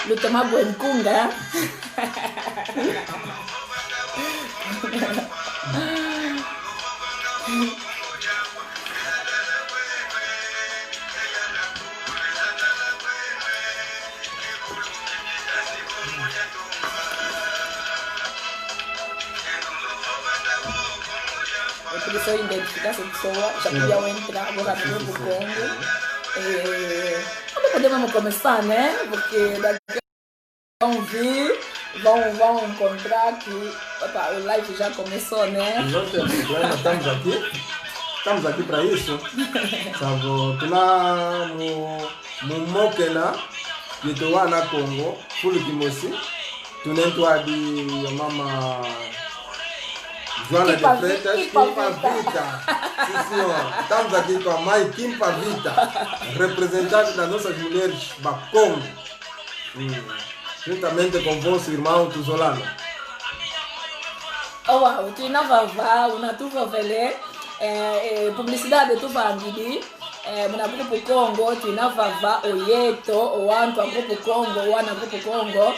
Lutama Mkunga. Pessoa identificar essa pessoa, já podia entrar agora no Congo. Não podemos começar, né? Porque daqui vão vir, vão encontrar que opa, o live já começou, né? Estamos aqui para isso. Sabe, tu lá no Mokena, que tu lá na Congo, Fulu Kimosi, tu nem tu adi mama Joana de Freitas, Kimpa Vita. Sim, senhor. Estamos aqui com a mãe Kimpa Vita, representante das nossas mulheres Bacongo. Juntamente com vosso irmão Tuzolano. Oh, tu não vai una tu vai publicidade tu vai andidi. Muna grupo Congo, tunavava oyeto, owantu wa grupo Congo, wana grupo Congo.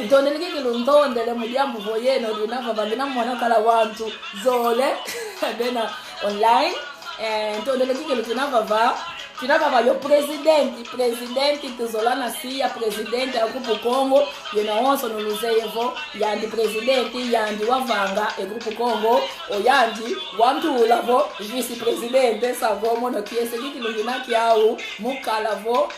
Ntondele kiki ntondele mujambu voyeno, tunavava bina mwana kala wantu zole, bena online. Ntondele kiki tunavava yo presidenti Tuzolana siya presidenti ya grupo Congo, yena onso nuluzeyevo, yandi presidenti, yandi wavanga e grupo Congo, o yandi wantulavo, vice presidente, savo mono kiese kiki lunginaki au, mukalavo,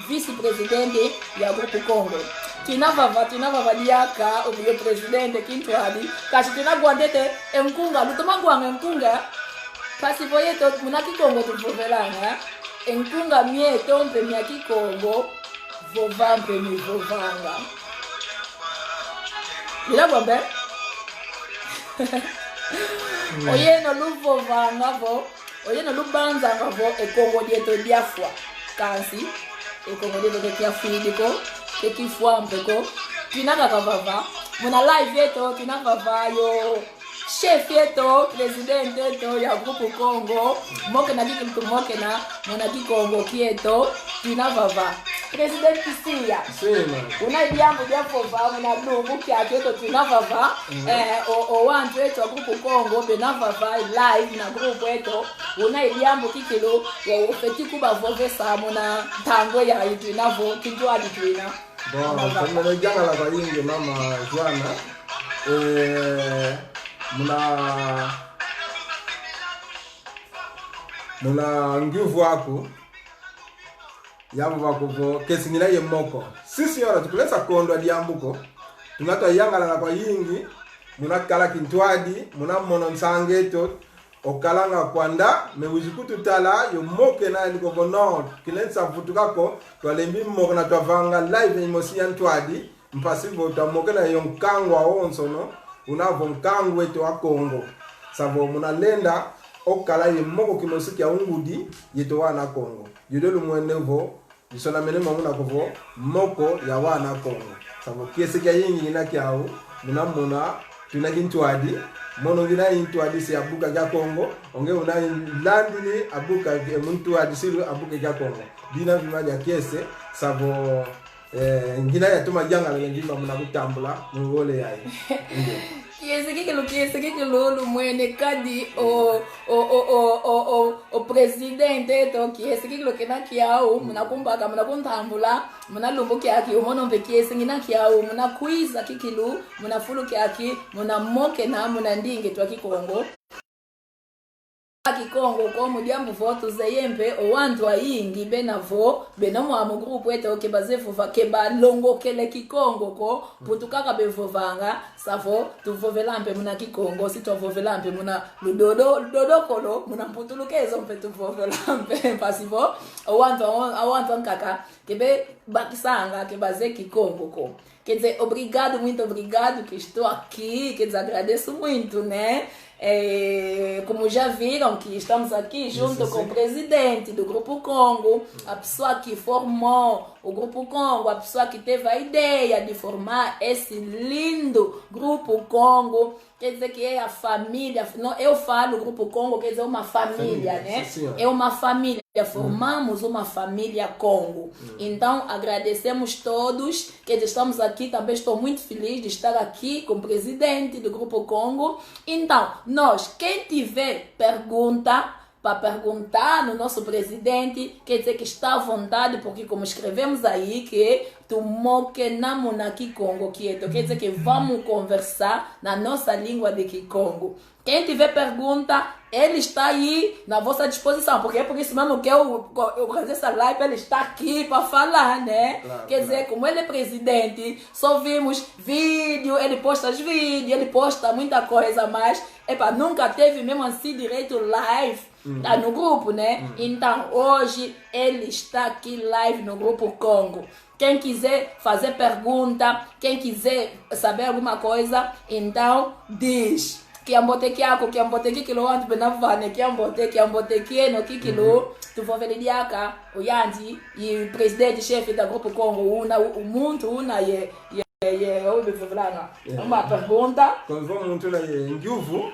vice presidente ya grupo Congo. Tunavava liaka, o yo presidente kintuadi, kashi tunagwandete, mkunga, lutomagwanga mkunga, kasi voyeto, munaki Congo tuvovelanga, Enkunga mieto mpemi ya Kikongo, vova mpemi vovanga. Bila bombe? Oyeno lu vovanga vo, oyeno lu banzanga vo, e Kongo dieto diafwa. Kansi, e Kongo dieto kiafidiko, kifwa mpeko. Tunaka kavava, muna live yeto, tunavava yo. Chef yeto, presidente yeto ya grupo Congo, mokena kiki mokena, mona ki Congo kieto, tunavava. President Kisia. Una idiambo diafova, mona blubu kia kieto tunavava. O wantu yeto ya grupo Congo, benavava live na grupo yeto. Una idiambo kikilo, ufeti kuba vove sa mona tango ya tunavo, kintuwa di tuina. Bon, kama janga la bayingi mama Joana, muna nguvu wako yamu wako vo kesingila ye moko sisi yora tukulesa kondo diambuko tunata yangala na kwa yingi muna kala kintwadi muna mono nsangeto okalanga kwanda me wizikutu tala yo moke na ndiko bono kilensa futukako twalembi moko na twavanga live imosi yantwadi mpasivo tamoke na yo mkangwa onsono unavo mkangu wetu wa Kongo. Savo munalenda okala ye moko kimosiki ya ungudi yeto wana Kongo. Yudolu mwenevo, yisona menema muna kovo, moko ya wana Kongo. Savo kiesiki ya yingi inaki yao, muna tunakintuadi, mono vina intuadi si abuka ya Kongo, onge una landini abuka muntuadi silu abuka ya Kongo. Dina vimaji ya kiese, savo ngina ya tuma janga na njimba muna kutambula ngole yae. Kiese kikilo mwene kadi o presidente to kiese kikilo kena kiao muna kumbaka muna kuntambula muna lumbu kiaki umono mpe kiese ngina kiao muna kuiza kikilo muna fulu kiaki muna moke na muna ndinge twa Kikongo. Kikongo ko mudiambu voto zeyempe o wantu ayingi benavo benomo mu groupe eto ke bazefuva ke balongo kele Kikongo ko putukaka bevovanga savo tuvovelampe muna Kikongo si tuvovelampe muna ludodo kolo muna mputulukezo mpe tuvovelampe pasivo o wantu nkaka kebe bakisanga ke baze Kikongo ko. Quer dizer, muito obrigado que estou aqui, quer dizer, agradeço muito, né? como já viram que estamos aqui junto com o presidente do Grupo Congo, a pessoa que formou o Grupo Congo, a pessoa que teve a ideia de formar esse lindo Grupo Congo, quer dizer que é a família, não, eu falo Grupo Congo, quer dizer uma família, né? É uma família, formamos uma família Congo. Então agradecemos todos, que estamos aqui, também estou muito feliz de estar aqui com o presidente do Grupo Congo. Então, quem tiver pergunta, para perguntar no nosso presidente, quer dizer que está à vontade, porque como escrevemos aí, que tumoke namuna Kikongo quieto, quer dizer que vamos conversar na nossa língua de Kikongo. Quem tiver pergunta, ele está aí na vossa disposição, porque é por isso mesmo que eu fazer essa live, ele está aqui para falar, né? Claro, quer dizer, como ele é presidente, só vimos vídeo, ele posta os vídeos, ele posta muita coisa, mas nunca teve mesmo assim direito live. Tá no grupo, né? Então, hoje ele está aqui live no Grupo Congo. Quem quiser fazer pergunta, quem quiser saber alguma coisa, então diz. Que ambote yako, que ambote kilo wantu benavane, que ambote no kilo, tu vou ver diaka, o Yandi, e presidente chefe da Grupo Congo, o mundo, uma pergunta. Quando vamos muito na Nguvu,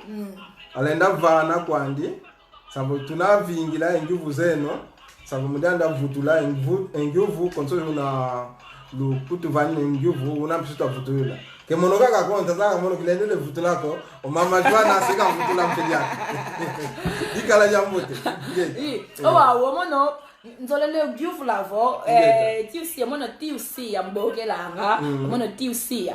além da vana quando, sabe, tu na vingila Nguvu zeno, sabe, mudando a vutula Nguvu, quando você na do kutu vani Nguvu, una precisa vutula. Que monoga conta, sabe, mono que lendo le vutula ko, o mama Joana se ka vutula mpedia. Dikala jambote. O mono nzolele Nguvu lavo, tiusi mono tiusi ambogelanga, mono tiusi,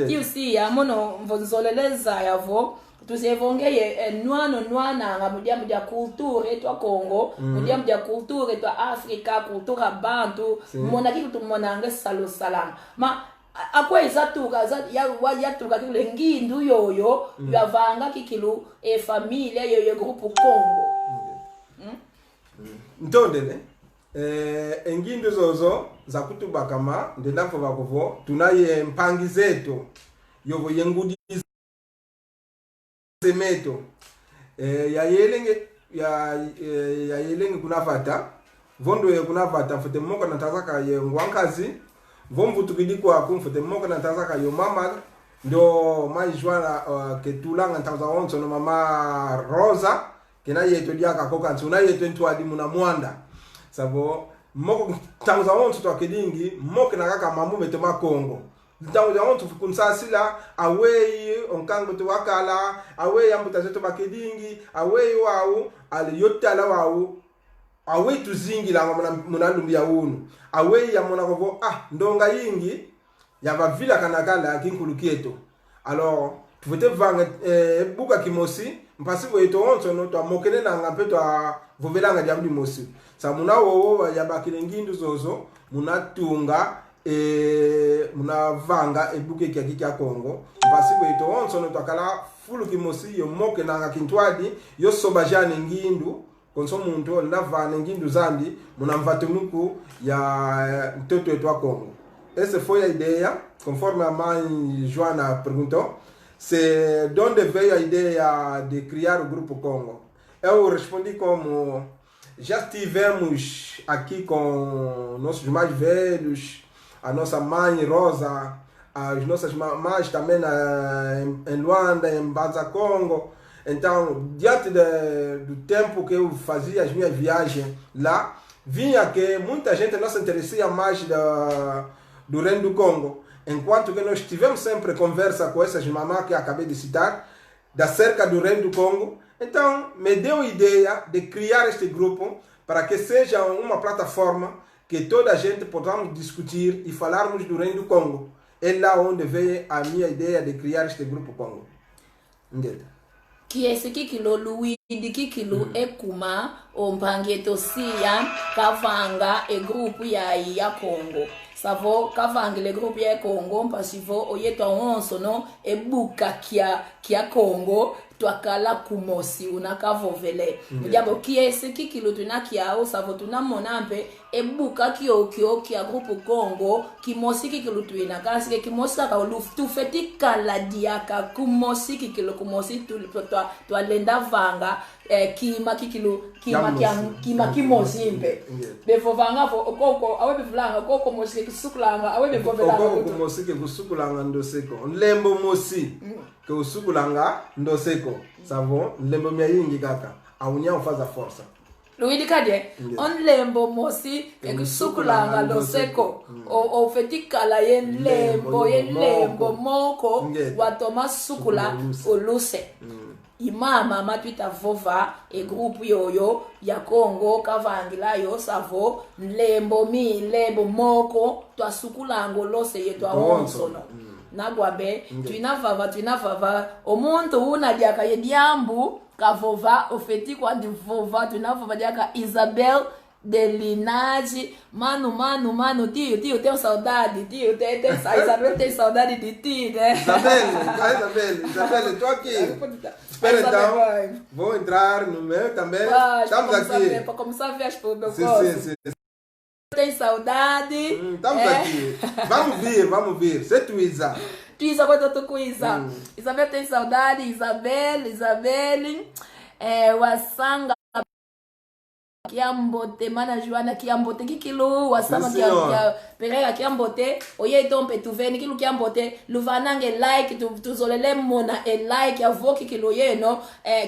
tiusi mono nzoleleza yavo. Tuzevongeye nwana nga mudiamu dia culture etwa Congo, mudiamu dia culture etwa Afrika, cultura bantu, mona kitu tumonanga salo salama. Ma akwa izatuka yatuka kile ngindu yoyo yavanga kikilu família yoyo Grupo Congo. Ntondele engindu zozo za kutuba kama ndendafo bakovo tunaye mpangi zetu yovo yengudi semeto ya yelenge kunafata vondo ye kunafata fute moka na tazaka ye ngwankazi vomvu tukidikwa kumfute moka na tazaka yo mama ndo maijwana ketulanga ntaza onso no mama Rosa kena yeto diaka koka nsuna yeto ntwadi muna mwanda sabo moko taza onso to kedingi moka na kaka mamu metoma Kongo. Então já ontem com sasila away onkango to wakala away ambuta zeto bakedingi away wao ali yotala wao away tuzingi la munalumbia unu away ya mona ko ndonga yingi ya bavila kanakala kinkulukieto alors tuvete vanga buka kimosi mpasivo yeto onso no to mokene na ngape to vovelanga jamdi mosi sa muna wo ya bakilengindu zozo munatunga muna vanga ebuke kia Congo basi bweto onso no takala fulu kimosi yo moke na kintwadi yo sobajane ngindu konso muntu na vana ngindu zambi muna mvatumuku ya mtoto etwa Congo. Essa foi a ideia, conforme a mãe Joana perguntou, c'est d'onde veio a ideia de criar o Grupo Congo. Eu respondi como já estivemos aqui com nossos mais velhos, a nossa mãe Rosa, as nossas mães também em Luanda, em Mbanza Congo. Então, diante do tempo que eu fazia as minhas viagens lá, vinha que muita gente não se interessia mais do Reino do Congo, enquanto que nós tivemos sempre conversa com essas mamães que acabei de citar, da cerca do Reino do Congo. Então, me deu a ideia de criar este grupo para que seja uma plataforma que toda a gente possamos discutir e falarmos do Reino do Congo. É lá onde veio a minha ideia de criar este Grupo Congo. Que esse kikilo Luí de kikilo ekuma ompangeto sia kavanga e grupo ya Congo. Savo kavanga le grupo ya Congo pasivo oyeto onso no e buka kia Congo twakala kumosi unakavovele mjambo kiesi kikilu tunakiao savo tunamona mpe ebuka kio kia grupu Kongo kimosi kikilu tuina kasi kimosi kaka tufeti kala diaka kumosi kikilu kumosi twalenda vanga kima kikilu kima kimosi mpe befo vanga koko awe befulanga koko mosi kisukulanga awe befovela koko kumosi kusukulanga ndoseko lembo mosi ke usukulanga ndoseko savo lembo mya yingi kaka aunya ufaza forza Louis Kade on lembo mosi kusukulanga ndoseko o fetikala lembo moko watoma sukula oluse imama matwita vova e groupe yoyo ya Kongo kavangila yo savo lembo moko twasukulango lose yetu awonsono nagwabe twinavava omuntu una diaka yediambu kavova ofeti kwa divova twinavava diaka Isabel de Linage mano tio tem saudade tio Isabel tem saudade de ti né Isabel tô aqui espera então vou entrar no meu também estamos aqui para começar a ver as produções sim. Tem saudade estamos aqui vamos vir você Tuiza quando eu tô com Isa Isabel tem saudade Isabel wasanga kiambote mana Joana kiambote kikilu wasama kia perera kiambote oye tompe tuveni kilu kiambote luvanange like tuzolele mona like avoki kilu yeno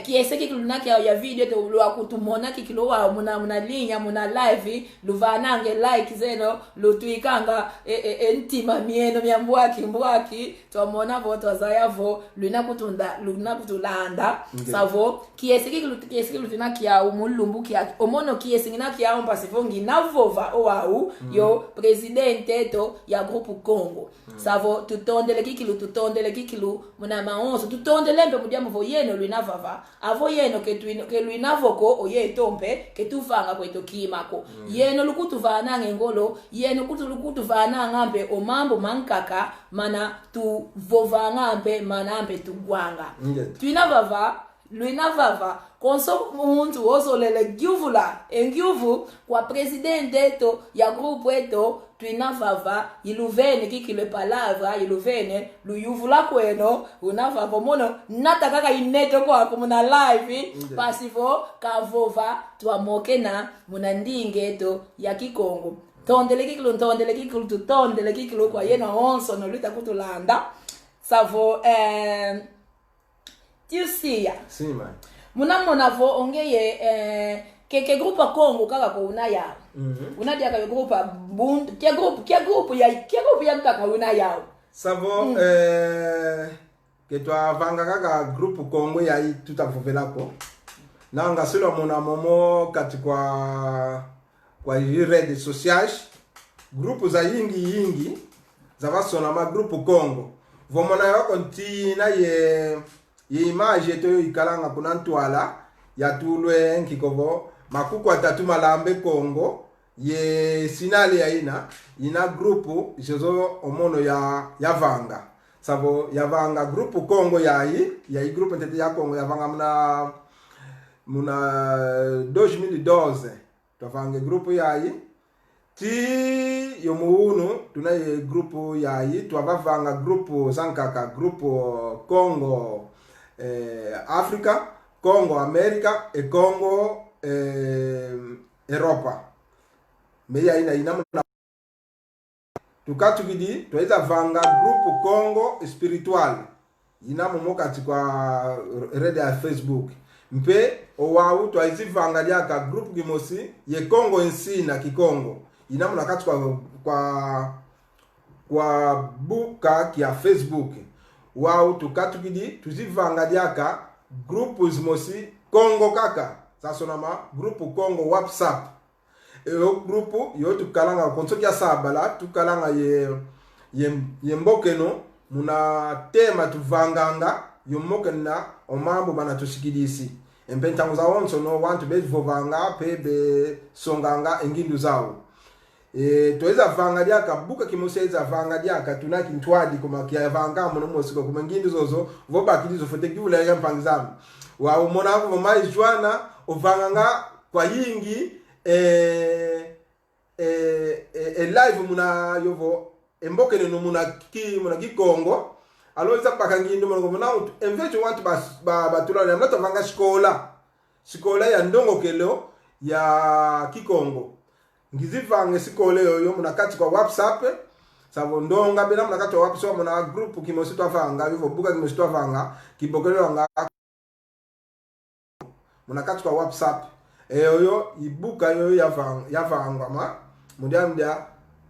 kiese kilu nakia ya video to lwa kutumona kikilu wa muna linya muna live luvanange like zeno lutuikanga entima mieno mbwaki twamona voto azayavo luna kutulanda savo kiese kilu tunakia umulumbu kia omono kiesi ngina kia mpasivongi navova oau yo presidente to ya grupu Kongo savo tutondele kikilu muna maonso tutondele mpe mudiamo vo yeno luinavava avo yeno ke luinavoko oye tompe ke tuvanga kweto kimako yeno lukutu vanange ngolo yeno lukutu vananga mpe omambo mankaka mana tu vovanga mpe manampe tugwanga luinavava konso umuntu wozolele gyuvula engyuvu kwa presidente eto ya grupu eto twinavava iluvene kikile palavra iluvene luyuvula kweno unavava mono natakaka ineto kwako muna live pasivo kavova twamoke na muna ndinge eto ya Kikongo tondele kikilu kwa yena onso no luta kutulanda savo Tiusia. Sim, mãe. Muna vo ongeye ke grupo Kongo kaka ko una ya. Una dia ka grupo bund ke grupo ya kaka una ya. Savo que tu avanga kaka grupo Kongo ya tutavovela ko. Na ngasilo mona momo kati kwa redes sociais. Grupo za yingi za vasona ma grupo Kongo. Vomona yako ntina ye image to ikalanga kuna ntwala ya tulwe nkikovo makuku atatu malambe Kongo ye sinale ya ina grupu jezo omono ya vanga savo ya vanga grupu Kongo ya grupu ntete ya Kongo ya vanga muna 2012 twavange grupu ya ti yomuunu tuna ye grupu ya twavavanga grupu zankaka grupu Kongo Africa, Congo America e Congo Europa. Meya ina tukatukidi twaiza vanga grupu Congo spiritual ina momoka kwa rede ya Facebook mpe owawu twaizi vanga lyaka grupu gimosi ye Congo ensina Kikongo ina monakati kwa buka kia Facebook wao tukatukidi tuzivanga diaka grupu zimosi Kongo kaka sasonama grupu Kongo WhatsApp grupu yo tukalanga konsokia sabala tukalanga ye mbokeno muna tema tuvanganga yo mbokena omambo bana tusikidisi empentango za onso no want to be vovanga pebe songanga engindu zao toeza vanga diaka buka kimoseza vanga diaka tunaki ntwadi kuma kia vanga mono mosiko kuma ngindi zozo voba kilizo fote kivula ya mpangzamu wa umona ko mai jwana ovanga kwa yingi live muna yovo emboke no muna ki Kongo aloza pakangindo mono mona enveje want ba tulana mnato vanga shikola ya ndongo kelo ya Kikongo ngizivanga sikole yoyo munakati kwa WhatsApp savo ndonga bena munakati wa WhatsApp muna group kimositwa vanga vivo buka kimositwa vanga kibokelo nga munakati kwa WhatsApp yoyo ibuka yoyo ya vanga ma mundia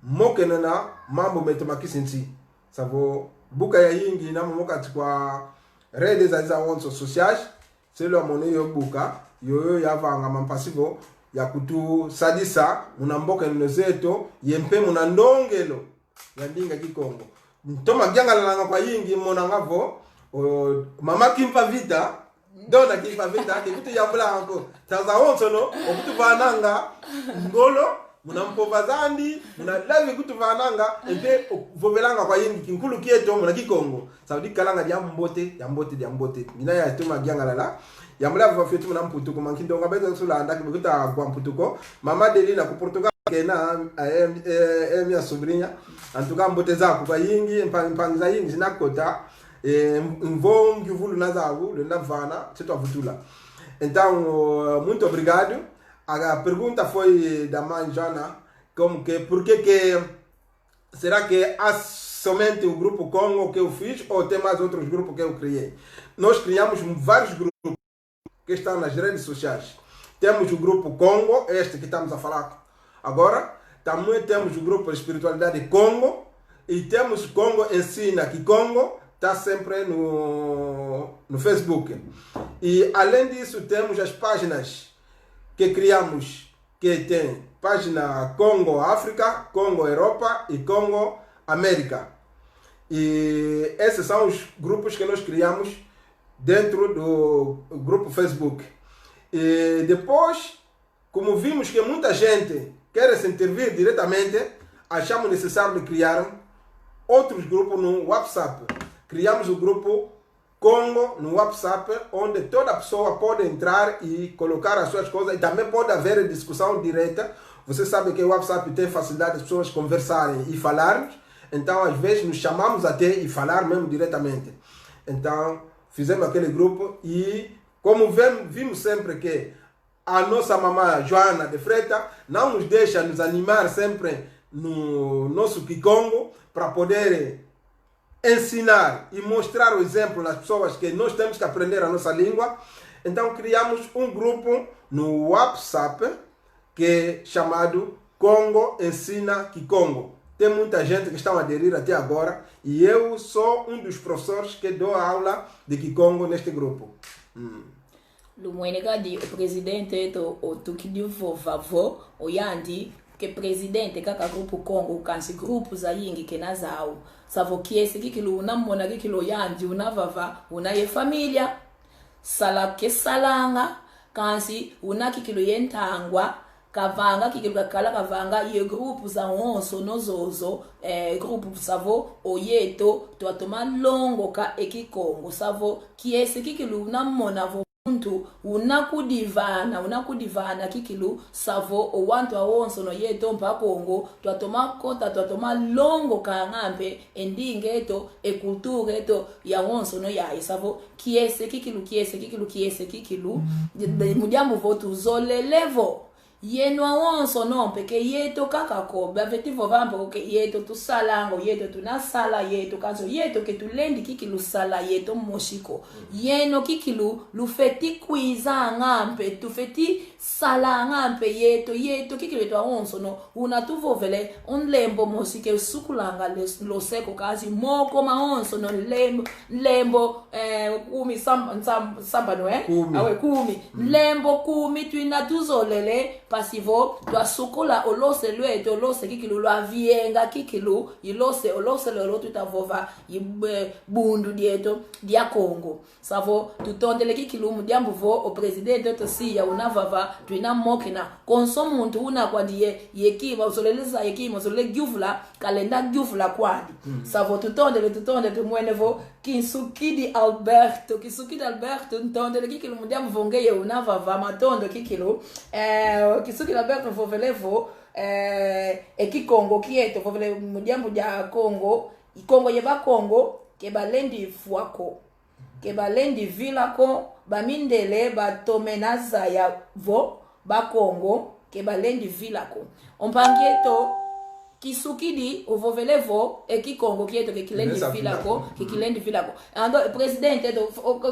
mokenena mambo metomakisinti savo buka ya yingi na mukati kwa redes za wonso social selo mone yo buka yoyo ya vanga mampasivo ya kutu sadisa munamboka nzeto yempe munandongelo ya ndinga Kikongo ntoma gyangalanga kwa yingi mona ngavo mama kimpa vita dona kimpa vita kitu ya blanco taza onsono okutu vananga ngolo munampopa zandi munalavi kutu vananga ente vovelanga kwa yingi kinkulu kieto muna Kikongo saudi kalanga ya mbote mina ya toma gyangalala ya mula vafetu muna mputuko mankindonga bezo sulanda kibikuta kwa mputuko mama Delina ku Portugal kena ya sobrinha antuka mbote zako kwa yingi mpangiza yingi zinakota mvongi vulu nazavu le navana seto avutula então muito obrigado a pergunta foi da Manjana como que por que será que há somente o grupo Congo que eu fiz ou tem mais outros grupos que eu criei? Nós criamos vários grupos que estão nas redes sociais. Temos o grupo Congo, este que estamos a falar agora. Também temos o grupo Espiritualidade Congo. E temos Congo Ensina, que Congo está sempre no Facebook. E além disso, temos as páginas que criamos, que tem página Congo África, Congo Europa e Congo América. E esses são os grupos que nós criamos dentro do grupo Facebook. E depois, como vimos que muita gente quer se intervir diretamente, achamos necessário de criar outros grupos no WhatsApp. Criamos o grupo Congo no WhatsApp, onde toda pessoa pode entrar e colocar as suas coisas, e também pode haver discussão direta. Você sabe que o WhatsApp tem facilidade de pessoas conversarem e falarmos, então às vezes nos chamamos até e falar mesmo diretamente. Então fizemos aquele grupo e como vimos sempre que a nossa mamã Joana de Freta não nos deixa nos animar sempre no nosso Kikongo para poder ensinar e mostrar o exemplo nas pessoas que nós temos que aprender a nossa língua. Então criamos um grupo no WhatsApp que é chamado Congo Ensina Kikongo. Tem muita gente que está a aderir até agora e eu sou um dos professores que dou aula de Kikongo neste grupo. Lumwenega di o presidente o tukidio vovavo o yandi que presidente kaka grupo Congo kansi grupos ayingi kenazao savo kiesi kikilu unamona kikilo yandi unavava unaye familia sala kesalanga kansi unakikilo yentangwa kavanga kikilu kakala kavanga ye grupo za onso nozozo grupo savo oyeto tuatoma longo ka ekikongo savo kiesi kikilu unamona vo muntu unakudivana kikilu savo o wantu awonso no yeto mpa Kongo tuatoma kota tuatoma longo kangampe endinge eto ekulture eto ya wonso no ya savo kiese kikilu mudiamu votu zolelevo yeno awonso no peke yeto kakako bavetivo vampo ke yeto tusalango yeto tunasala yeto kanso yeto ke tulendi kikilu sala yeto moshiko yeno kikilu lufeti kwiza ngampe tufeti sala ngampe yeto kikilu to awonso no unatuvovele onlembo mosike sukulanga lo seko kazi moko maonso no lembo kumi samba no awe kumi lembo kumi twina tuzolele pasivo twasukula olose lwethu olose kikilu lwavienga kikilu ilose olose lolo tutavova bundu dieto dia Congo savo tutondele kikilu mudiambuvo o presidente tosiya unavava tuina mokina konsomu muntu una kwadiye yekiva usoleleza yekiva usolele gyuvula kalenda gyuvula kwadi savo tutondele tumwenevo Kisukidi Alberto ntondele kikilu mudiambuvo ngeye unavava matondo kikilu Kisukidi Alberto vovelevo Congo kieto vovele mudiambu ja Congo yeba Congo kebalendi fuako kebalendi vilako bamindele batomenaza ya vo ba Congo kebalendi vilako ompangieto Kisukidi uvovelevo Congo kieto kikilendi vilako ando presidente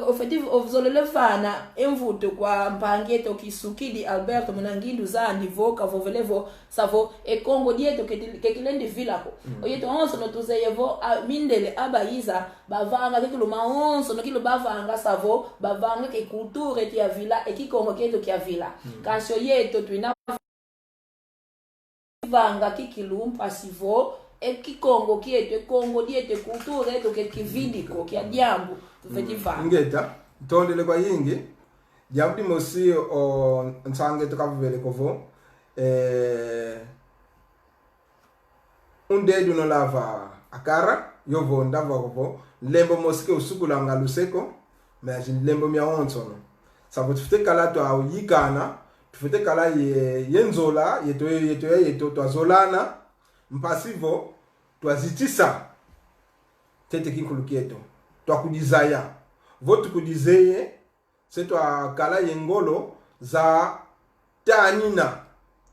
ofetivo ovzolelefana emvuto kwa mpangieto Kisukidi Alberto munangindu za nivoka vovelevo savo Congo dieto kikilendi vilako oyeto onso no tuzeyevo mindele abayiza bavanga kikilo maonso no kilo bavanga savo bavanga ke culture tia vila Congo kieto kia vila kanso yeto tuina vanga kikilu pasivo Congo kieto Congo diete culture eto kivindiko kia diambu tufetivanga ngeta tondele kwa yingi diambu mosi o nsange to kavele kovo unde duno lava akara yovo ndava kovo lembo moske usukula ngaluseko mais lembo mia onsono sabo tufite kala to au yikana tufite kala yenzola yeto twazolana mpasivo twazitisa tete kinkulu kieto twakudizaya votu kudizeye setwa kala yengolo za tanina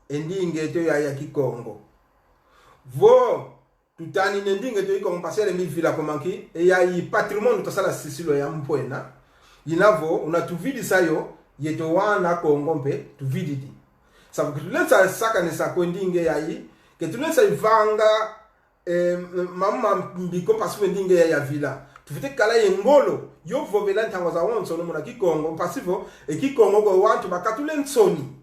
endinge to ya Kikongo vo tutani ndinge to Kikongo pasele mi vila komanki e ya yi patrimoine to sala sisilo ya mpwena yinavo unatuvidi sayo yeto wana Kongo mpe tuvididi sababu kituleta saka ni sako ndinge yayi kituleta ivanga mama mbiko pasiwe ndinge ya vila tufite kala yengolo yo vovela ntango za wonso no muna Kikongo pasivo Kikongo go wantu bakatule nsoni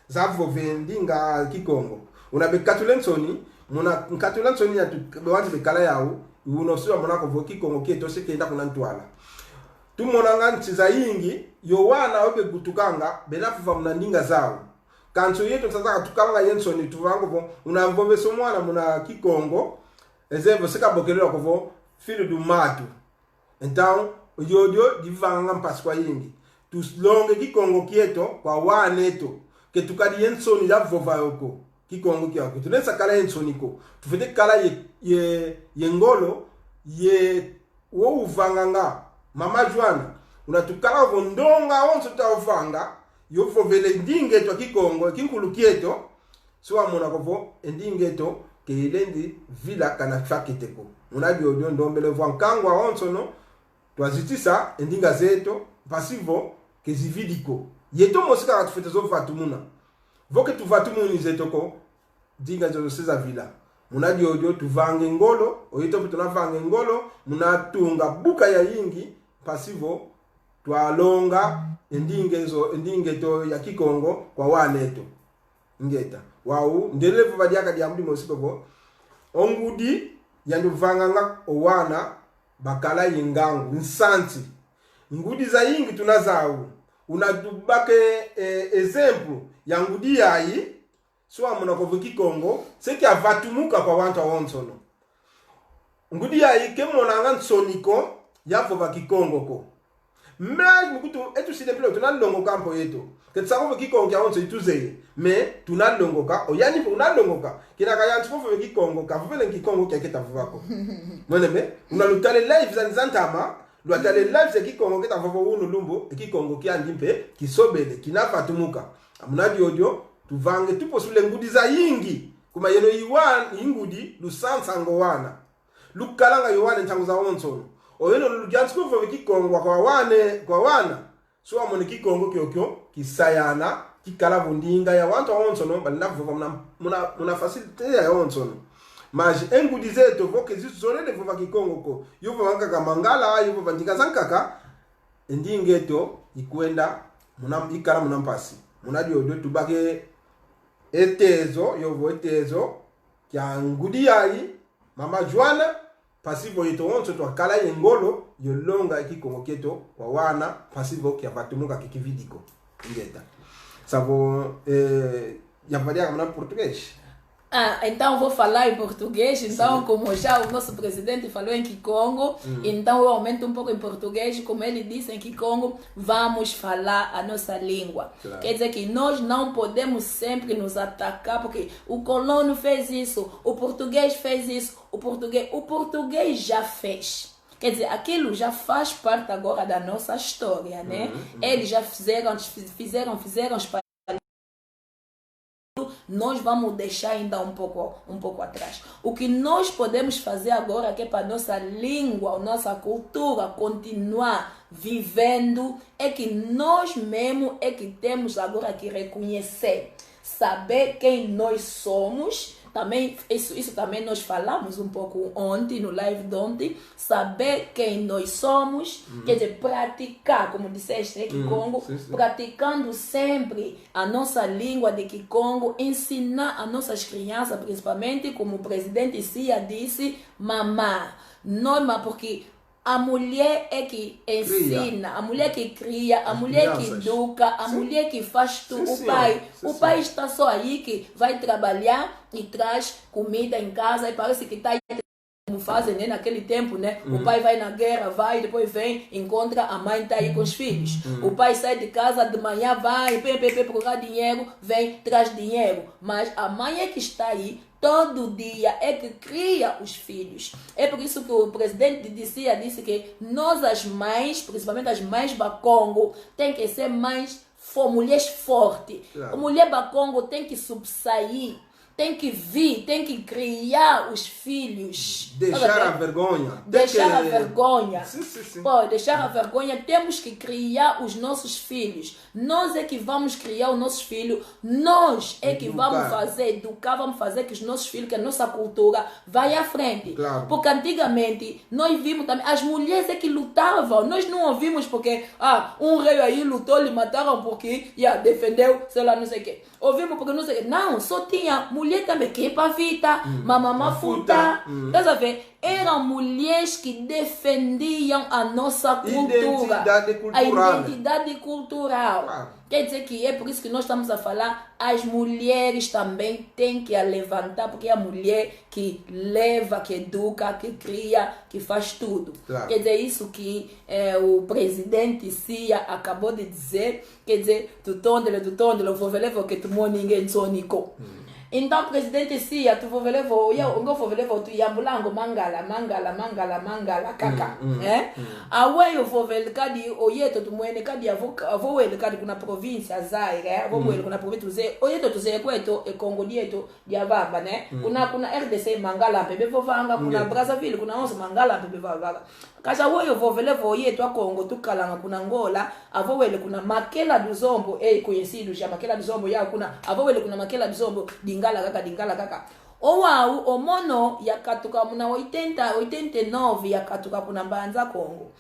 za vovendinga Kikongo unabe katule nsoni muna nkatule nsoni ya wantu bekala yawo unosua muna ko Kikongo kieto sekenda kuna ntwala tumonanga ntiza yingi yo wana obe gutukanga benafuva mnandinga zao kanso yetu tsaza tukanga yensoni tuvango unamvove somwana muna Kikongo ezevo sekabokelwa kovo filo du mato então yodio divanga mpaskwa yingi tuslonge Kikongo kieto kwa waneto ke tukadi yensoni ya vova yoko Kikongo kiako tunesa kala yensoni ko tufete kala ye ngolo ye wo uvanganga mama Joana unatukala vondonga onso taovanga yovovele ndingeto Kikongo kinkulu kieto so amona kovo ndingeto keilendi vila kana fakiteko unabi odio ndombele vankangwa onso no twazitisa ndinga zeto pasivo kezividiko yeto mosika tufete zo vatumuna voke tuvatumuni zetoko dinga zo seza vila munadi odio tuvange ngolo oyito tunavanga ngolo munatunga buka ya yingi pasivo twalonga ndingeto ya Kikongo kwa waneto ngeta wau ndelevo vadiaka diamudi mosikovo ongudi yanduvanganga owana bakala yingangu nsanti ngudi za yingi tunazawu unadubake example ya ngudi yayi so amuna ko Kikongo seki avatumuka kwa wantu awonsono ngudi yayi kemonanga nsoniko yavo va Kikongo ko mais mukutu etu sideplo tunalongo kampo yetu ketsako Kikongo ya onso ituzeye mais tunalongoka oyani unalongoka kina kaya ntfofo Kikongo ka vele Kikongo keketa vuvako mweneme unalutale live za nzantama lwatale live za Kikongo keta vavo unu lumbo Kikongo kiandimpe kisobele kinafatumuka amunadi odio tuvange tuposule ngudi za yingi kuma yeno ingudi lusansango wana lukalanga yowane ntango za onso oyeno lujansko vove Kikongo kwa wana so amone Kikongo kyokyo kisayana kikala vundinga ya wantu onso no balina muna facilite ya onso no mas engudi zeto voke zizolele vova Kikongo ko yuvo wanga mangala yuvo vandinga zankaka ndingeto ikwenda ikala munampasi munadi odo tubake etezo yovo etezo kya ngudi yayi mama Joana pasivo yeto onso to kala yengolo yolonga ekikongo keto wa wana pasivo kya batumuka kikividiko ngeta savo yavalia kama português. Então vou falar em português. Então, como já o nosso presidente falou em Kikongo, então eu aumento um pouco em português. Como ele disse em Kikongo, vamos falar a nossa língua. Claro. Quer dizer que nós não podemos sempre nos atacar, porque o colono fez isso, o português fez isso, o português já fez. Quer dizer, aquilo já faz parte agora da nossa história, né? Eles já fizeram nós vamos deixar ainda um pouco atrás. O que nós podemos fazer agora, que é para a nossa língua, a nossa cultura continuar vivendo, é que nós mesmos é que temos agora que reconhecer, saber quem nós somos. Também, isso também nós falamos um pouco ontem, no live de ontem, saber quem nós somos, quer dizer, praticar, como disseste, né, Kikongo, praticando sempre a nossa língua de Kikongo, ensinar as nossas crianças, principalmente, como o presidente Sia disse, mamar. Não, porque a mulher é que ensina, a mulher que cria, a mulher que educa, a mulher que faz tudo. O pai está só aí que vai trabalhar e traz comida em casa e parece que está aí como fazem, né, naquele tempo, né? O pai vai na guerra, vai, depois vem, encontra a mãe está aí com os filhos. O pai sai de casa de manhã, vai, procurar dinheiro, vem, traz dinheiro. Mas a mãe é que está aí todo dia, é que cria os filhos. É por isso que o presidente disse que nós, as mães, principalmente as mães Bakongo, tem que ser mulheres fortes. Claro. A mulher Bakongo tem que subsair, tem que vir, tem que criar os filhos. Deixar a vergonha. Deixar a vergonha. Sim. Pô, deixar a vergonha, temos que criar os nossos filhos. Nós é que vamos criar os nossos filhos. Nós é que vamos educar, vamos fazer que os nossos filhos, que a nossa cultura vai à frente. Claro. Porque antigamente, nós vimos também, as mulheres é que lutavam. Nós não ouvimos porque, um rei aí lutou, lhe mataram porque, defendeu, sei lá, não sei o quê. Ouvimos porque não sei o quê. Não, só tinha mulher também, que é pavita, mamamá futa. Estás a ver? Eram mulheres que defendiam a nossa cultura. A identidade cultural. Claro. Quer dizer que é por isso que nós estamos a falar, as mulheres também têm que a levantar, porque é a mulher que leva, que educa, que cria, que faz tudo. Claro. Quer dizer, isso que o presidente Sia acabou de dizer, quer dizer, tu tondele, vou ver que tu ninguém sonico. Então, presidente Sia, tu vou levar, tu yambulango mangala, kaka. Awe eu vou ver kadi oyeto tu mwene kadi avo ele kadi kuna província Zaire, avo mwele kuna província tuze, oyeto tuze kweto e Congo dieto diabamba, né? Kuna RDC mangala bebe vovanga, kuna Brazzaville kuna 11 mangala bebe vovanga. Kaja eu vou levar oyeto a Congo tu kalanga kuna Angola, avo ele kuna Makela do Zombo, conhecido já Makela do Zombo ya kuna, avo ele kuna Makela do Zombo dingala kaka. Oau, o mono yakatuka muna 89 yakatuka kuna Mbanza Congo.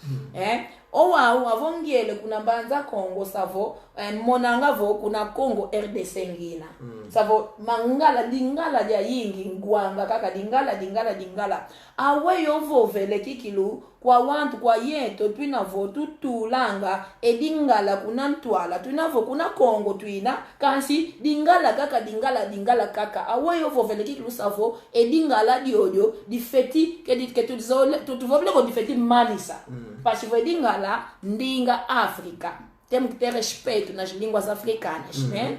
Oau, avongiele kuna Mbanza Congo savo, monangavo kuna Congo RDC ngina. Savo mangala dingala dia yingi ngwanga kaka dingala. Awe yovo vele kikilu kwa wantu kwa yeto twina vo tutulanga edingala kuna ntwala twinavo kuna Congo twina kansi dingala kaka awe yovo vele kikilu savo edingala diodio di feti ke tu vole ko di feti manisa parce que edingala ndinga África temos que ter respeito nas línguas africanas, né?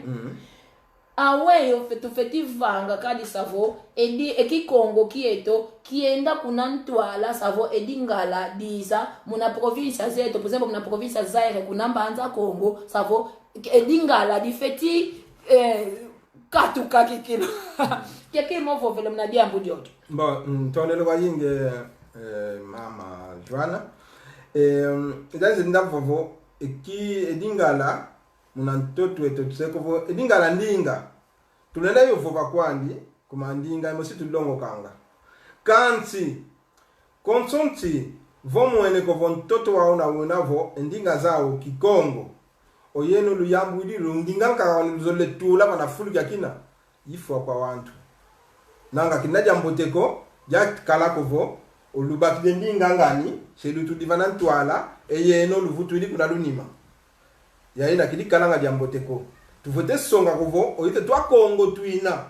Awe tu feti vanga kadi savo eki Congo kieto kienda kuna ntwala savo edingala diza muna província zeto, por exemplo, muna província Zaire kuna Mbanza Congo savo edingala di feti katuka kikilo keke movo vele mna diambu dioto. Bon, tonele kwa yinge mama Joana idaze ndavovo eki edingala muna ntoto eto tseko edingala ndinga tunenda yovo bakwandi kuma ndinga emosi tulongo kanga kanti konsonti vomwene ko vontoto waona wonavo ndinga zao Kikongo oyeno luyambu ili ndinga nka walizole tula bana fulu yakina ifo kwa wantu nanga kinaja mboteko ya kala kovo olubaki ndinga ngani shelu tudivana ntwala eyeno luvutu ili kuna lunima ya ina kidi kalanga dia mboteko tuvote songa kovo oyite twa Kongo tuina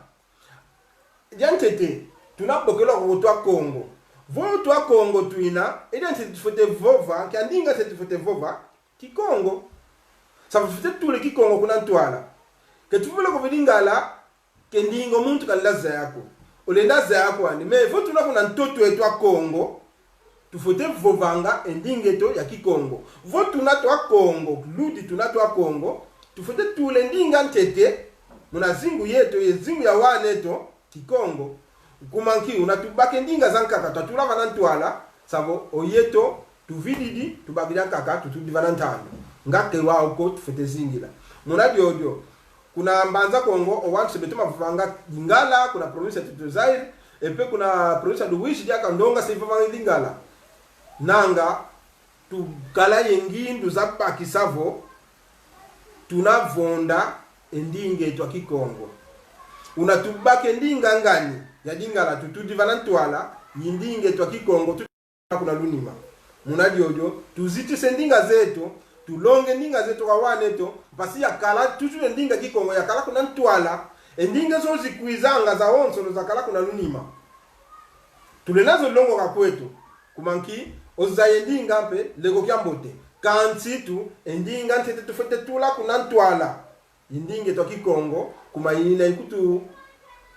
jantete tunabokela ko twa Kongo vo twa Kongo tuina identité tufote vova kandinga c'est tufote vova ki Kongo ça veut tout le ki Kongo kuna ntwala ke tuvule ko vidingala kendingo muntu kalaza yako olenda yako ani mais vo tuna kuna ntoto etwa Kongo tufote vovanga endingeto ya ki Kongo vo tuna twa Kongo ludi tuna twa Kongo tufote tule ndinga ntete muna zingu yeto yezingu ya waneto ki Kongo kumanki unatubake ndinga zankaka tatula vana ntwala savo oyeto tuvididi tubagira kaka tutudivana ntano ngake wao ko tufete zingila muna diodio kuna mbanza Kongo owantu sebetuma vanga dingala kuna province ya Tutu Zaire epe kuna province ya Luwishi jaka ndonga seifa vanga dingala nanga tu kala yengindu za pakisavo tunavonda endinge etwa ki Kongo unatubake ndinga ngani ya dingala tutudivana ntwala yindinge etwa ki Kongo kuna lunima munadi ojo tuziti sendinga zetu tulonge ndinga zetu kwa waneto basi ya kala tuju ndinga ki Kongo ya kala kuna ntwala endinga zo zikuizanga za onso za kala kuna lunima tulenazo longo ka kwetu kumanki ozayendinga mpe lego kyambote kantsitu endinga ntete tufete tula kuna ntwala yindinga etwa ki Kongo kumayina ikutu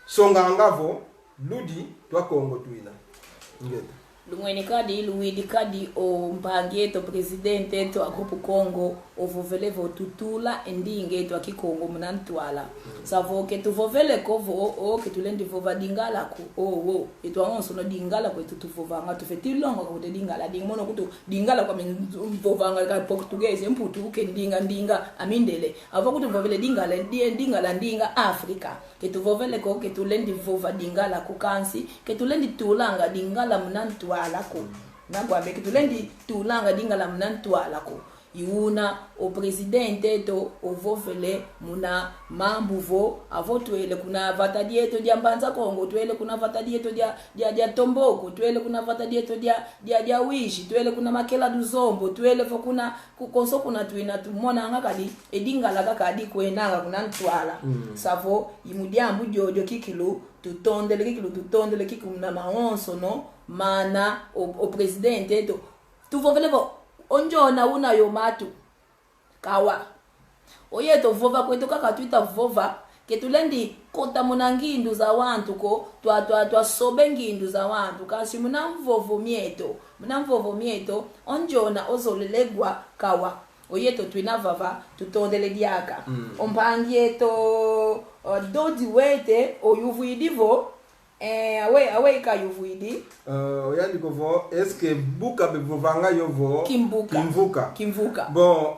songa ngavo ludi twa Kongo tuina ngeta Lumweni kadi luwidi kadi o mpangie to presidente to a grupo Congo o vovele vo tutula endinge to aki Congo munantwala savo ke tu vovele kovo o ke tu lendi vova dingala ku o eto onso no dingala ko tu vova nga tu feti longo ko te dingala ding mono kutu dingala kwa vova nga ka portugais emputu ke ndinga amindele avo kutu vovele dingala ndinga Africa ke tu vovele ko ke tu lendi vova dingala ku kansi ke tu lendi tulanga dingala munantwala alako nagwambe kitulendi tulanga dingala mnantwala ko iuna o presidente to ovovele muna mambuvo avotwele kuna vatadieto dia mbanza Kongo twele kuna vatadieto dia Tomboko twele kuna vatadieto dia Wishi twele kuna makela duzombo twele fo kuna kukonso kuna twina tumona ngakadi edingala kakadi kwenanga kuna ntwala savo imudiambu jojo kikilu tutondele kikilu na maonso no mana o presidente to tuvovele vo onjona una yomatu kawa oyeto vova kwetu kaka twita vova ketulendi kota munangindu za wantu ko twa sobe ngindu za wantu kasi munamvovo mieto onjona ozolelegwa kawa oyeto twina vava tutondele diaka ompangieto dodi wete oyuvuidivo awe ka yuvuidi oyandi kovo eske buka bevovanga yovo kimvuka bon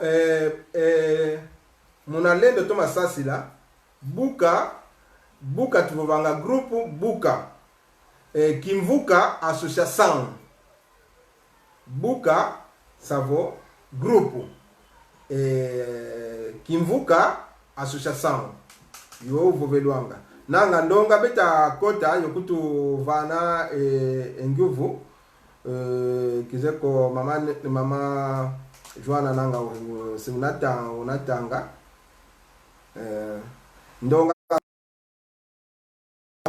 munalendo to masasila buka tuvovanga groupe buka kimvuka association buka savo groupe kimvuka association yo vovelwanga nanga ndonga beta kota yokutu vana enguvu kizeko mama Joana nanga unatanga ndonga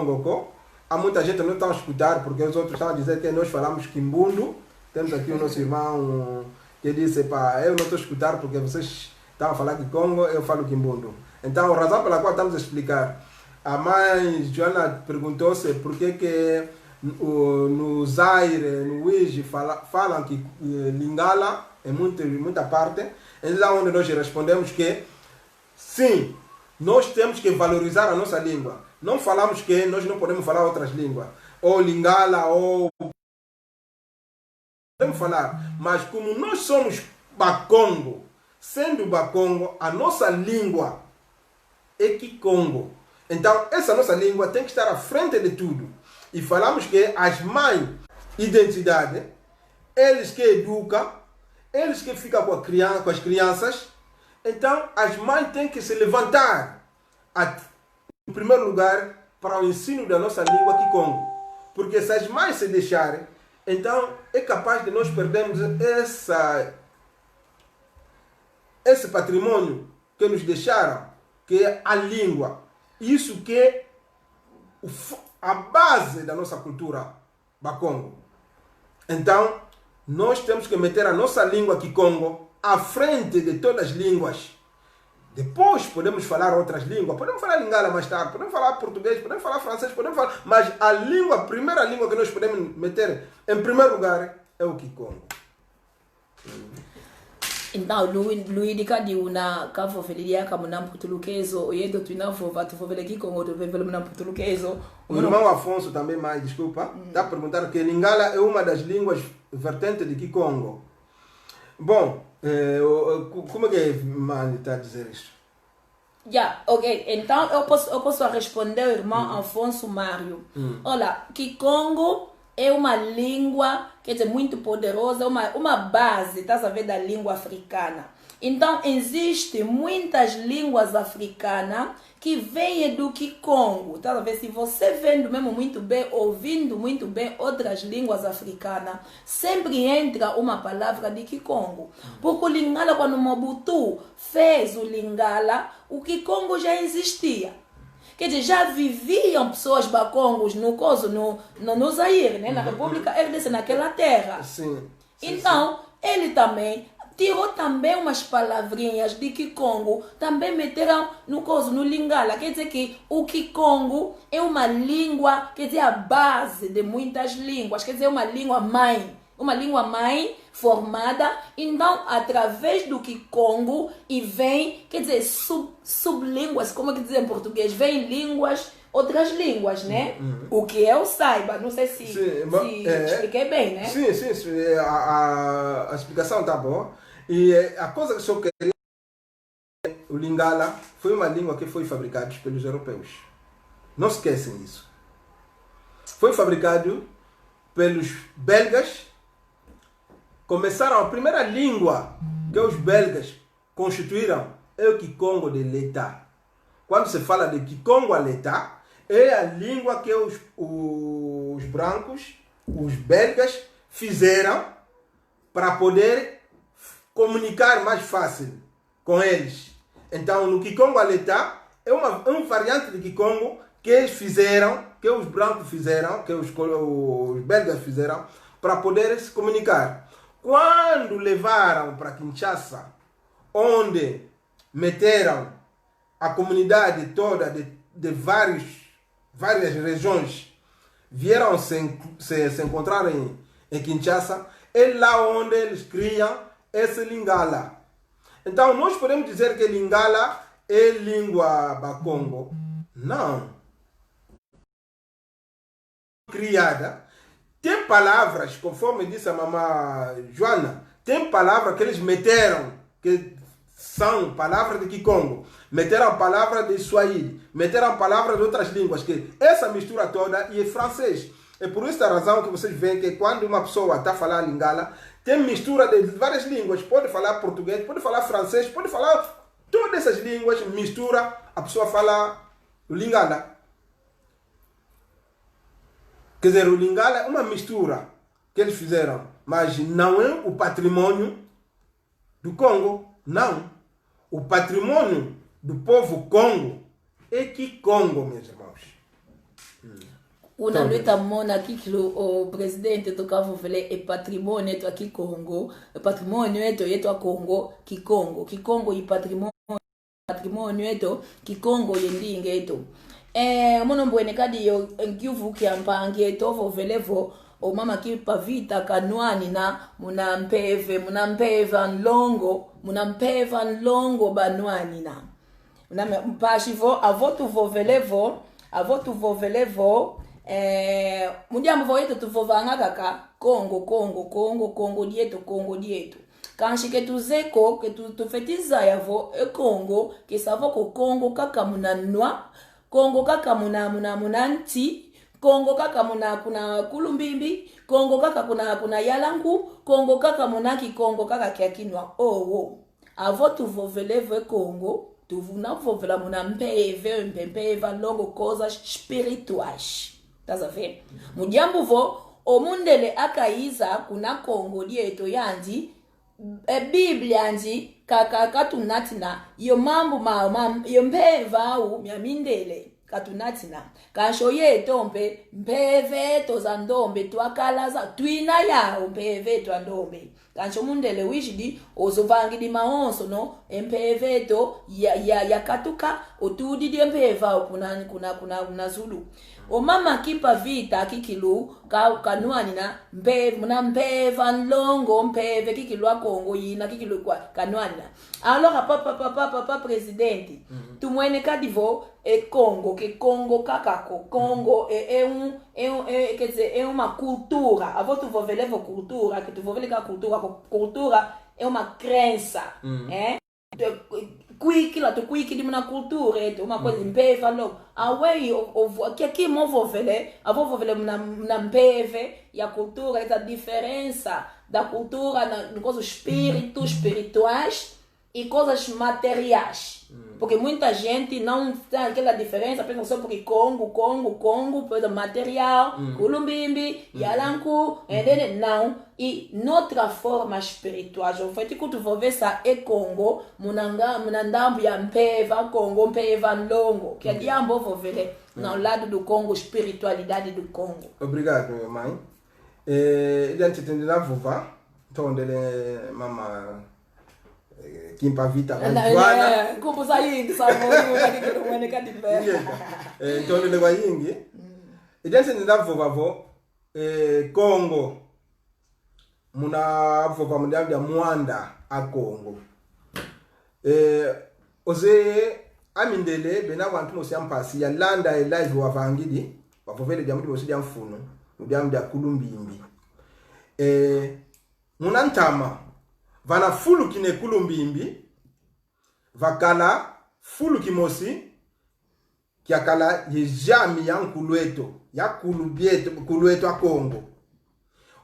ngoko amuita gente não está a escutar porque os outros estavam a dizer que nós falamos Kimbundu. Temos aqui o nosso irmão que disse pá, eu não estou a escutar porque vocês estavam a falar que Congo, eu falo Kimbundu. Então a razão pela qual estamos a explicar, a mãe Joana perguntou-se por que no Zaire, no Uigi, falam que Lingala é muita parte. É lá onde nós respondemos que sim, nós temos que valorizar a nossa língua. Não falamos que nós não podemos falar outras línguas, ou Lingala, ou podemos falar, mas como nós somos Bakongo, sendo Bakongo, a nossa língua é Kikongo. Então, essa nossa língua tem que estar à frente de tudo. E falamos que as mães, identidade, eles que educam, eles que ficam com as crianças, então as mães têm que se levantar em primeiro lugar, para o ensino da nossa língua Kikongo. Porque se as mães se deixarem, então é capaz de nós perdermos esse patrimônio que nos deixaram, que é a língua. Isso que é a base da nossa cultura Bakongo. Então, nós temos que meter a nossa língua Kikongo à frente de todas as línguas. Depois podemos falar outras línguas, podemos falar Lingala mais tarde, podemos falar português, podemos falar francês, podemos falar... Mas a primeira língua que nós podemos meter em primeiro lugar é o Kikongo. Então, lui de cada uma cavo feliria como não portugueso, e do tu não vou tu vou ver aqui com outro ver não portugueso. O irmão Afonso também mais, desculpa, está perguntando que Lingala é uma das línguas vertentes de Kikongo. Bom, como é que Mani está a dizer isso? Ok. Então eu posso responder ao irmão Afonso Mário. Olha, Kikongo é uma língua, quer dizer, muito poderosa, uma base, tá a ver, da língua africana. Então, existem muitas línguas africanas que vêm do Kikongo, tá a ver? Se você vendo mesmo muito bem, ouvindo muito bem outras línguas africanas, sempre entra uma palavra de Kikongo. Porque o Lingala, quando Mobutu fez o Lingala, o Kikongo já existia. Quer dizer, já viviam pessoas bacongos no Zaire, né? Na República RDC, naquela terra. Sim. Então, ele também tirou também umas palavrinhas de Kikongo, também meteram no Lingala. Quer dizer que o Kikongo é uma língua, quer dizer, a base de muitas línguas. Quer dizer, uma língua mãe. Uma língua mãe formada, então, através do Kikongo, e vem, quer dizer, sublínguas, como é que dizem em português? Vem línguas, outras línguas, né? O que eu saiba, não sei se expliquei bem, né? Sim, a explicação tá boa. E a coisa que eu queria, o Lingala foi uma língua que foi fabricada pelos europeus. Não esquecem isso. Foi fabricado pelos belgas. Começaram, a primeira língua que os belgas constituíram é o Kikongo de Leta. Quando se fala de Kikongo a Leta, é a língua que os brancos, os belgas, fizeram para poder comunicar mais fácil com eles. Então, no Kikongo a Leta, é uma variante de Kikongo que eles fizeram, que os brancos fizeram, que os belgas fizeram, para poder se comunicar. Quando levaram para Kinshasa, onde meteram a comunidade toda de várias regiões, vieram se encontrar em Kinshasa, é lá onde eles criam esse Lingala. Então, nós podemos dizer que Lingala é língua Bakongo? Não. Criada. Tem palavras, conforme disse a mamã Joana, tem palavras que eles meteram, que são palavras de Kikongo, meteram palavras de Swahili, meteram palavras de outras línguas, que essa mistura toda e é francês. É por esta razão que vocês veem que quando uma pessoa está falando Lingala, tem mistura de várias línguas, pode falar português, pode falar francês, pode falar todas essas línguas, mistura, a pessoa fala o Lingala. Quer dizer, o Lingala é uma mistura que eles fizeram, mas não é o patrimônio do Congo, não. O patrimônio do povo Congo é Kikongo, meus irmãos. Una luta mona aqui que o presidente do Cabo Verde é patrimônio aqui Congo, é patrimônio é Congo, Kikongo e patrimônio é Kikongo e ndinga eto. Mono mbwene kadi yo nkiuvu kiampangi eto vo velevo o mama ki pavita kanwani na munampeva nlongo banwani na mpachivo avotu vo velevo mundiamu vo yetu tuvovanga kaka Congo dietu kanshi ke tuzeko ke tufetiza yavo Congo ke savo ko Congo kaka munanwa Congo kaka muna nti, Congo kaka muna kuna kulumbimbi, Congo kaka kuna yalangu, Congo kaka muna Kikongo kaka kia kinwa. Avo tu vovelevo Congo, tunavovela muna mpeva longo coisas espirituais. Estás a ver? Mujambo vo omundele akaiza kuna Kongo lieto yanzi Biblia yanzi katunatina yo mambo yo mpeva u myamindele katunatina kasho yeto mpeve tozandombe twakalaza twina ya mpeve twandombe kancho mundele wishidi ozovangidi maonso no mpeve to ya katuka otudi di mpeva kuna Zulu o mama kipa vita kikilu kanuani na mpeva nlongo mpeve kikilu Kongo yina kikilu kwa kanuani na alors papa presidenti tumwene kadivo Congo que Congo kakako Congo é uma cultura a voto vou ver cultura que tu vou ver cultura é uma crença Kwiki di muna cultura eto uma coisa mpeva lo away que aqui mo vou ver muna mpeve e a cultura essa diferença da cultura na coisas espirituais e coisas materiais. Porque muita gente não tem aquela diferença, pensa só porque Congo, coisa material, Kulumbimbi, Yalanku, não. E noutra forma espiritual, eu falei que tu vou ver essa é Congo, munandambo ya mpeva, Congo, mpeva longo, que é diambo vou ver no lado do Congo, espiritualidade do Congo. Obrigado, mãe. Ele antes de lá vovó, então dele mama Kimpa Vita Vantuana kupo sayingi saboni ukati kumwene kati mbele ntondo le wayingi idense ndavo bavo Congo muna vova mundabya Mwanda a Congo oze amindele bena bantu mosiampasi ya landa live wavangidi bavovele bya muti bosidi amfuno byamda Kulumbimbi munantama vana fulu kine Kulumbimbi vakala fulu kimosi kiakala yejami ya nkulueto ya kulueto a Congo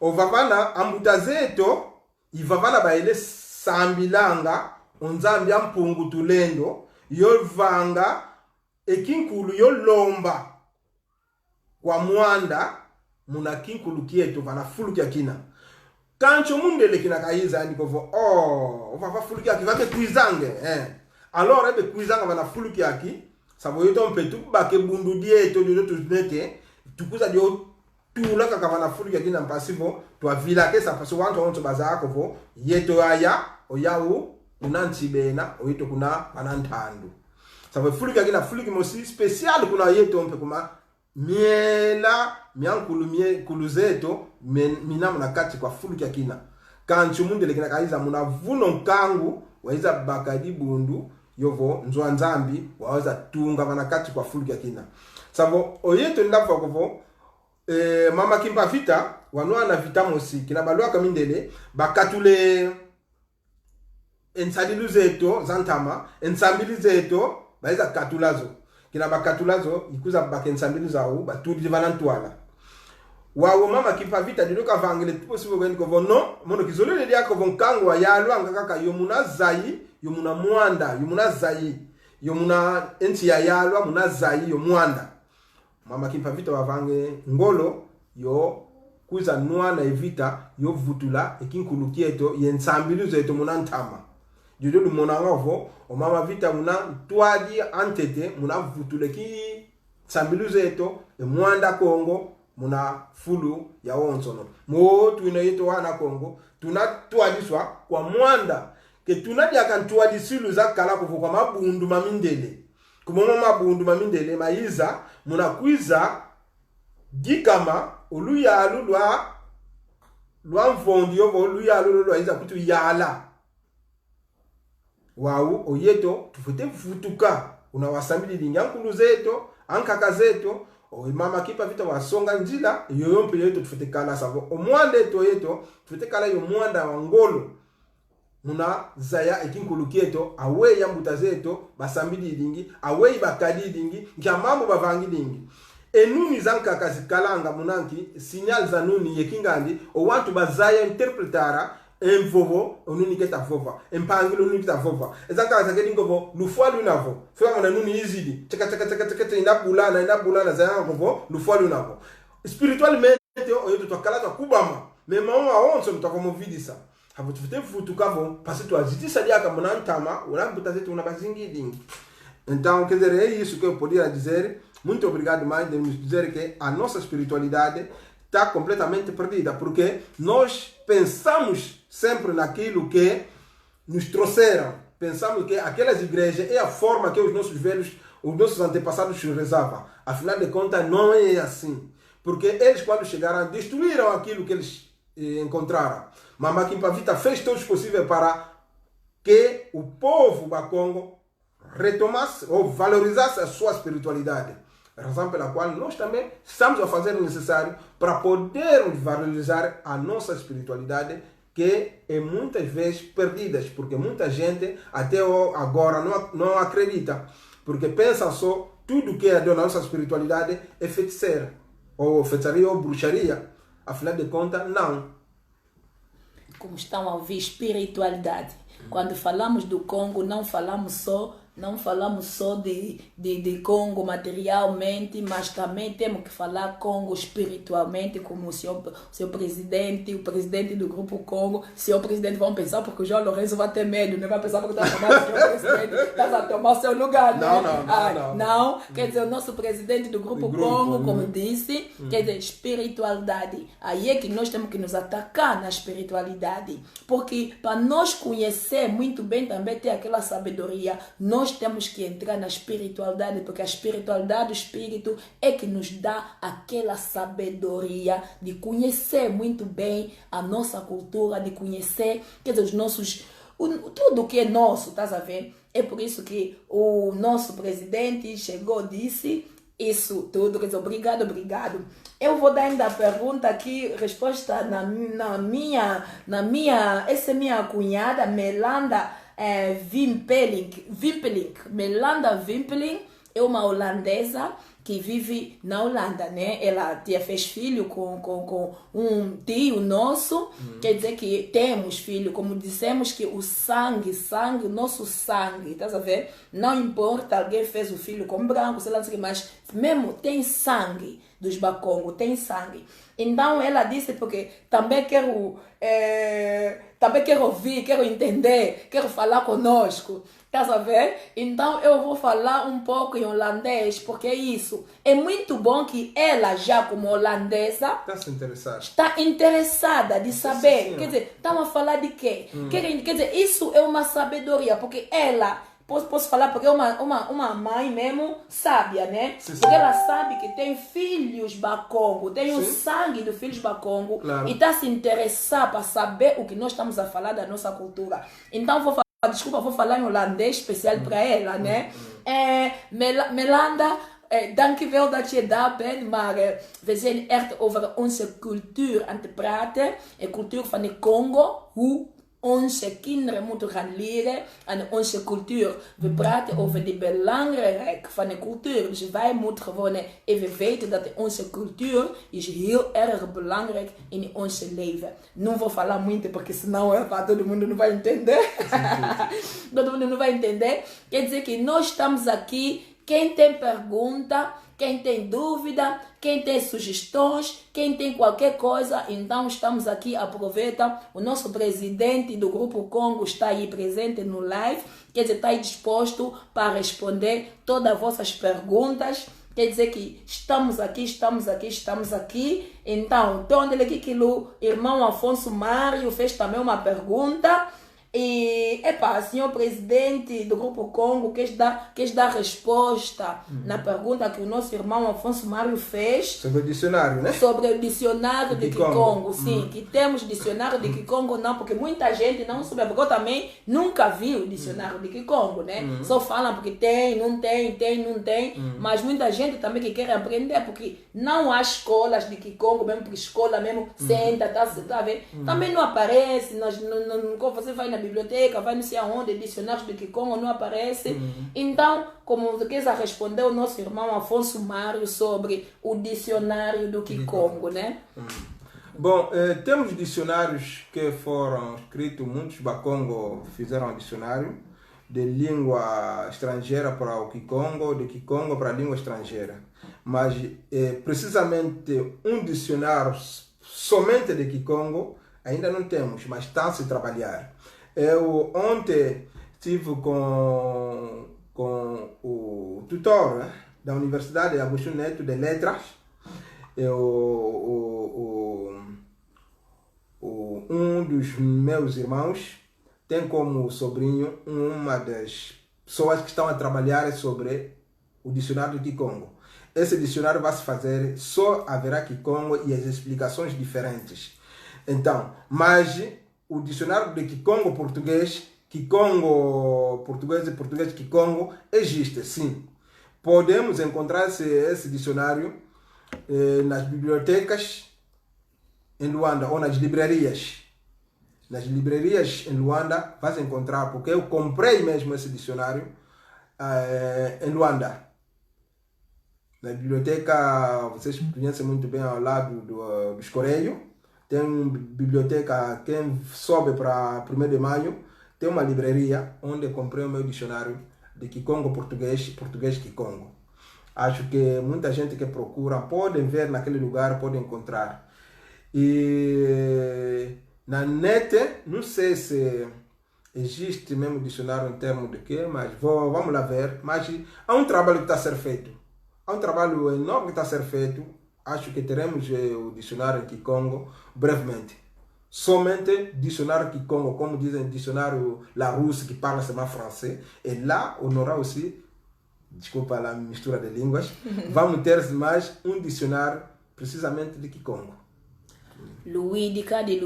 ovavana ambutazeto ivavana baele sambilanga onzambi ya mpungu tulendo yovanga ekinkulu yolomba kwa Mwanda muna kinkulu kieto vana fulu kiakina kancho mundele kina kaiza ndikovo vava fuluki yaki vake kuizange alors ebe kuizanga vana fuluki yaki sabo yoto mpetu bake bundu dieto yoto tuznete tukuza dio tula kaka vana fuluki yaki na mpasivo twa vila ke sa paso wanto onto bazako vo yeto aya oyawu unantibena oyito kuna anantandu sabo fuluki yaki na fuluki mosi special kuna yeto mpe kuma miela miankulu kuluzeto mina muna kati kwa fulu kia kina kanchu mundele kina kaiza muna vuno nkangu waiza bakadi bundu yovo nzwa nzambi waweza tunga vana kati kwa fulu kia kina savo oyeto ndafa kuvo mama Kimpa Vita wanua vita mosi kina balua kamindele bakatule ensadilu zeto zantama ensambili zeto waiza katulazo kina bakatulazo ikuza bakensambili zao batudi vanantwala wawo mama Kimpa Vita diloka vangele possible kwen ko no mono kizolele dia ko vonkango wa yalwa ngaka yomuna zai yomuna Mwanda yomuna zai yomuna enti ya yalwa muna zai yo Mwanda mama Kimpa Vita wavange ngolo yo kuza nwa na evita yo vutula ekinkulukie yensambilu zeto muna ntama judo lu mona ngavo o mama Vita muna twadi antete muna vutule ki sambilu zeto Mwanda Congo muna fulu ya onsono mo tuina yeto wana Congo tunatwadiswa kwa Mwanda ke tunadia kantuadisilu za kala kufu kwa mabundu mamindele kumomo mabundu mamindele maiza muna kuiza gikama oluyalu lwa mfondi yovo oluyalu lwa iza kutu yala wau oyeto tufute futuka unawasambili linyankulu zeto ankaka zeto o mama Kimpa Vita wasonga njila yoyompe yeto tufute kala savo o Mwanda eto yeto tufute kala yo Mwanda wangolo muna zaya ekinkulu kieto awe ya mbuta zeto basambili lingi awe bakadi lingi nkia mambo bavangi lingi enuni zanka kazi kalanga munanki signal za nuni yekingandi o wantu bazaya interpretara em vovo o nuni que tá vova em pangilo nuni que tá vova exatamente aquele ingovo no falo navo foi uma nuni easy tchaka ina bulana za ingovo no falo navo espiritualmente eu tô calado kubama mais mama aonde eu tô como vidisa habo tufite futu kavo parce tu agiti sadia kama nantama ora butaze tu na bazingi. Então, quer dizer, é isso que eu podia dizer. Muito obrigado, mãe, de nos dizer que a nossa espiritualidade está completamente perdida, porque nós pensamos sempre naquilo que nos trouxeram. Pensamos que aquelas igrejas é a forma que os nossos velhos, os nossos antepassados rezavam. Afinal de contas, não é assim. Porque eles, quando chegaram, destruíram aquilo que eles encontraram. Mamãe Kimpavita fez todo o possível para que o povo do Congo retomasse ou valorizasse a sua espiritualidade. A razão pela qual nós também estamos a fazer o necessário para podermos valorizar a nossa espiritualidade, que é muitas vezes perdida, porque muita gente até agora não acredita, porque pensa só tudo que é da nossa espiritualidade é feiticeira, ou feitiçaria ou bruxaria. Afinal de contas, não. Como estão a ouvir espiritualidade. Quando falamos do Congo, não falamos só de Congo materialmente, mas também temos que falar Congo espiritualmente, como o seu presidente, o presidente do Grupo Congo. Senhor presidente, vão pensar, porque o João Lourenço vai ter medo, não vai pensar porque está tomando o senhor presidente, está a tomar o seu lugar. Não. Quer dizer, o nosso presidente do Grupo Congo, como disse, quer dizer, espiritualidade. Aí é que nós temos que nos atacar na espiritualidade, porque para nós conhecer muito bem também ter aquela sabedoria, nós temos que entrar na espiritualidade, porque a espiritualidade, o espírito é que nos dá aquela sabedoria de conhecer muito bem a nossa cultura, de conhecer, quer dizer, os nossos, tudo que é nosso, estás a ver? É por isso que o nosso presidente chegou e disse isso tudo, quer dizer, obrigado. Eu vou dar ainda a pergunta aqui, resposta na minha, essa é minha cunhada, Melanda Melanda Vimpeling é uma holandesa que vive na Holanda, né? Ela fez filho com um tio nosso, quer dizer que temos filho, como dissemos que o nosso sangue, tá a ver? Não importa, alguém fez o filho com branco, sei lá, não sei o que, mas mesmo tem sangue dos Bakongo, tem sangue. Então ela disse, porque também quero ouvir, quero entender, quero falar conosco. Estás a ver? Então eu vou falar um pouco em holandês, porque é isso. É muito bom que ela, já como holandesa, está interessada de saber. Sim, quer dizer, estamos a falar de quê? Quer dizer, isso é uma sabedoria, porque ela, posso falar, porque é uma mãe mesmo sábia, né? Sim. Porque ela sabe que tem filhos Bakongo, tem o sangue dos filhos Bakongo, claro. E está se interessar para saber o que nós estamos a falar da nossa cultura. Então vou falar em holandês especial para ela, né? Melanda, dankjewel dat je daar bent, maar we zijn echt over onze cultuur aan te praten. De cultuur van de Congo, hoe onze kinderen moeten gaan leren aan onze cultuur. We praten over de belangrijk van de cultuur. Dus wij moeten gewoon even weten dat onze cultuur is heel erg belangrijk in ons leven. Não vou falar muito porque senão todo mundo não vai entender. Todo mundo não vai entender. Quer dizer que nós estamos aqui, quem tem pergunta, quem tem dúvida, quem tem sugestões, quem tem qualquer coisa, então estamos aqui, aproveita. O nosso presidente do Grupo Congo está aí presente no live, quer dizer, está aí disposto para responder todas as vossas perguntas. Quer dizer que estamos aqui. Então, onde ele que o irmão Afonso Mário fez também uma pergunta. E, senhor presidente do Grupo Congo, queres dar resposta na pergunta que o nosso irmão Afonso Mário fez? Sobre o dicionário, né? Sobre o dicionário de Kikongo, sim. Que temos dicionário de Kikongo, não, porque muita gente não sabe, porque eu também nunca vi o dicionário de Kikongo, né? Só falam porque tem, não tem, mas muita gente também que quer aprender, porque não há escolas de Kikongo, mesmo para escola, mesmo senta, tá vendo? Também não aparece, quando você vai na biblioteca, vai não sei aonde, dicionários de Kikongo não aparece. Então, como quis responder o nosso irmão Afonso Mário sobre o dicionário do Kikongo, né? Bom, temos dicionários que foram escritos, muitos Bakongo fizeram um dicionário de língua estrangeira para o Kikongo, de Kikongo para a língua estrangeira. Mas precisamente um dicionário somente de Kikongo ainda não temos, mas está a se trabalhar. Eu ontem estive com o tutor da Universidade Agostinho Neto de Letras, um dos meus irmãos tem como sobrinho uma das pessoas que estão a trabalhar sobre o dicionário de Kikongo. Esse dicionário vai se fazer, só haverá Kikongo e as explicações diferentes. Então, mas o dicionário de Kikongo português e português Kikongo existe, sim. Podemos encontrar esse dicionário nas bibliotecas em Luanda ou nas livrarias. Nas livrarias em Luanda vai encontrar, porque eu comprei mesmo esse dicionário em Luanda. Na biblioteca, vocês conhecem muito bem, ao lado dos Correios. Tem uma biblioteca, quem sobe para 1º de maio, tem uma livraria onde eu comprei o meu dicionário de Kikongo português Kikongo. Acho que muita gente que procura pode ver naquele lugar, pode encontrar. E na net, não sei se existe mesmo dicionário em termos de quê, mas vamos lá ver. Mas há um trabalho que está a ser feito. Há um trabalho enorme que está a ser feito. Acho que teremos o dicionário em Kikongo brevemente. Somente dicionário Kikongo, como dizem, dicionário Larousse, que parla seulement français. E lá, on aura aussi, desculpa a mistura de línguas, vamos ter mais um dicionário precisamente de Kikongo. Louis Dikadi,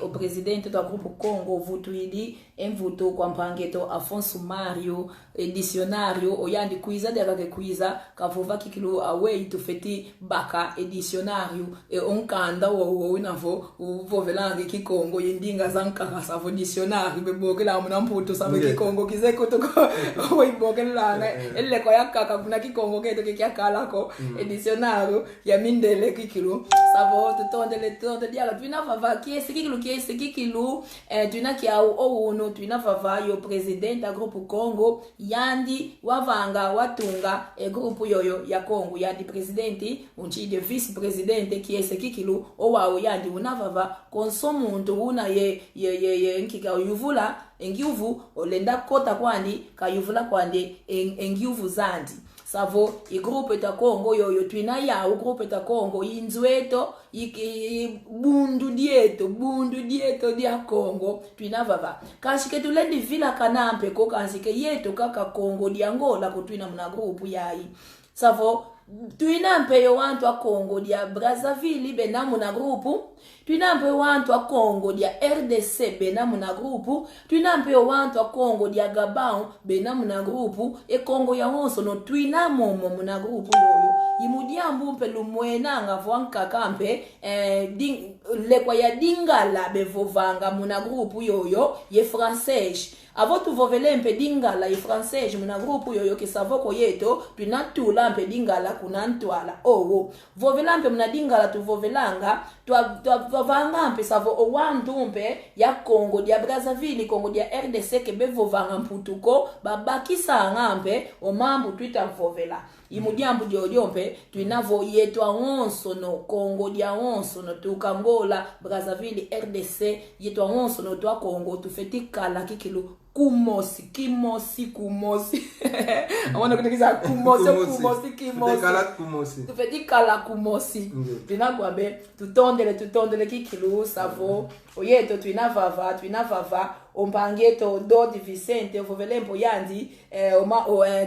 o presidente do Grupo Congo, votuidi em votou com Pangueto Afonso Mário, dicionário, oyandi kuiza de que kuiza, kavova kikilo away to feti baka, dicionário, e onkanda o inavo, o vovelangue Kikongo, yindinga zankara, savo dicionário, beboke la munamputo, sabe Kikongo, kize kotoko, o iboke langa, ele koyaka kuna Kikongo, keto kiakala ko, dicionário, yamindele kikilo, savo tutondele de dialogue, tu n'as pas qui est ce qui tu n'as qui a ou tu n'as pas yo président da groupe Congo yandi wavanga watunga e groupe yoyo ya Congo yandi presidente unchi de vice presidente qui est ce qui o wa yandi unavava konsomuntu una ye nkika yuvula engiuvu olenda kota kwandi kayuvula kwande engiuvu zandi savo i groupe ta Congo yoyo twina ya u groupe ta Congo inzweto bundu dieto dia Congo twina vava kashike tulendi vila kanampe ko kashike yeto kaka Congo di Angola ko twina mna groupe yayi savo twina mpe yo wantu a Congo dia Brazzaville benamu na grupu twina mpe wantu a Congo dia RDC benamu na grupu twina mpe yo wantu a Congo dia Gabon benamu na grupu e Congo ya wonso no twina momo muna grupu yoyo imudiambu mpe lumwena nga vwanka kampe lekwa ya dingala bevovanga muna grupu yoyo ye français avant tu vovele mpe dingala ye français muna grupu yoyo ke savoko yeto twinatula mpe dingala kunantwala owo vovela mpe muna dingala tu vovelanga twavanga mpe savo owantu mpe ya Congo dia Brazzaville Congo dia RDC ke bevovanga mputuko babakisa ngampe o mambu twita vovela imudiambu diodio mpe twinavo yeto onso no Congo dia onso no tukangola Brazzaville RDC yeto onso no twa Congo tufetikala kikilu kumosi awana kutekiza kumosi tufetikala kumosi twinagwabe tutondele kikilu savo oyeto twinavava ompangeto Dodi Vicente vovelempo yandi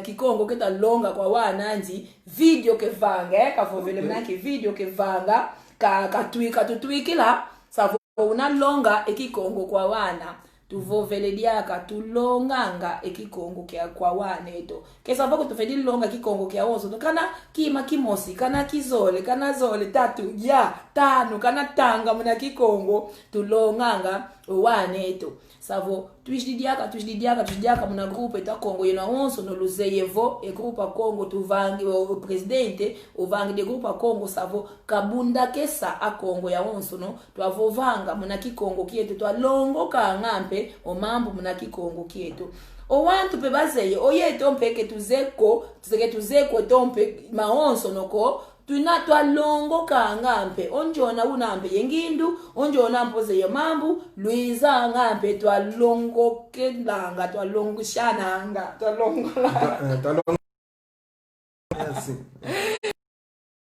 Kikongo keta longa kwa wana ndi video ke vanga kavovele mnaki video ke vanga ka tutwikila savo una longa Kikongo kwa wana tuvovele diaka tulonganga ekikongo kya kwa waneto kesa vako tufedi longa kikongo kya ozo kana kima kimosi kana kizole kana zole tatu ya tano kana tanga muna kikongo tulonganga waneto savo tujidiaka muna grupo eta Kongo yena onso no luzeyevo e grupo Kongo tuvangi o presidente o vangi de grupo Kongo savo kabunda kesa a Kongo ya onso no twavovanga muna kikongo kietu twalongo ka ngampe o mambo muna kikongo kietu o wantu pe bazeye o yeto mpeke tuzeko tompe maonso noko tuna twalongo ka ngampe onjona unampe yengindu onjona mpoze ye mambu luiza ngampe twalongo kelanga twalongo shananga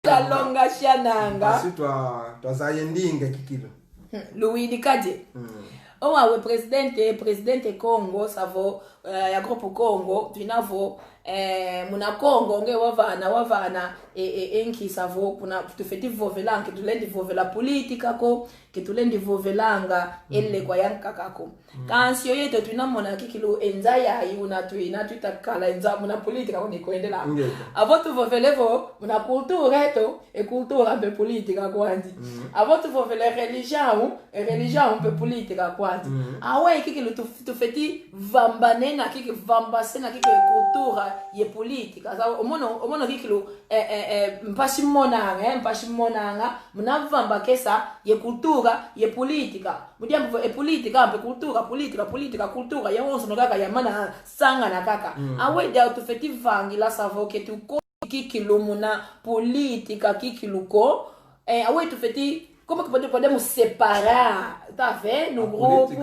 twalonga shananga basi twazayendinga kikilo luidi kaje owawe presidente Congo savo ya grupo Congo tunavo muna Congo nge wavana enki savo kuna tufeti vovelanke tulendi vovela politika ko ke tulendi vovelanga elle kwa yanka kako kansio yeto tunamona kikilo enza ya yuna tuitakala enza muna politika ko nikoendela avotu vovelevo muna culture eto e culture be politika kwandi avotu vovele religion be politika kwandi awe kikilo tufeti vambanena kiki vambasena kiki culture ye politika sa omono kikilo mpashi monanga munavamba kesa ye culture ye politika mudiambo e politika ampe cultura ye onso no kaka yamana sanga na kaka awe da tufeti vangi la savo ke tu kikilo muna politika kikiluko awe tufeti como que podemos separar tá vendo no grupo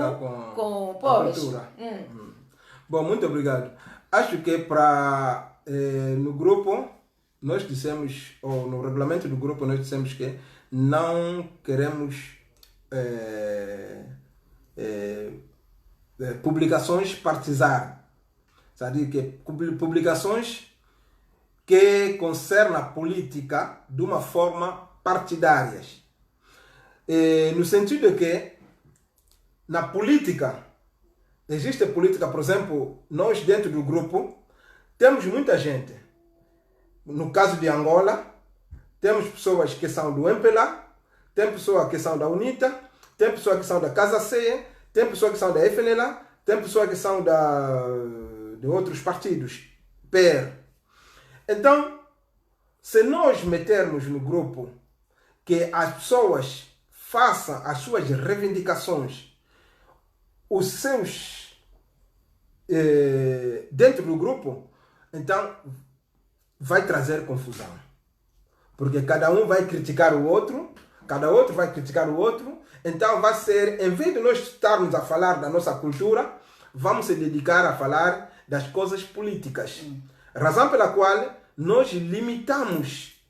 com cultura. Bom, muito obrigado. Acho que para no grupo nós dissemos, ou no regulamento do grupo nós dissemos que não queremos publicações partisárias, c'est-à-dire que publicações que concernam a política de uma forma partidária, no sentido de que na política existe política, por exemplo, nós dentro do grupo temos muita gente. No caso de Angola, temos pessoas que são do MPLA, tem pessoas que são da UNITA, tem pessoas que são da Casa Ceia, tem pessoas que são da FNLA, tem pessoas que são de outros partidos, PR. Então, se nós metermos no grupo que as pessoas façam as suas reivindicações, os seus dentro do grupo, então vai trazer confusão, porque cada um vai criticar o outro, cada outro vai criticar o outro, então vai ser, em vez de nós estarmos a falar da nossa cultura, vamos se dedicar a falar das coisas políticas, razão pela qual nós limitamos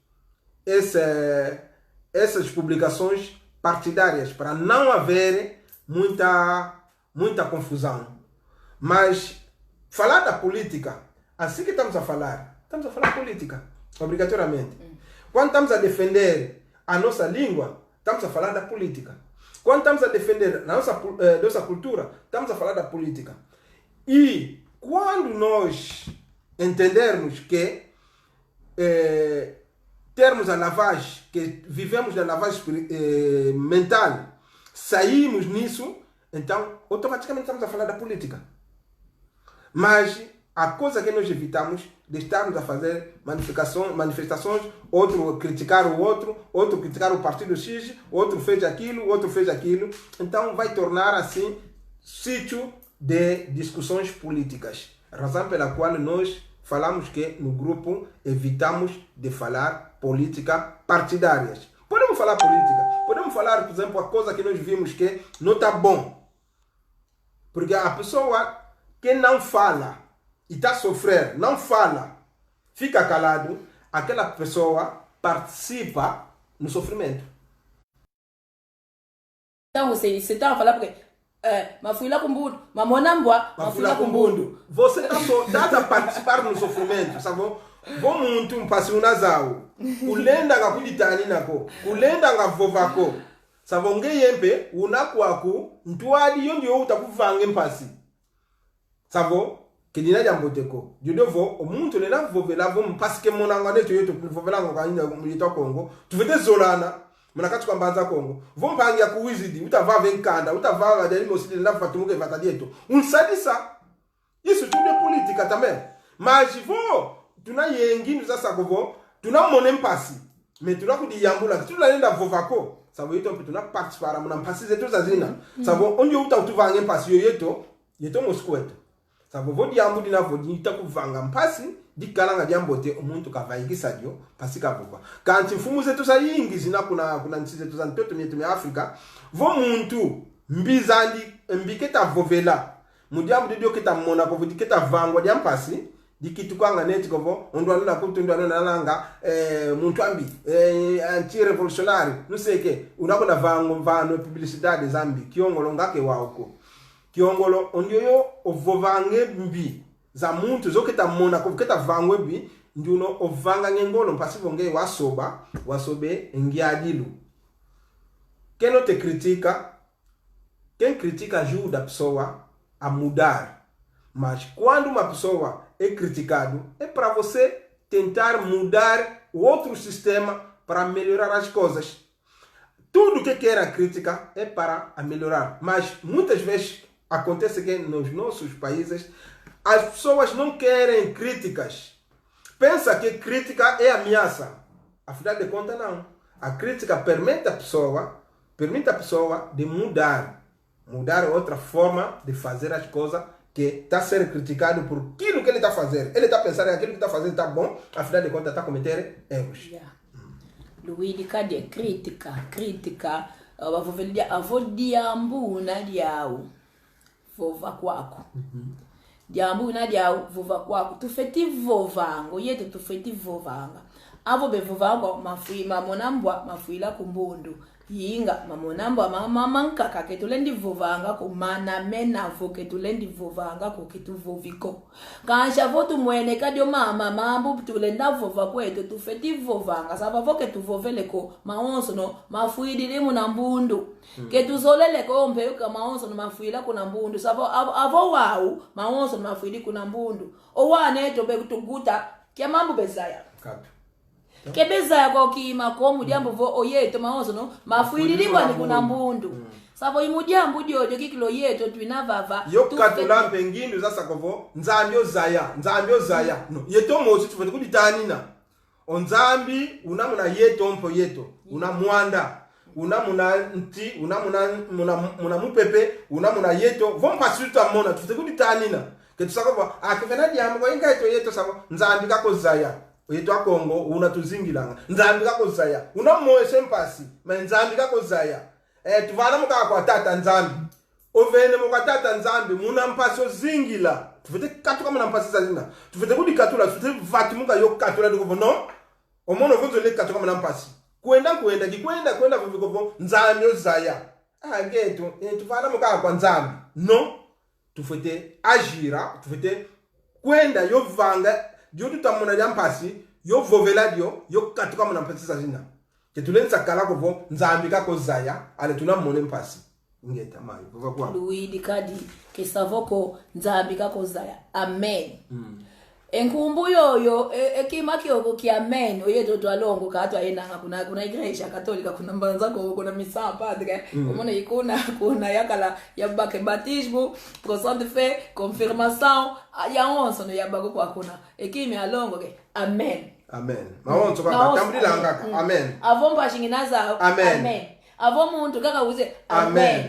essas publicações partidárias para não haver muita confusão. Mas falar da política, assim que estamos a falar política, obrigatoriamente. Quando estamos a defender a nossa língua, estamos a falar da política. Quando estamos a defender a nossa cultura, estamos a falar da política. E quando nós entendermos que termos a lavagem, que vivemos na lavagem mental, saímos nisso, então automaticamente estamos a falar da política. Mas a coisa que nós evitamos de estarmos a fazer manifestações, outro criticar o outro criticar o partido X, outro fez aquilo, então vai tornar assim sítio de discussões políticas. Razão pela qual nós falamos que no grupo evitamos de falar política partidárias. Podemos falar política, podemos falar, por exemplo, a coisa que nós vimos que não está bom. Porque a pessoa que não fala e está a sofrer, não fala, fica calado, aquela pessoa participa no sofrimento. Então você está a falar porque mafui lá com bundo, mamonambua, mafui lá com bundo. Você está a participar no sofrimento, sabe? Vamos muito passeio nasal. Kulenda nga kuditani nako, kulenda nga vovako. savonge yempe unakwaku ntwadi yo ndio utakuvange mpasi savo kedina jamboteko jodovo omuntu le navovela vo mpasi ke monanga neto yeto vovela ngo kanya muyito Kongo tuvete zolana munakati kwa mbanza Kongo vo mpangi ya kuwizidi utava venkanda utava dali mosili na fatumuke vatadieto unsadisa yesu tude politika tamem majivo tuna yengi sasa kovo tuna mone mpasi me tuna kudi yambula tuna nenda vovako savo yeto tuna participara muna mpasi zetu zazina savo ondio utuvange mpasi yeto moskweto savo vodi yambu dina vodi itakuvanga mpasi dikalanga jambote omuntu kavaikisa dio pasika vova kanti mfumu zetu za yingi zina kuna nchi zetu za ntoto myetu ya Afrika vo muntu mbizandi mbiketa vovela mudiamu dio kita mona ko vodi kita vangwa dia mpasi dikitukanga neti kovo ondwana kutundwana nalanga muntu ambi anti revolutionary nuseke unakona vano publicidade zambi kiongolo ngake wauko kiongolo ondioyo ovovange mbi za muntu zoketa mona ko keta vangwe mbi nduno ovanga ngengolo mpasivo nge wasobe ngiadilu keno te critica quem critica ajuda a pessoa a mudar. Mas quando uma pessoa é criticado, é para você tentar mudar o outro sistema para melhorar as coisas. Tudo que quer a crítica é para melhorar. Mas muitas vezes acontece que nos nossos países as pessoas não querem críticas. Pensa que crítica é ameaça. Afinal de contas, não. A crítica permite a pessoa de mudar outra forma de fazer as coisas que está sendo criticado por aquilo que ele está fazendo. Ele está pensando que aquilo que está fazendo está bom, afinal de contas está cometendo erros. Luigi kade critica avo diambu na diau vova kwako diambu na diau vova kwako tufeti vovango yetu tufeti vovanga avo bevovango mafui mamonambwa mafuila kumbundu yinga mamonambwa mamamanka kaketulendi vovanga ko mana mena voketulendi vovanga ko ketuvoviko kansha votu mwene kadio mama mambu tulenda vova kwetu tufeti vovanga saba voketu vovele ko maonso no mafuidi limu na mbundu ketuzolele ko mpe ka maonso no mafuila kuna mbundu saba avo wau maonso no mafuidi kuna mbundu owane to be kutuguta kya mambu bezaya Kapi. Kebeza yako kima ko mudiambo vo oyeto maonzo no mafuililibwa ni kuna mbundu sabo imudiambo diojo kikilo yeto twinavava yo katula pengindu sasa kovo nzambio zaya no yeto mozi tufete kuditanina onzambi unamuna yeto mpo yeto unamwanda unamuna nti unamuna mupepe unamuna yeto vompa suta mona tufete kuditanina ketusakova akivena diambo inga yeto sabo nzambi kako zaya yetu Kongo unatuzingilanga nzambi kako zaya unamoeshe mpasi ma nzambi kako zaya tuvana muka kwa tata nzambi ovene muka tata nzambi muna mpasi ozingila tufete katuka muna mpasi zazina tufete kudi katula tufete vatu muka yo katula dukovo no omono vuzo le katuka muna mpasi kwenda vivikovo nzambi ozaya geto tuvana muka kwa nzambi no tufete ajira tufete kwenda yo vanga dio tutamona jampasi yo vovela dio yo katuka mona mpasi zazina ketulenza kala kovo nzambi kako zaya ale tunamone mpasi ngeta mai vova kwa Luidi kadi kesavoko nzambi kako zaya amen enkumbu yoyo ekimakyo ki amen oyeto twalongo katwa yenanga kuna igreja katolika kuna mbanza ko kuna misa padre umone ikuna yakala yabake baptismo procession de fe confirmation ya onso no yabako kwa kuna ekimi alongo ke amen maonzo kaka tambulila ngaka amen avomba shinginaza amen avomuntu kaka uze amen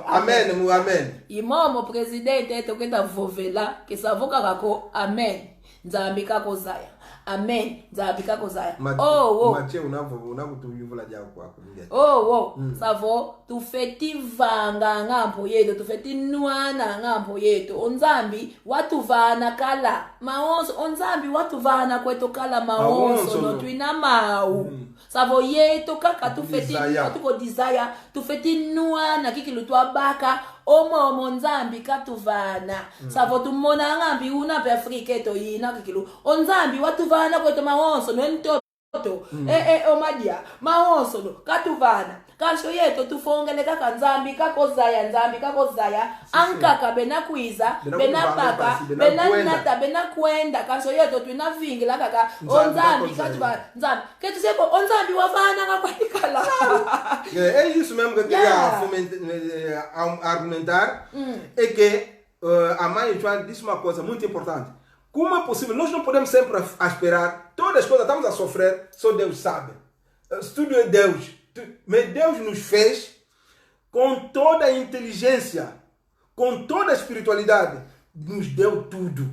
amen imomo presidente tokenda vovela kesavoka kako amen nzambi kako zaya amen nzambi kako zaya mache unakutuyuvula jako kwako savo tufeti vanga ngampo yeto tufeti nuana ngampo yeto onzambi watuvana kala maonso onzambi watuvana kweto kala maonso no tuina mau savo yeto kaka tufeti tuko desire tufeti nuana kikilutwa baka omo nzambi katuvana savo tumona ngambi una pe Afrika to yina kikilu onzambi watuvana kweto maonso no nto omadia maonso no katuvana kasho yeto tufongele kaka nzambi kakozaya ankaka benakwiza benapaka benanata benakwenda kasho yeto twinavingila kaka onzambi katuba nzambi ketu seko onzambi wavana ngakwalikala é isso mesmo que eu queria argumentar é que a mãe Joana disse uma coisa muito importante. Como é possível? Nós não podemos sempre esperar. Todas as coisas estamos a sofrer, só Deus sabe. Tudo é Deus. Mas Deus nos fez com toda a inteligência, com toda a espiritualidade. Nos deu tudo.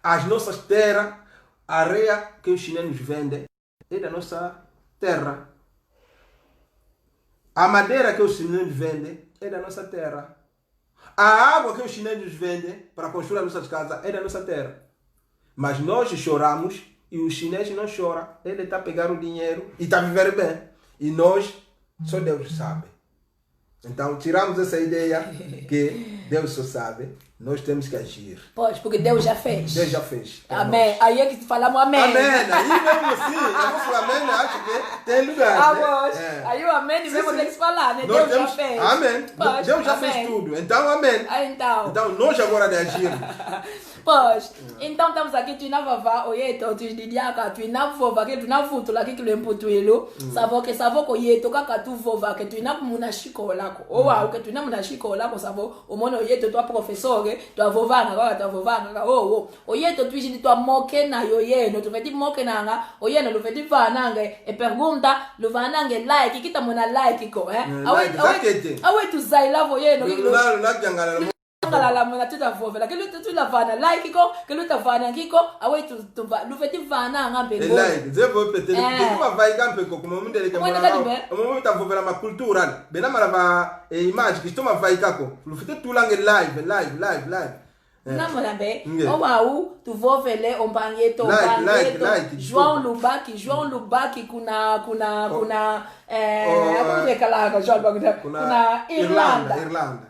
As nossas terras, a areia que os chineses vendem é da nossa terra. A madeira que os chineses vendem é da nossa terra. A água que os chineses vendem para construir as nossas casas é da nossa terra. Mas nós choramos e os chineses não choram. Ele está a pegar o dinheiro e está a viver bem. E nós, só Deus sabe. Então, tiramos essa ideia que Deus só sabe. Nós temos que agir. Pois, porque Deus já fez. Deus já fez. Amém. Nós. Aí é que falamos amém. Amém. Aí mesmo assim, eu vou falar amém, acho que tem lugar. Né? Aí o amém mesmo tem que falar, né? Nós Deus já fez. Amém. Pois, Deus já amém. fez tudo. Então, amém. Então, nós agora de agir. Pois, então estamos aqui, tu não vava, oyeto, tu didiaka, tu não vova, que tu não vuto lá que tu lemputuelo, savo que oyeto, kaka tu vova, que tu não muna shikola ko, ou que tu não muna shikola ko, savo, o mono oyeto, tu professor, tu avovanga, oyeto, tu jidi tu moke na yoyeno, tu vedi moke nanga, oyeno, lu vedi vananga, e pergunta, lu vananga like, kita muna like ko, awe tu zaila voyeno, la mona tuta vovela ke luta tu la vana like ko ke luta vana kiko awe tu lu feti vana ngambe ngo like zevo pete kuma vai kampe ko kuma mundele ke mona ta vovela ma cultural bena mala image ki toma vai kako lu feti tu lange live namona be owawu tu vovele ombangeto bangeto João Lubaki kuna kuna Irlanda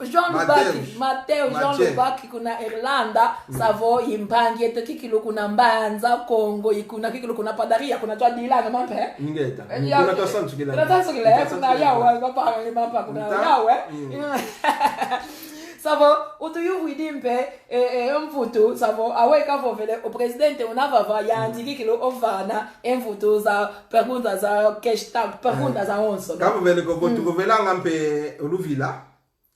João Lubaki Mateo João Lubaki kuna Irlanda savo imbangeto kikilo kuna Mbanza Kongo ikuna kikilo kuna padaria kuna twa dilanga mampe ngeta kuna tosantu kuna yawe mapa kuna yawe savo utuyu widimpe mfutu savo aweka vovele o presidente unavava yandiki kilo ovana mfutu za pergunta za keshta pergunta za onso kavo vele ko tukovela ngampe oluvila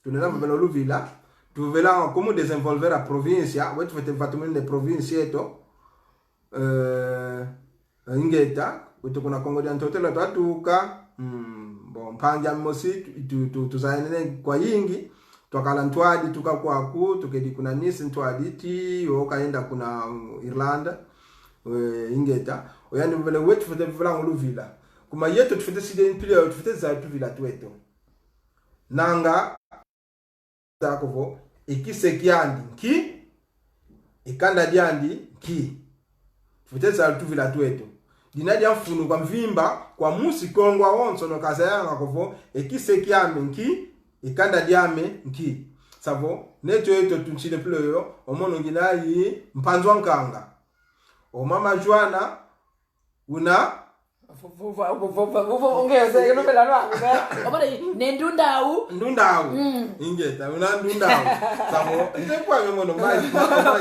tunena vele oluvila tuvela como desenvolver a província wetu fete vatumene de província eto ingeta wetu kuna Kongo dia ntotela twatuka bon panja mosi tuzaenene kwa yingi twakala ntwadi tukakwaku tukedi kuna nisi ntwadi ti okaenda kuna Irlanda ingeta oyandi vele wetu fete vila nguluvila kuma yetu tufete side mpile tufete za tuvila tweto nanga takovo ikisekiandi ki ikanda diandi ki tufete za tuvila tweto dinadia mfunu kwa mvimba kwa musi kongwa wonso no kazayanga kovo ikisekiami nki ikanda diame nki savo neto eto tunchile pleyo omono nginayi mpanzwa nkanga o mama Joana una ungeze yelupela lwangu obale nendundawu ingeta una ndundawu savo ndekwa ngono mai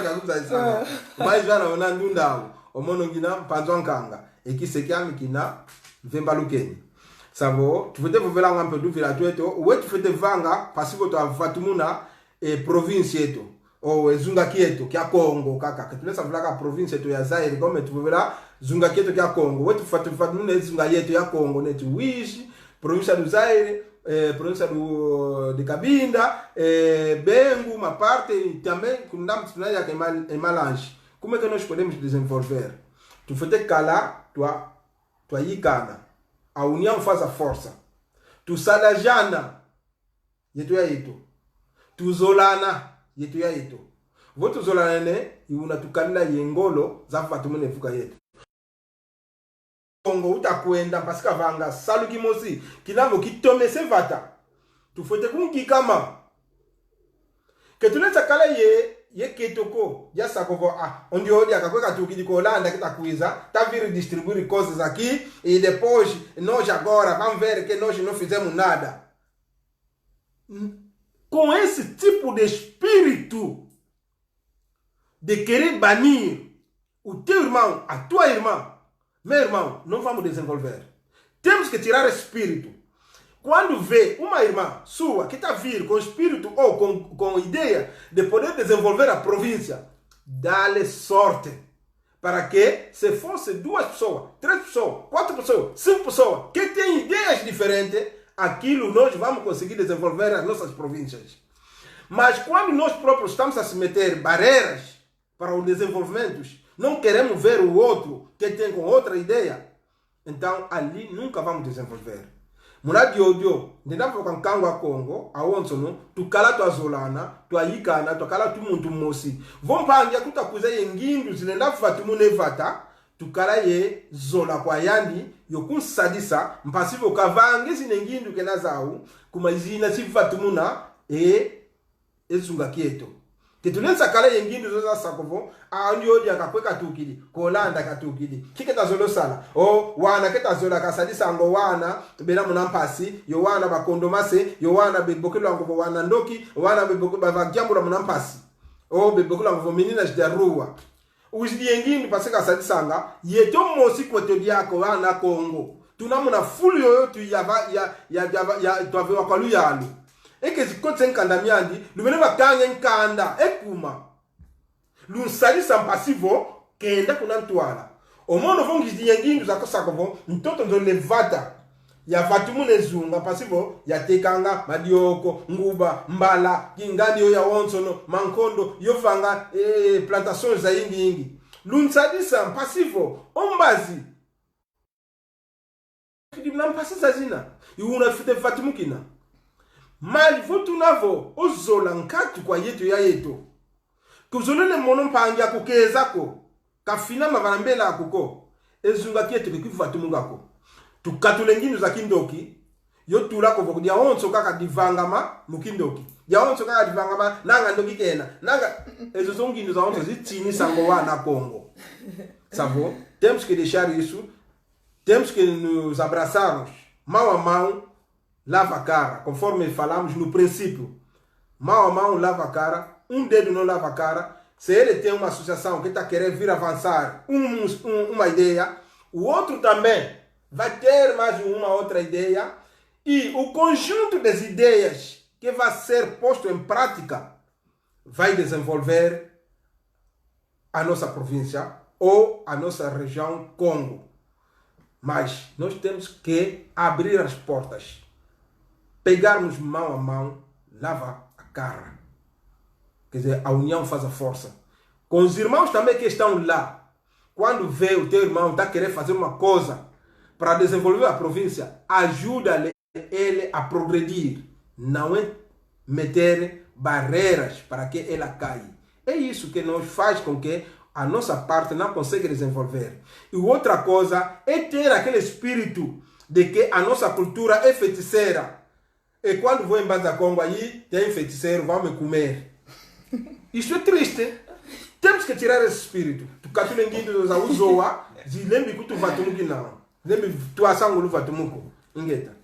kakuza mai Joana una ndundawu omono ngina mpanzwa nkanga ekisekiami kina mvemba lukeni savo tufete vovela ngampe du vila tweto we tufete vanga pasipo to avatumuna province yeto o zunga kieto kya Kongo kaka ketulesa vila ka province yeto ya Zaire comme tuvela zunga kieto kya Kongo we tufate vatumuna zunga yeto ya Kongo netu wishi province du Zaire province de Cabinda Bengu ma parte também kundam tunaya ke malange como que nós podemos desenvolver tufete kala tua yikana a união faz a força. Tu salajana, yetu ya ito. Tu zolana, yetu ya ito. Votu zolana ne, iuna tukalila yengolo, zafa tumune fuka yetu. Kongo utakwenda pasika vanga salu kimosi, kilambo kitome se vata. Tu fote kunki kama. Ketuleta kala ye ketoko ya sakovo onde olha kakweka tukidi kolanda que tá coisa tá vir distribuir coisas aqui e depois nós agora vamos ver que nós não fizemos nada. Com esse tipo de espírito de querer banir o teu irmão, a tua irmã, meu irmão, não vamos desenvolver. Temos que tirar esse espírito. Quando vê uma irmã sua que está vir com espírito ou com ideia de poder desenvolver a província, dá-lhe sorte. Para que, se fosse 2 pessoas, 3 pessoas, 4 pessoas, 5 pessoas que têm ideias diferentes, aquilo nós vamos conseguir desenvolver as nossas províncias. Mas quando nós próprios estamos a se meter barreiras para o desenvolvimento, não queremos ver o outro que tem com outra ideia, então ali nunca vamos desenvolver. Munadi odio, ndinapo kankango a Congo, a onsono, tu kala tu azolana, tu ayikana, tu kala tu muntu mosi. Vompangia kuta kuza yengindu zilenda fatu munevata, tu kala ye zola kwa yandi, yokun sadisa, mpasivo kavange zinengindu kenazau, kuma izina sifatu muna, ezunga kieto. Titulensa kala yengindu zoza sakovo, andi odi akakweka tukidi, kolanda katukidi. Kiketa zolo sala. Wana keta zola kasadisa ango wana, bena munampasi, yo wana bakondomase, yo wana bebokelo ango wana ndoki, wana bebokelo bavagiambula munampasi. Bebokelo ango menina jdarua. Ujidi yengindu paseka sadisa anga, yeto mosi kweto diako wana Kongo. Tunamuna fulu yoyotu ya tuavewa kwa luyalu. Eke zikote nkanda miandi, lumene bakanya nkanda, ekuma. Lunsalisa mpasivo, kenda kunantuala. Omono vongi ziyengindu zako sakovo, mtoto nzo levata. Ya vatumune zunga, pasivo, ya tekanga, madioko, nguba, mbala, kingadi yo ya wonsono, mankondo, yofanga, plantation za ingi. Lunsalisa mpasivo, ombazi. Kidimna mpasisa zina, yuna fite vatumukina. Mali votu navo ozola nkatu kwa yetu ya yetu. Kuzolele mono mpangia kukezako. Kafina mavarambela akuko. Ezunga kietu kikifu mungako. Tukatulenginu za kindoki. Yotu lako voku dia onso kaka divangama mukindoki. Dia onso kaka divangama nanga ndoki kena. Nanga ezozonginu za onso zitini sango wana Congo. Savo? Temos que deixar isso. Temos que nos abraçarmos. Mão a mão. Lava a cara, conforme falamos no princípio. Mão a mão lava a cara, um dedo não lava a cara. Se ele tem uma associação que está querendo vir avançar uma ideia, o outro também vai ter mais uma outra ideia. E o conjunto das ideias que vai ser posto em prática vai desenvolver a nossa província ou a nossa região Congo. Mas nós temos que abrir as portas. Pegarmos mão a mão, lava a cara. Quer dizer, a união faz a força. Com os irmãos também que estão lá, quando vê o teu irmão está querendo fazer uma coisa para desenvolver a província, ajuda ele a progredir. Não é meter barreiras para que ela caia. É isso que nos faz com que a nossa parte não consiga desenvolver. E outra coisa é ter aquele espírito de que a nossa cultura é feiticeira. E quando vou em Banza Congo aí, tem feiticeiro, vamos comer. Isso é triste. Temos que tirar esse espírito. Tu catulenguindo usa uzoa, zilembi kutu vatumuki não. Lembi tu asangu vatumuko. Ingeta.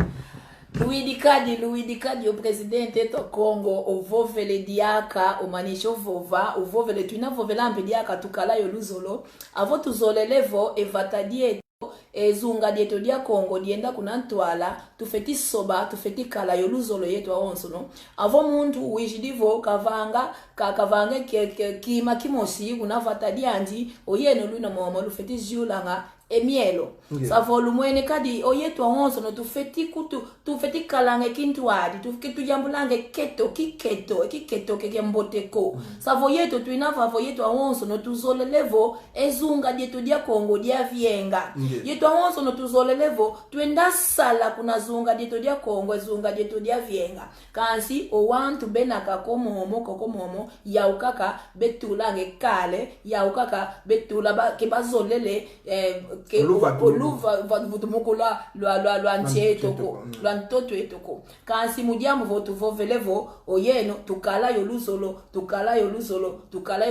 Luidikadi, o presidente do Congo, o vovele diaka, o manisho vova, o vovele tuina vovela ampe diaka tukala yo luzolo, avo tuzole levo e vatadie ezunga dieto dia Congo dienda kunantwala tufeti soba tufeti kala yo luzolo yetu aonso no avo muntu wijidivo kavanga kima kimosi kunavata andi oyeno luna mama lufeti jiulanga emielo savo lumwene kadi oyetu aonso no tufeti kalange kintuadi tufeti jambulange kiketo kemboteko savo yetu tuinava avo yetu aonso no tuzole levo ezunga dieto dia Congo dia vienga yetu aonso no tuzole levo tuenda sala kuna zunga dieto dia Congo ezunga dieto dia vienga kansi o wantu benaka komomo yaukaka betulange kale yaukaka betula ke bazolele oluva vutumoko lwa ntieto lwa ntoto etoko kansi mudiamu votu vovelevo oyeno tukala yo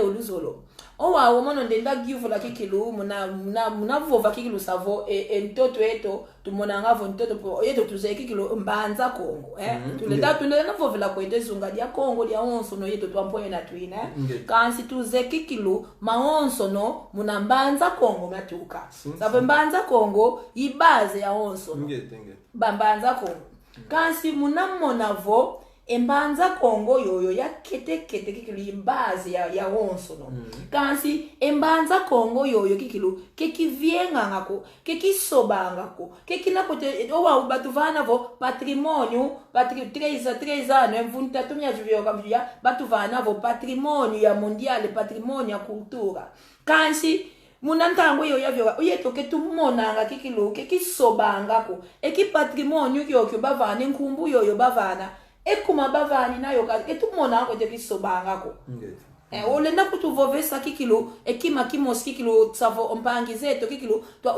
luzolo owa womono ndenda givu la kikilu muna vova kikilu savo ntoto eto tumona ngavo ntoto yeto tuze kikilu mbanza Kongo tulenda vovela kwete zunga dia Kongo dia onso no yeto twampoye na twina kansi tuze kikilu maonso no muna mbanza Kongo matuka savo mbanza Kongo ibaze ya onso no mbanza Kongo kansi muna monavo embanza Kongo yoyo ya kete kikilu imbazi ya onso no kansi embanza Kongo yoyo kikilu kekivienga ngako kekisobangako kekinakote owa batuvana vo patrimonio treza no mvunta tumya juvyo kabya batuvana vo patrimonio ya mondial patrimonio ya cultura kansi munantango yo yavyo uyeto ketumonanga kikilu kekisobangako eki patrimonio kyokyo bavana nkumbu yoyo bavana ekuma bavani nayo kazi etumona ko tekisobanga ko olenda kutuvovesa kikilu ekima kimos kikilu tsavo ompangizeto kikilu to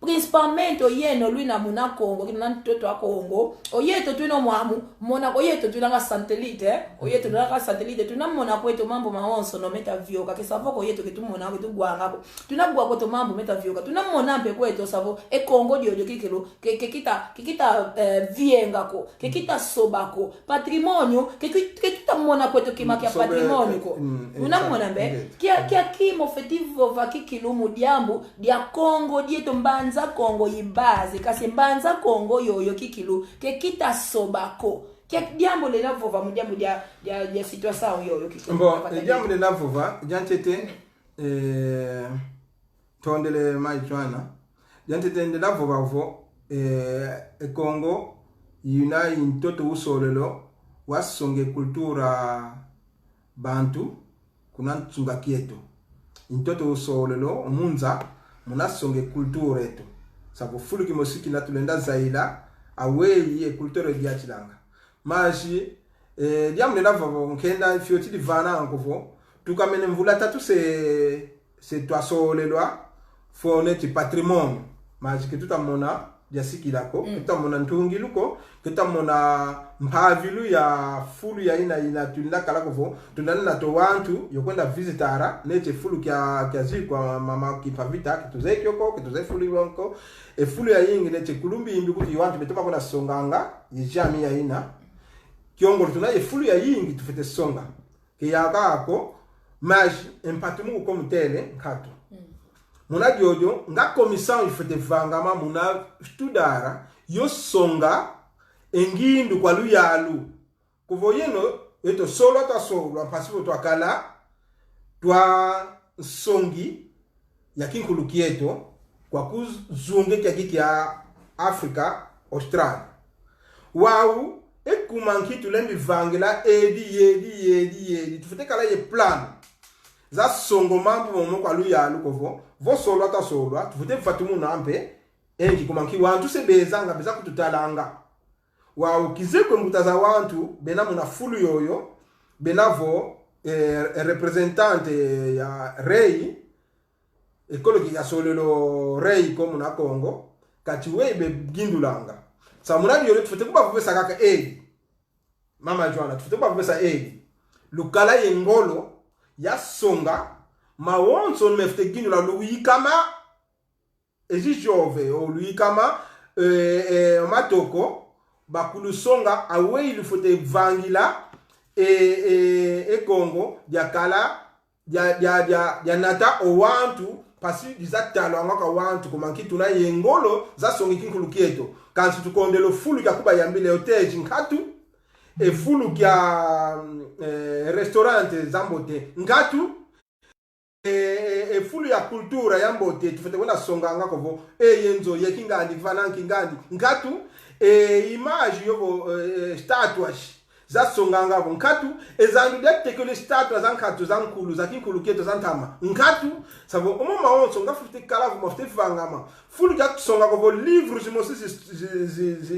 principalmente oyeno luina muna Kongo kina ntoto wa Kongo oyeto tuno mwamu mona oyeto tulanga satellite oyeto tulanga satellite tunamona kweto mambo maonso no meta vyoka kesavo ko yeto ketumona ko tugwanga ko tunagwa ko to mambo meta vyoka tunamona mpe kweto savo e Kongo diojo kikilu kekita vienga ko kekita sobako patrimonio kekita mona kweto kimakia patrimonio ko unamona mbe kia kimo fetivo va kikilu mudiambu dia Kongo dieto mbanza Kongo ibaze kasi mbanza Kongo yoyo kikilu kekita sobako kia diambo le na vova mudiambu dia situation yoyo kikilu mbo diambo le na vova jantete tondele maitwana jantete de na vova vo Kongo yuna intoto usolelo wasonge kultura bantu kuna tsunga kieto intoto usolelo munza munasonge kultura eto sabo fulu kimosiki na tulenda zaila awei e kultura dia chilanga maji diamne na vavo nkenda fioti divana ankovo tukamene mvula tatu se twasolelwa fone ti patrimoine maji ke tutamona dia sikilako tutamona ntungiluko tutamona mpavilu ya fulu ya ina tulina kalakovo tunana to wantu yokwenda visitara neche fulu kya zikwa mama kipavita kituzekyo kituze fulu yonko fulu ya yingi neche kulumbi imbi kuti wantu betoka kona songanga yijami ya ina kiongo tunaye fulu ya yingi tufete songa kiyakako maji empatumu ko mutele nkato muna diojo nga commission ifete vangama muna studara yo songa engindu kwa luyalu kuvoyeno eto solo ta solo pasipo twakala twa songi yakinkulu kieto kwa kuzunge kya Afrika Australia wau ekumanki tulembi vangela edi tufete kala ye plan za songo mambo momo kwa luyalu kovo vo solo ta solo tufete fatumu nampe enki kumanki wantu sebezanga beza kututalanga wau kizeko mutaza wantu bena muna fulu yoyo benavo representante ya rei ekologi ya solelo rei ko muna Kongo katiwe be gindulanga sa muna yole tufete kuba vesa kaka mama Joana tufete kuba vesa lukala yengolo ya songa mawonso mefte gindula luikama ejijove o luikama matoko bakulu songa awe ilufote vangila Kongo yakala ya nata o wantu pasi dizatalo angaka wantu kumanki tuna yengolo za songi kinkulu kieto kansi tukondelo fulu ya kuba yambile oteji nkatu fulu ya restaurante zambote nkatu fulu ya kultura yambote tufete wena songa angaka vo yenzo yekingandi vananki ngandi nkatu image yobo statuas za songanga vo nkatu ezandu dekekele statuas zankatu zankulu zakinkulu kieto zantama nkatu savo omoma onso ngafute kalavu mafute vangama fulu ya songa vo livres imosi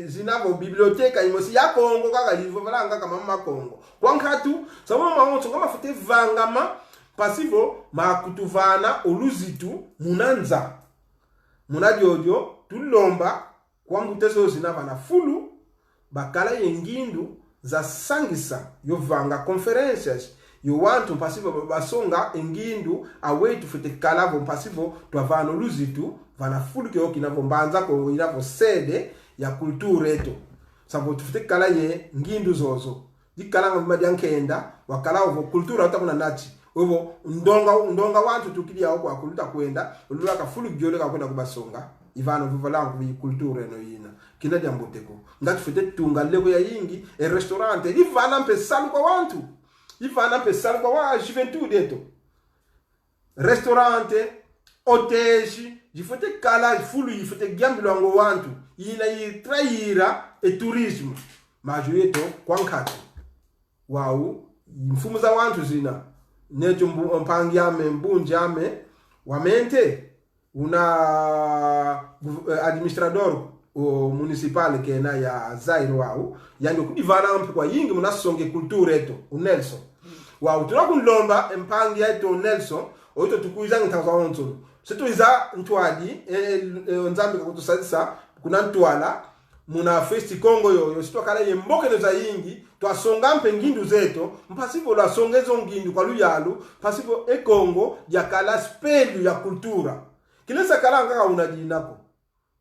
zinavo biblioteca imosi ya Kongo kaka livre valanga kama mama Kongo kwa nkatu savo omoma onso ngamafute vangama pasivo makutuvana oluzitu munanza muna jojo tulomba kwa mbutezo zina bana fulu bakala yengindu za sangisa yo vanga conferences yo wantu pasibo basonga engindu away tufite kalavo pasibo twavano luzitu vana fulu ke okinavo mbanza ko inavo sede ya kultura eto sabo tufite kala ye ngindu zozo dikala ngomadi yankenda wakala ovo kultura utakuna nachi ovo ndonga wantu tukili yao kwa kuluta kwenda ulula ka fulu gyole ka kwenda kubasonga ivano vivalangu vi kultura eno yina kina diamboteko ngati fite tunga lego ya yingi e restaurante ivana mpesalu kwa wantu ivana mpesalu kwa wa juventude eto restaurante hotel jifite kala fulu jifite gyambilo ngo wantu yina yitraira e tourisme majoyeto kwa nkati wau mfumu za wantu zina necho mpangi ame mbunja ame wamente una administrador o municipal kena ya Zaire wau yango kudivana mpe kwa yingi munasonge kultura eto o Nelson wau turakunlomba mpangi eto Nelson oito tukuiza ntaza onto seto iza ntwadi nzambe kutusadisa kuna ntwala muna festi Kongo yo sito kala yemboke neza yingi twasonga mpe ngindu zeto mpasipo la songezo ngindu kwa luyalu pasipo e Kongo ya kala spelu ya kultura kilesa kala ngaka unajinako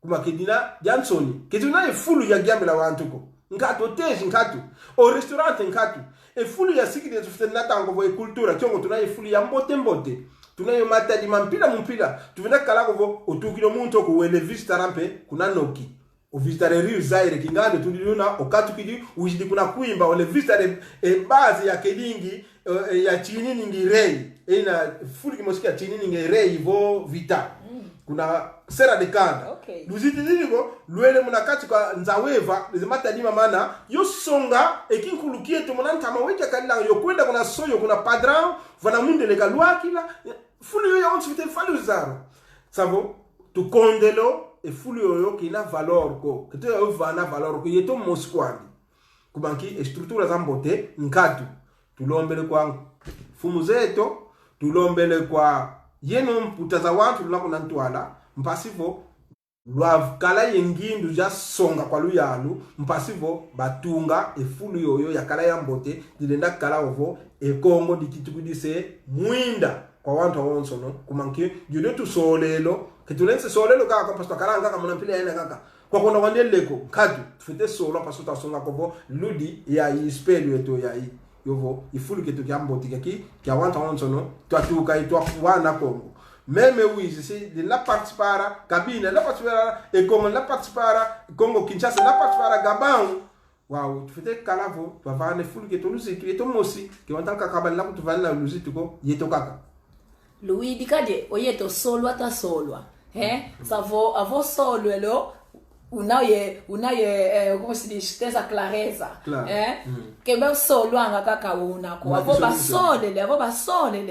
kuma kidina Jansoni kidina e fulu ya gyambe la wantuko ngato teji ngatu o restaurant ngatu e fulu ya sikide tufite natango vo e kultura kyongo tunaye fulu ya mbote tunayo matadi mpila tuvenda kala ko otukilo muntu ko wele vista rampe kuna noki o visitare Rio Zaire kingande tuliluna okatu kidi ujidi kuna kuimba ole visitare base ya kelingi ya chini ningi rei ina fuli kimosiki ya chini ningi rei vo vita kuna sera de kanda okay. Luziti diliko luele munakati kwa nzaweva lezimata dima mana yosonga ekinkulukie to munanta maweka kalila yokwenda kuna soyo kuna padran vana munde lega luakila fulu yo ya onti vite falu zaro savo tu kondelo e fulu yo kina valor ko kete yo vana valor ko yeto moskwandi kubanki e struktura zambote nkatu tulombele kwa fumu zeto tulombele kwa yeno mputaza wantu lako na ntwala mpasivo lwa kala yengindu ja songa kwa luyalu mpasivo batunga e fulu yoyo ya kala ya mbote dilenda kala ovo e Kongo dikitukudise mwinda kwa wantu awonsono kumanki judo tu solelo ketulense solelo kaka kwa pasto kala ngaka munampile ena kaka kwa kona wandeleko kadu tufite solo pasto ta songa kovo ludi ya ispelu eto ya i yovo ifulu ketu kyamboti kaki kya wantu awonsono twatuka itwa wana Kongo meme wizi si de la participara kabine la participara e Kongo la participara Kongo Kinshasa la participara Gabon wow tufite kalavo twavane fulu ketu luzi ketu mosi ke wantanka kabali la kutuvana luzi tuko yeto kaka Louis dikaje oyeto solwa ta solwa savo avo solwelo unaye como se diz tesa clareza que meu solwa ngaka kauna ko avo basolele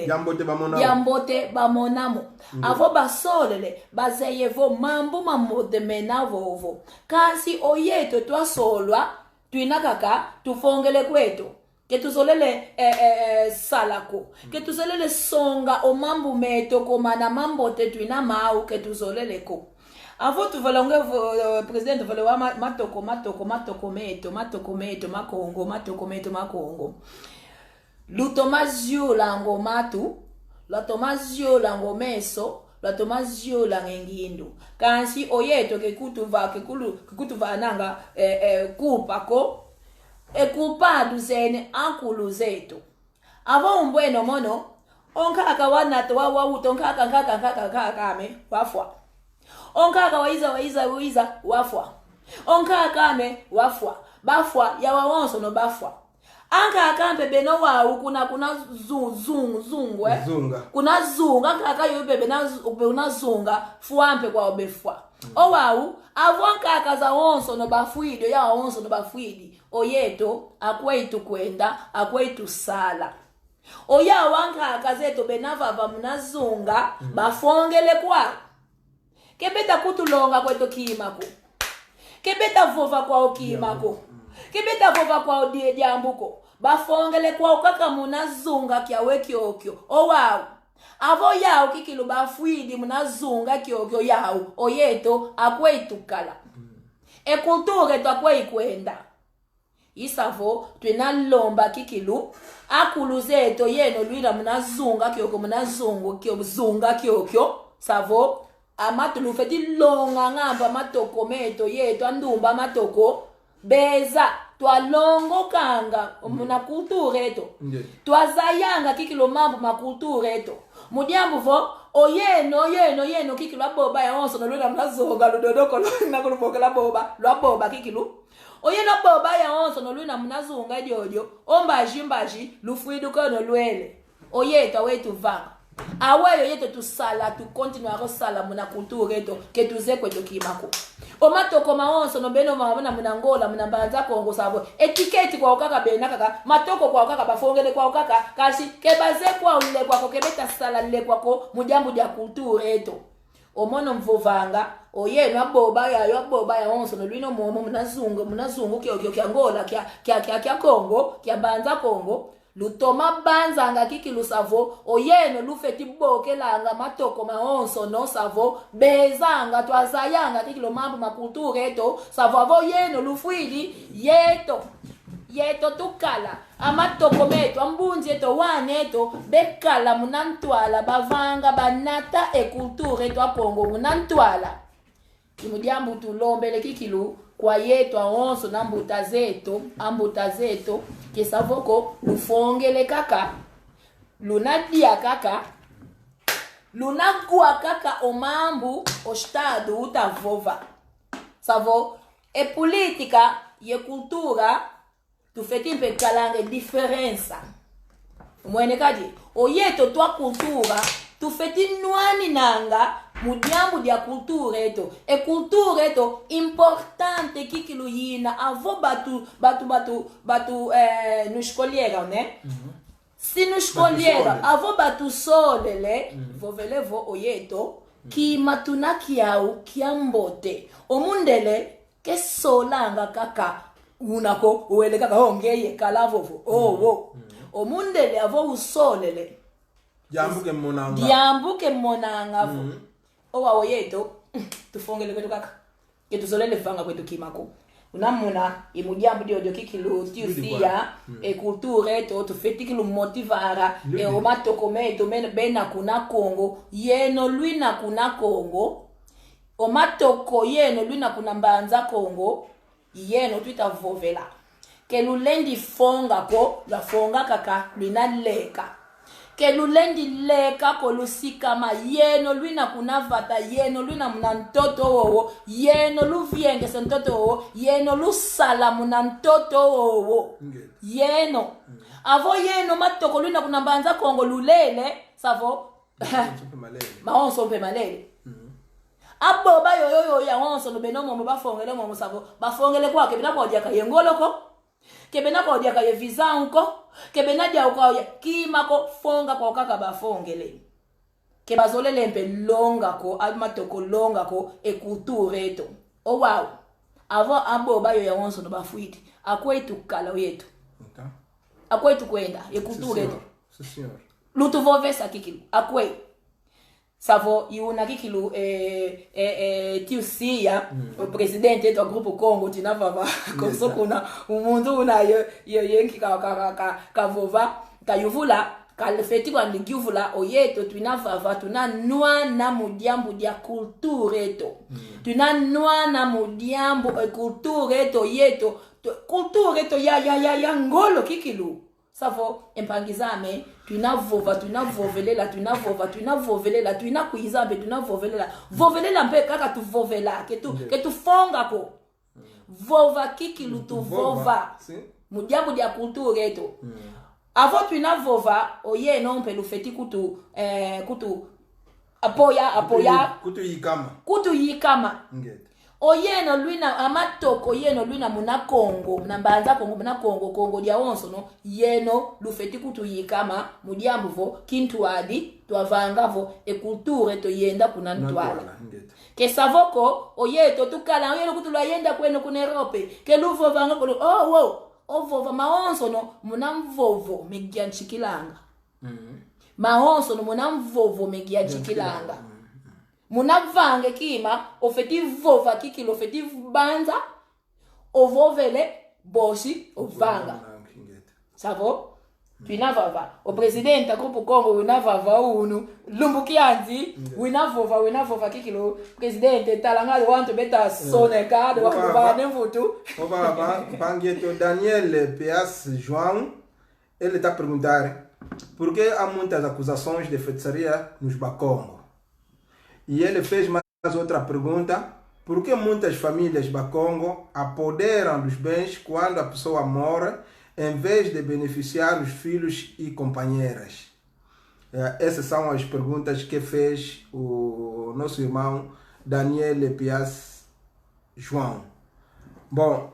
yambote bamonamo avo basolele bazeyevo mambo mamode menavovo kasi oyeto twa solwa tuinakaka tufongele kwetu que tuzolele salako que tuzolele songa o mambu meto komana mambo tetuina mau que tuzolele ko avo tuvalonge president valewa matoko meto makongo lutomazio lango matu la tomazio lango meso la tomazio langengindu kansi oyeto ke kutuva nanga kupako ekupadu zene ankulu zetu avo mbweno mono onkaka wanato wawuto nkaka kame wafwa onkaka waiza wafwa onkaka ame wafwa bafwa ya wawonso no bafwa anka kampe beno wa kuna zungwe kuna zunga kaka yobe bena zunga fuampe kwa obefwa owawu avonka akaza wonso no bafuido ya wonso no bafuidi oyeto akweitu kwenda akweitu sala oya wanka akazeto benava bamunazunga bafongele kwa kebeta kutulonga kweto kimako kebeta vova kwa okimako kebeta vova kwa odie jambuko bafongele kwa ukaka munazunga kya weki okyo owawu avo yao kikilu bafuidi munazunga kyokyo yao oyeto akweitukala ekulture to akweikwenda isavo twinalomba kikilu akuluzeto yeno lwina munazunga kyokyo munazungu kyozunga kyokyo savo amatulufeti longa ngamba matoko meto yeto andumba amatoko beza twalongo kanga muna kulture eto twazayanga kikilo mambo makulture eto mudiambu vo oyeno kikilo aboba ya onso nolwena mnazonga ludodoko lwena kulubokela boba lwaboba kikilo oyeno boba ya onso nolwena mnazunga edyojo ombaji lufuidu kono lwele oyetwa wetu vanga aweyo yeto tusala tu continue akosala muna kulture eto ketuze kweto kimako omatoko maonso no beno mabana munangola munambanza kongo sabo etiketi kwa ukaka bena kaka matoko kwa ukaka bafongele kwa ukaka kashi kebaze kwa ule kwa kebeta sala le kwako mujambu dia kulture eto omono mvovanga oyeno aboba ya onso no lwino momo munazungu kyo Angola kya Kongo kya banza Kongo lutoma banza nga kiki lusavo oyeno lufeti bokelanga matoko maonso no savo bezanga twazayanga kiki lo mambo makulture eto savo avo yeno lufuili yeto tukala amatoko meto ambunzi eto wane eto bekala munantwala bavanga banata ekulture eto akongo munantwala imudiambu tulombele kikilu kwa yetu aonso na ambuta zeto kesavoko lufongele kaka lunadia kaka lunagua kaka omambu ostado utavova savo e politika ye kultura tufeti mpe kalange diferensa mwene kaji oyeto twa kultura tufeti nwani nanga mudiambu dia kultura eto e kultura eto importante kikilu yina avo batu nushkoliera ne si nushkoliera avo batu solele vovelevo oyeto ki matuna kiau kiambote omundele ke solanga kaka unako uele kaka hongeye kalavovo omundele avo usolele diambuke monanga vo owa oyeto tufongele kwetu kaka ketuzolele vanga kwetu kimako unamuna imudiambu dio kikilu tiusia kulture eto tufeti kilu motivara omatoko meto bena kuna Kongo yeno lwina kuna Kongo omatoko yeno lwina kuna mbanza Kongo yeno twitavovela kelulendi fonga ko la fonga kaka lwina leka kelulendi leka kolusikama yeno lwina kunavata yeno lwina munantoto wowo yeno luvienge sentoto wowo yeno lusala munantoto wowo yeno avo yeno matoko lwina kunambanza Kongo lulele savo maonso mpe malele aboba yoyo ya onso no benomo bafongele mo savo bafongele kwake binako odiaka yengoloko kebena kwa odiaka ye visa unko kebena dia kwa kimako fonga kwa kaka bafongele kebazolele mpe longa ko amatoko longa ko ekuture eto o wow avo aboba yo ya onso no bafuiti akwetu kala yetu akwetu kwenda ekuture eto lutu vovesa kikilu akwe savo iuna kikilu tiusia o presidente do grupo Congo tinavava kosokuna umuntu una yenki ka vova kayuvula kalfeti kwa ngivula oyeto twinavava tunanwa na mudiambu dia culture eto tunanwa mudiambu culture eto yeto culture eto ya ngolo kikilu savo empangizame tunavovelela tuinakuizambe tunavovelela mpe kaka tuvovela ketu fonga ko vova kikilu tuvova mudiambu dia kulture eto avo tuinavova oyeno mpe lufeti kutu apoya kutu yikama oyeno lwina amatoko yeno lwina muna Kongo mnambanza Kongo muna Kongo dia onso no yeno lufeti kutu yikama mudiambu vo kintu adi twavangavo ekulture to yenda kuna ntwala kesavoko oyeto tukala oyeno kutu lwa yenda kweno kuna Europe ke luvo vanga ko ovova maonso no muna mvovo megianchikilanga mahonso no muna mvovo megia jikilanga muna vange kima ofeti vova kikilo ofeti banza ovovele boshi ovanga savo Winavava. O presidente Grupo Congo winavava unu. Lumbukianzi winavova kikilo. Presidente talangalo wantu beta sonekado wakuvava nemvutu. Oba Pangueto Daniel P.S. João, ele está a perguntar por que há muitas acusações de feitiçaria nos Bakongo. E ele fez mais outra pergunta: por que muitas famílias Bakongo apoderam dos bens quando a pessoa morre, em vez de beneficiar os filhos e companheiras? Essas são as perguntas que fez o nosso irmão Daniel Pias João. Bom,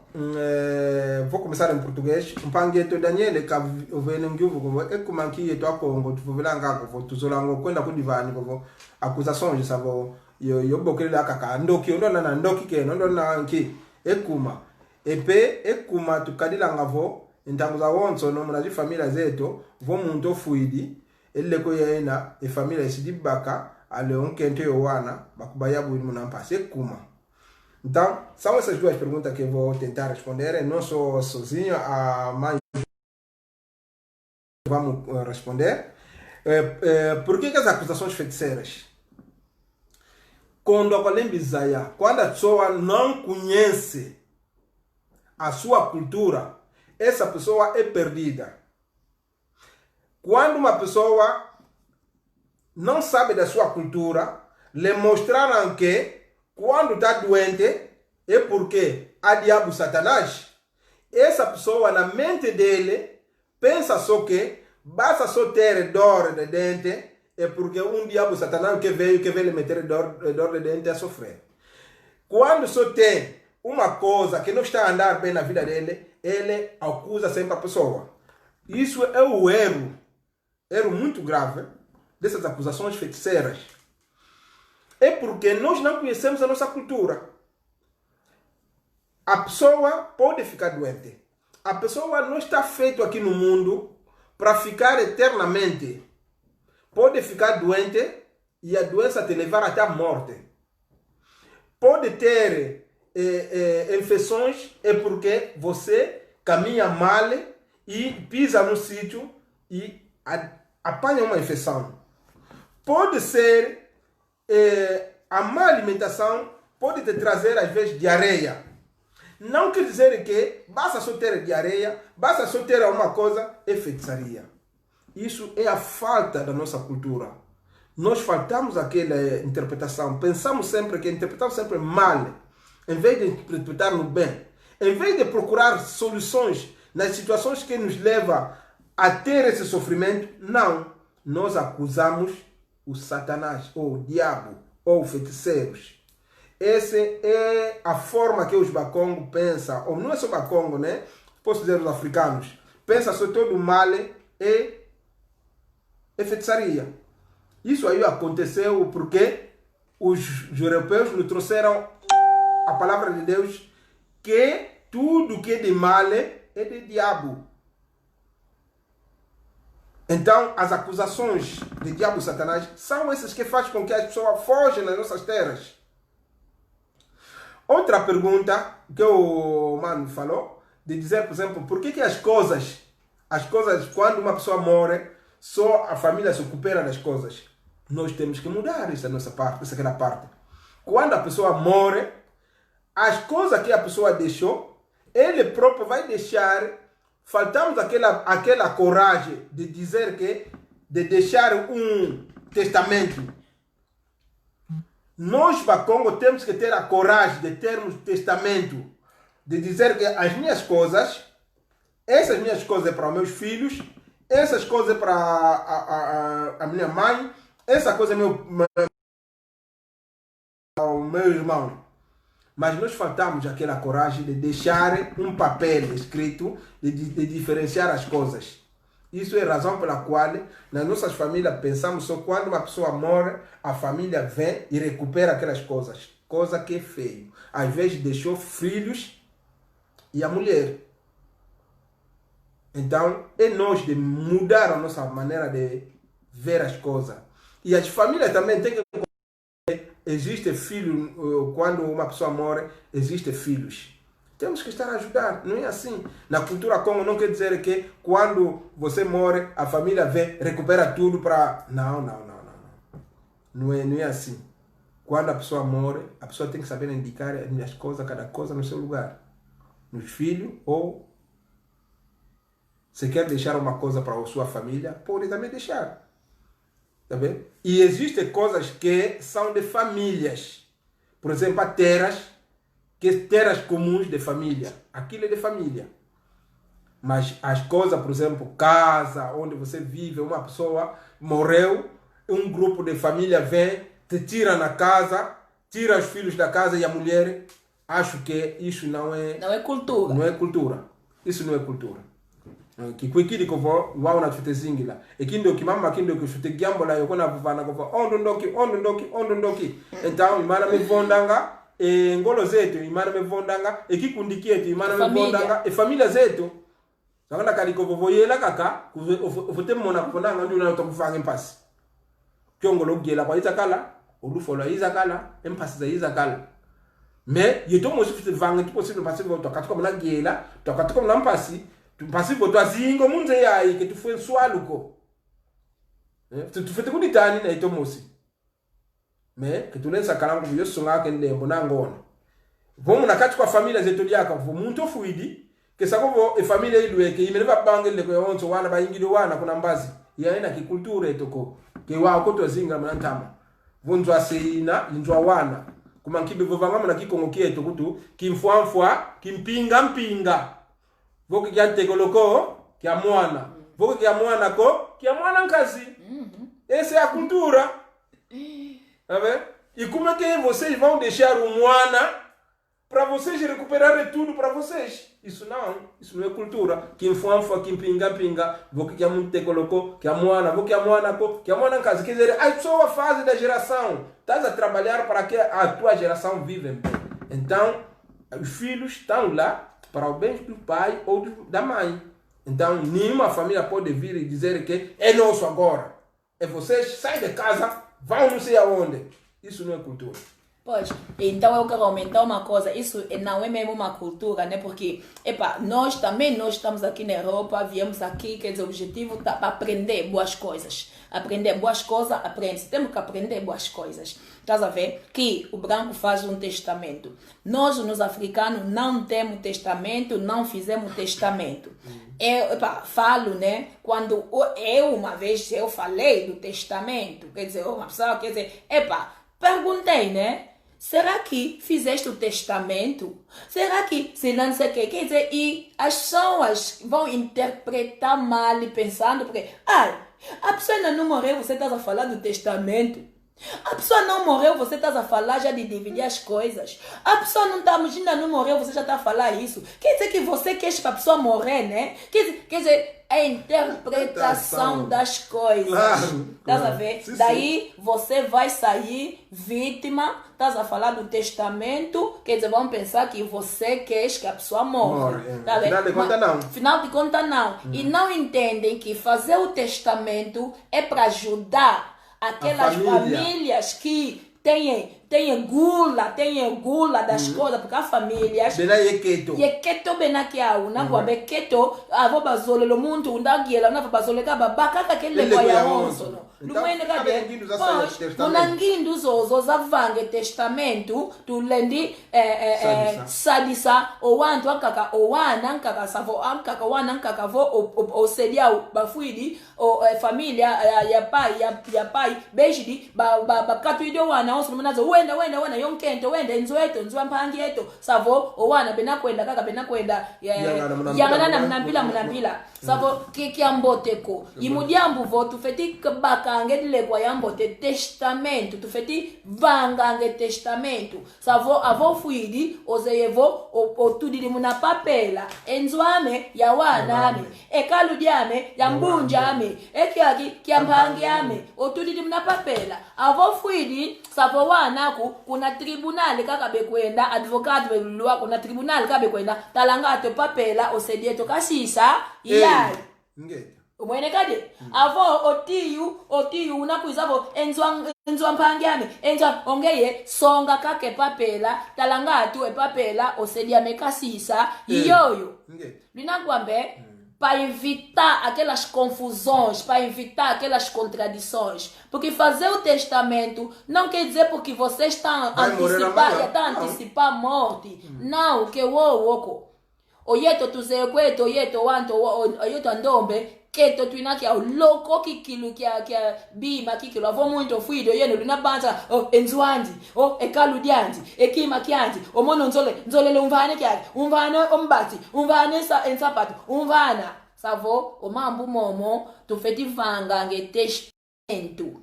vou começar em português. Mpangueto Daniel é como aqui eu tô Congo, tu vou lá ngago, tu zolango kwenda kudivani kwa acusações savo yo bokele la kaka ndoki ndo na ndoki ke ndo na nki ekuma epe ekuma tukadila ngavo intangu za wonso no muna família zetu vo muntu ofuidi elle ko yena e família isidibaka ale onkente yo wana bakubaya bwini muna mpase ekuma. Então, são essas duas perguntas que eu vou tentar responder. Eu não sou sozinho, a mãe vamos responder. Por que as acusações feiticeiras? Quando a pessoa não conhece a sua cultura, essa pessoa é perdida. Quando uma pessoa não sabe da sua cultura, lhe mostraram que quando está doente é porque há diabo Satanás. Essa pessoa, na mente dele, pensa só que basta só ter dor de dente, é porque um diabo Satanás que veio lhe meter dor de dente a sofrer. Quando só tem uma coisa que não está a andar bem na vida dele, ele acusa sempre a pessoa. Isso é o erro muito grave dessas acusações feiticeiras. É porque nós não conhecemos a nossa cultura. A pessoa pode ficar doente. A pessoa não está feita aqui no mundo para ficar eternamente. Pode ficar doente e a doença te levar até a morte. Pode ter infecções, é porque você caminha mal e pisa no sítio e apanha uma infecção. Pode ser a má alimentação pode te trazer às vezes diarreia. Não quer dizer que basta só ter diarreia, basta só ter alguma coisa, é feitiçaria. Isso é a falta da nossa cultura. Nós faltamos aquela interpretação. Pensamos sempre que interpretamos sempre mal, em vez de interpretar no bem. Em vez de procurar soluções nas situações que nos levam a ter esse sofrimento, não. Nós acusamos o Satanás, ou o diabo, ou feiticeiros. Essa é a forma que os Bakongo pensam, ou não é só Bakongo, né? Posso dizer os africanos. Pensa só todo o mal é feitiçaria. Isso aí aconteceu porque os europeus nos trouxeram a palavra de Deus, que tudo que é de mal é de diabo. Então, as acusações de diabo e Satanás são essas que fazem com que as pessoas fogem das nossas terras. Outra pergunta que o mano falou, de dizer, por exemplo, por que as coisas, quando uma pessoa morre, só a família se recupera das coisas? Nós temos que mudar essa nossa parte, essa parte. Quando a pessoa morre, as coisas que a pessoa deixou, ele próprio vai deixar. Faltamos aquela coragem de dizer de deixar um testamento. Nós, Bakongo, temos que ter a coragem de termos testamento, de dizer que as minhas coisas, essas minhas coisas é para os meus filhos, essas coisas é para a minha mãe, essa coisa é o meu irmão. Mas nós faltamos aquela coragem de deixar um papel escrito, de diferenciar as coisas. Isso é a razão pela qual nas nossas famílias pensamos só quando uma pessoa morre, a família vem e recupera aquelas coisas. Coisa que é feio. Às vezes deixou filhos e a mulher. Então é nós de mudar a nossa maneira de ver as coisas. E as famílias também têm que... Existe filho, quando uma pessoa morre, existe filhos. Temos que estar a ajudar, não é assim. Na cultura Congo não quer dizer que quando você morre, a família vem, recupera tudo para... Não. Não é assim. Quando a pessoa morre, a pessoa tem que saber indicar as coisas, cada coisa no seu lugar. Nos filhos, ou se quer deixar uma coisa para a sua família, pode também deixar. Tá vendo? E existem coisas que são de famílias. Por exemplo, terras comuns de família. Aquilo é de família. Mas as coisas, por exemplo, casa, onde você vive, uma pessoa morreu, um grupo de família vem, te tira na casa, tira os filhos da casa e a mulher, acho que isso não é... Não é cultura. Não é cultura. Isso não é cultura. Que kwikili kovo wauna chute zingila ekindo kimama kindo kushute gyambola yokona vuvana kovo ondoki então imana mevondanga ngolo zetu imana mevondanga ekikundi yetu imana mevondanga família zetu sakana kaliko voyela kaka ufute mona kupondanga ndio na utokufanga impasi kyongolo gela kwa izakala olufola izakala impasi za izakala mais yeto mo sufite vanga tipo possible passive utokatuka mona gela utokatuka mona impasi passive twazingo munze yayi ke tufwe swaluko tufite kuditani na ito mosi mais que tulenza kalango vyo songa ke ndembo na ngona vomu nakati kwa familia zetu lyaka vo muntu fuidi ke sakovo e familia ilweke imeleva bangele ko yonzo wana bayingilo wana kuna mbazi yaina ki culture etoko ke wa ko to zinga manantama vonzo aseina inzwa wana kuma nkibe vovanga na kikongo kieto kutu kimfwamfwa kimpinga voki kya tegoloko kya mwana voki kya mwana ko kya mwana nkazi essa é a cultura. Tá vendo? E como é que vocês vão deixar o mwana para vocês recuperarem tudo para vocês? Isso não é cultura. Quem fanfa, quem pinga, vou que a muito te colocou, que a mwana, vou que a mwana ko, que a mwana casa. Quer dizer, a sua fase da geração, estás a trabalhar para que a tua geração viva bem. Então, os filhos estão lá para o bem do pai ou da mãe. Então, nenhuma família pode vir e dizer que é nosso agora. É vocês saem de casa, vão não sei aonde. Isso não é cultura. Pois, então eu quero aumentar uma coisa, isso não é mesmo uma cultura, né? Porque, nós estamos aqui na Europa, viemos aqui, quer dizer, o objetivo está para aprender boas coisas. Aprender boas coisas, aprende-se. Temos que aprender boas coisas. Estás a ver? Que o branco faz um testamento. Nós, nos africanos, não temos testamento, não fizemos testamento. Eu falo, né? Quando uma vez eu falei do testamento, quer dizer, uma pessoa, quer dizer, perguntei, né? Será que fizeste o testamento? Será que se não sei o que? Quer dizer, e as pessoas vão interpretar mal pensando, porque, a pessoa ainda não morreu, você está a falar do testamento. A pessoa não morreu, você está a falar já de dividir as coisas. A pessoa ainda não morreu, você já está a falar isso. Quer dizer que você quer que a pessoa morrer, né? Quer dizer, a interpretação das coisas. Estás a ver? Sim, daí você vai sair vítima, estás a falar do testamento, quer dizer, vão pensar que você quer que a pessoa morra. Tá vendo? Final de conta não. Final de conta não. E não entendem que fazer o testamento é para ajudar aquelas famílias que têm gula das coisas, porque as famílias yeketo benakiau na kwa beketo avo bazole lo muntu undagiela na bazole kaba bakaka kele kwa ya onso no lumene kabe munangindu zozo zavange testamento tulendi sadisa owantu akaka owana nkaka savo ankaka wana nkaka vo osedia bafuidi o família ya pai bejidi ba katuido wana onso munazo wenda yonkento wenda nzweto nzwampangi yeto savo owana benakwenda kaka benakwenda yangana mnampila savo kiamboteko imudiambu vo tufeti bakange dilekwa yambote testamento tufeti vangange testamento savo avo fuidi ozeyevo otudili muna papela enzwame ya waname ekaludiame ya mbunjame ekiaki kiampangiame otudili muna papela avo fuidi savo wanaku kuna tribunal kaka bekwenda advocate belwa kuna tribunal kaka bekwenda talanga to papela osedieto kasisa iyai Umwene kade avo otiyu unakuizavo enzwa mpangyami enzwa ongeye songa kake papela talangatu epapela osedia mekasisa iyoyo linakwambe para evitar aquelas confusões, para evitar aquelas contradições. Porque fazer o testamento não quer dizer porque você está antecipar a morte. Não, que o oyeto tuzekweto oyeto wanto oyeto andombe keto tuinaki au loko kikilu kia bima kikilu avo muito fuido yeno linabanza enzwandi ekaludiandi ekima kiandi omono nzolele umvane ombati umvane ensapato umvana savo omambu momo tufetivanga ngetestamento.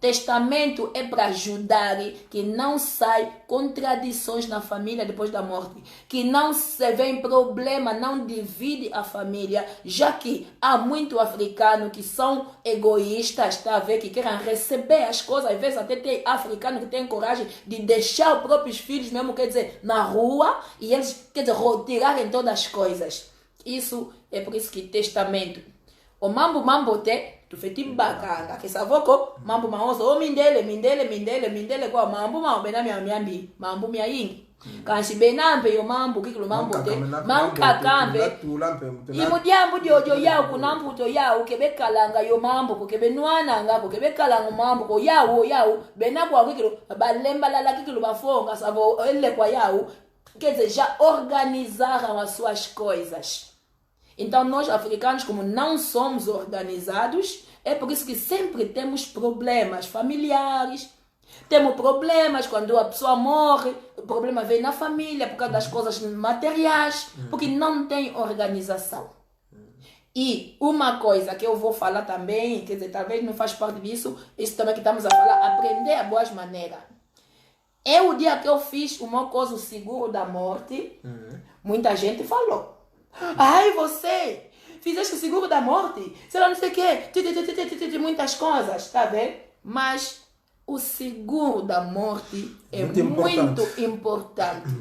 Testamento é para ajudar que não sai contradições na família depois da morte. Que não se vê problema, não divide a família. Já que há muito africano que são egoístas, tá a ver? Que querem receber as coisas. Às vezes até tem africano que tem coragem de deixar os próprios filhos mesmo, quer dizer, na rua. E eles, quer dizer, retirarem todas as coisas. Isso é por isso que testamento. O mambo te... Tu fais bakanga que savoko mambo maoso o mindele kwa mambo bena miambi mambo mia yingi kanshi benambe yo mambo kikilo mambo te manka kambe imudyambu dyojo yawo kunambu to yawo kebekalanga yo mambo ko kebenwana ngako kebekalanga mambo ko yawo bena kwa kikilo balemba la kikilo bafonga savo ele kwa yawo quer dizer já organizaram as suas coisas. Então, nós africanos, como não somos organizados, é por isso que sempre temos problemas familiares, temos problemas quando a pessoa morre, o problema vem na família por causa das coisas materiais, porque não tem organização. E uma coisa que eu vou falar também, quer dizer, talvez não faz parte disso, isso também que estamos a falar, aprender a boas maneiras. O dia que eu fiz o meu coisa, o seguro da morte, muita gente falou. Ai, você fizeste o seguro da morte, sei lá, não sei o que, muitas coisas, tá vendo? Mas o seguro da morte é muito importante.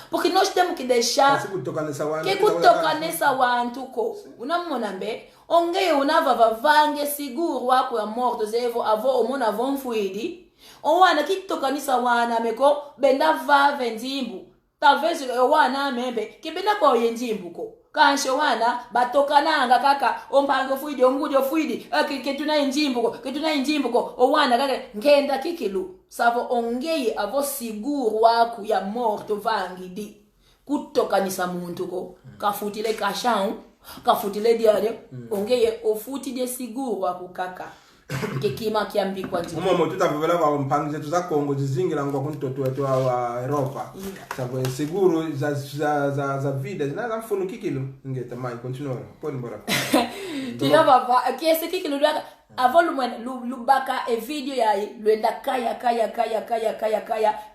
Porque nós temos que deixar que kutoka nessa wantuko unamonambe onge unava vange seguro wako ya morto zevo avo omona vonfuidi owana kitoka nisa wana meko benda va vendimbu. Talvez eu wana membe que bena kwa yenjimbuko kanche wana batokananga kaka ompango fuidi omgudio fuidi ke tuna injimbuko owana kaka ngenda kikilu savo ongeye avo siguru waku ya morto vangidi kutokanisa muntu ko kafutile kashau kafutile diario ongeye ofuti de siguru waku kaka kekima kiambikwa nje momo tutavela ba mpango zetu za Kongo zizingira ngwa kuntoto wetu wa Europa sababu seguro za vida zinaza mfunu kikilo ngeta mai continue poni bora tila baba que esse kikilo avant le baka e video yayi lwenda kaya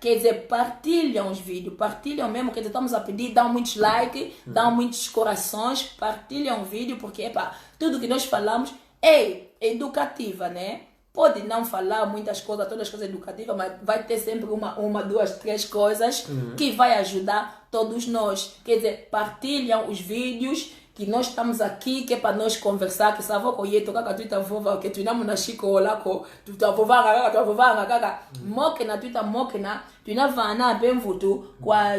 quer dizer partilham os vídeos partilham mesmo que estamos a pedir dão muitos likes dão muitos corações partilham o vídeo porque epa tudo que nós falamos é educativa, né? Pode não falar muitas coisas, todas as coisas educativas, mas vai ter sempre uma, duas, três coisas que vai ajudar todos nós. Quer dizer, partilham os vídeos que nós estamos aqui, que é para nós conversar, que sabe que eu toca tu vova, que tu não na chico lá com tu vova kaka, mokena tu tá mokena, tu não vai na bem vutu,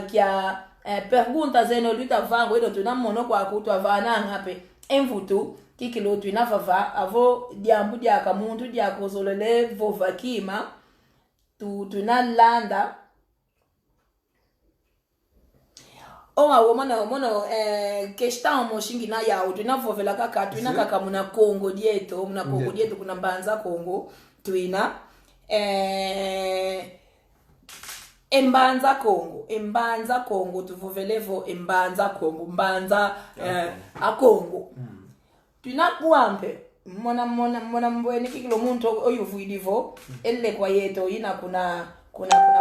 que a pergunta zeno tu tá vango, tu não mono kwa tu vai na ngape, envutu. Kikilo tu inavava avo diambu diaka muntu diako zolele vova kima tu na landa mono questão moshingi na yao tu na vovela kaka tu na kaka muna Kongo dieto kuna mbanza Kongo tu ina embanza Kongo tu vovelevo embanza Kongo mbanza a Kongo tunakuambe mona mbweni kikilo muntu oyuvuidivo elle kwa yeto ina kuna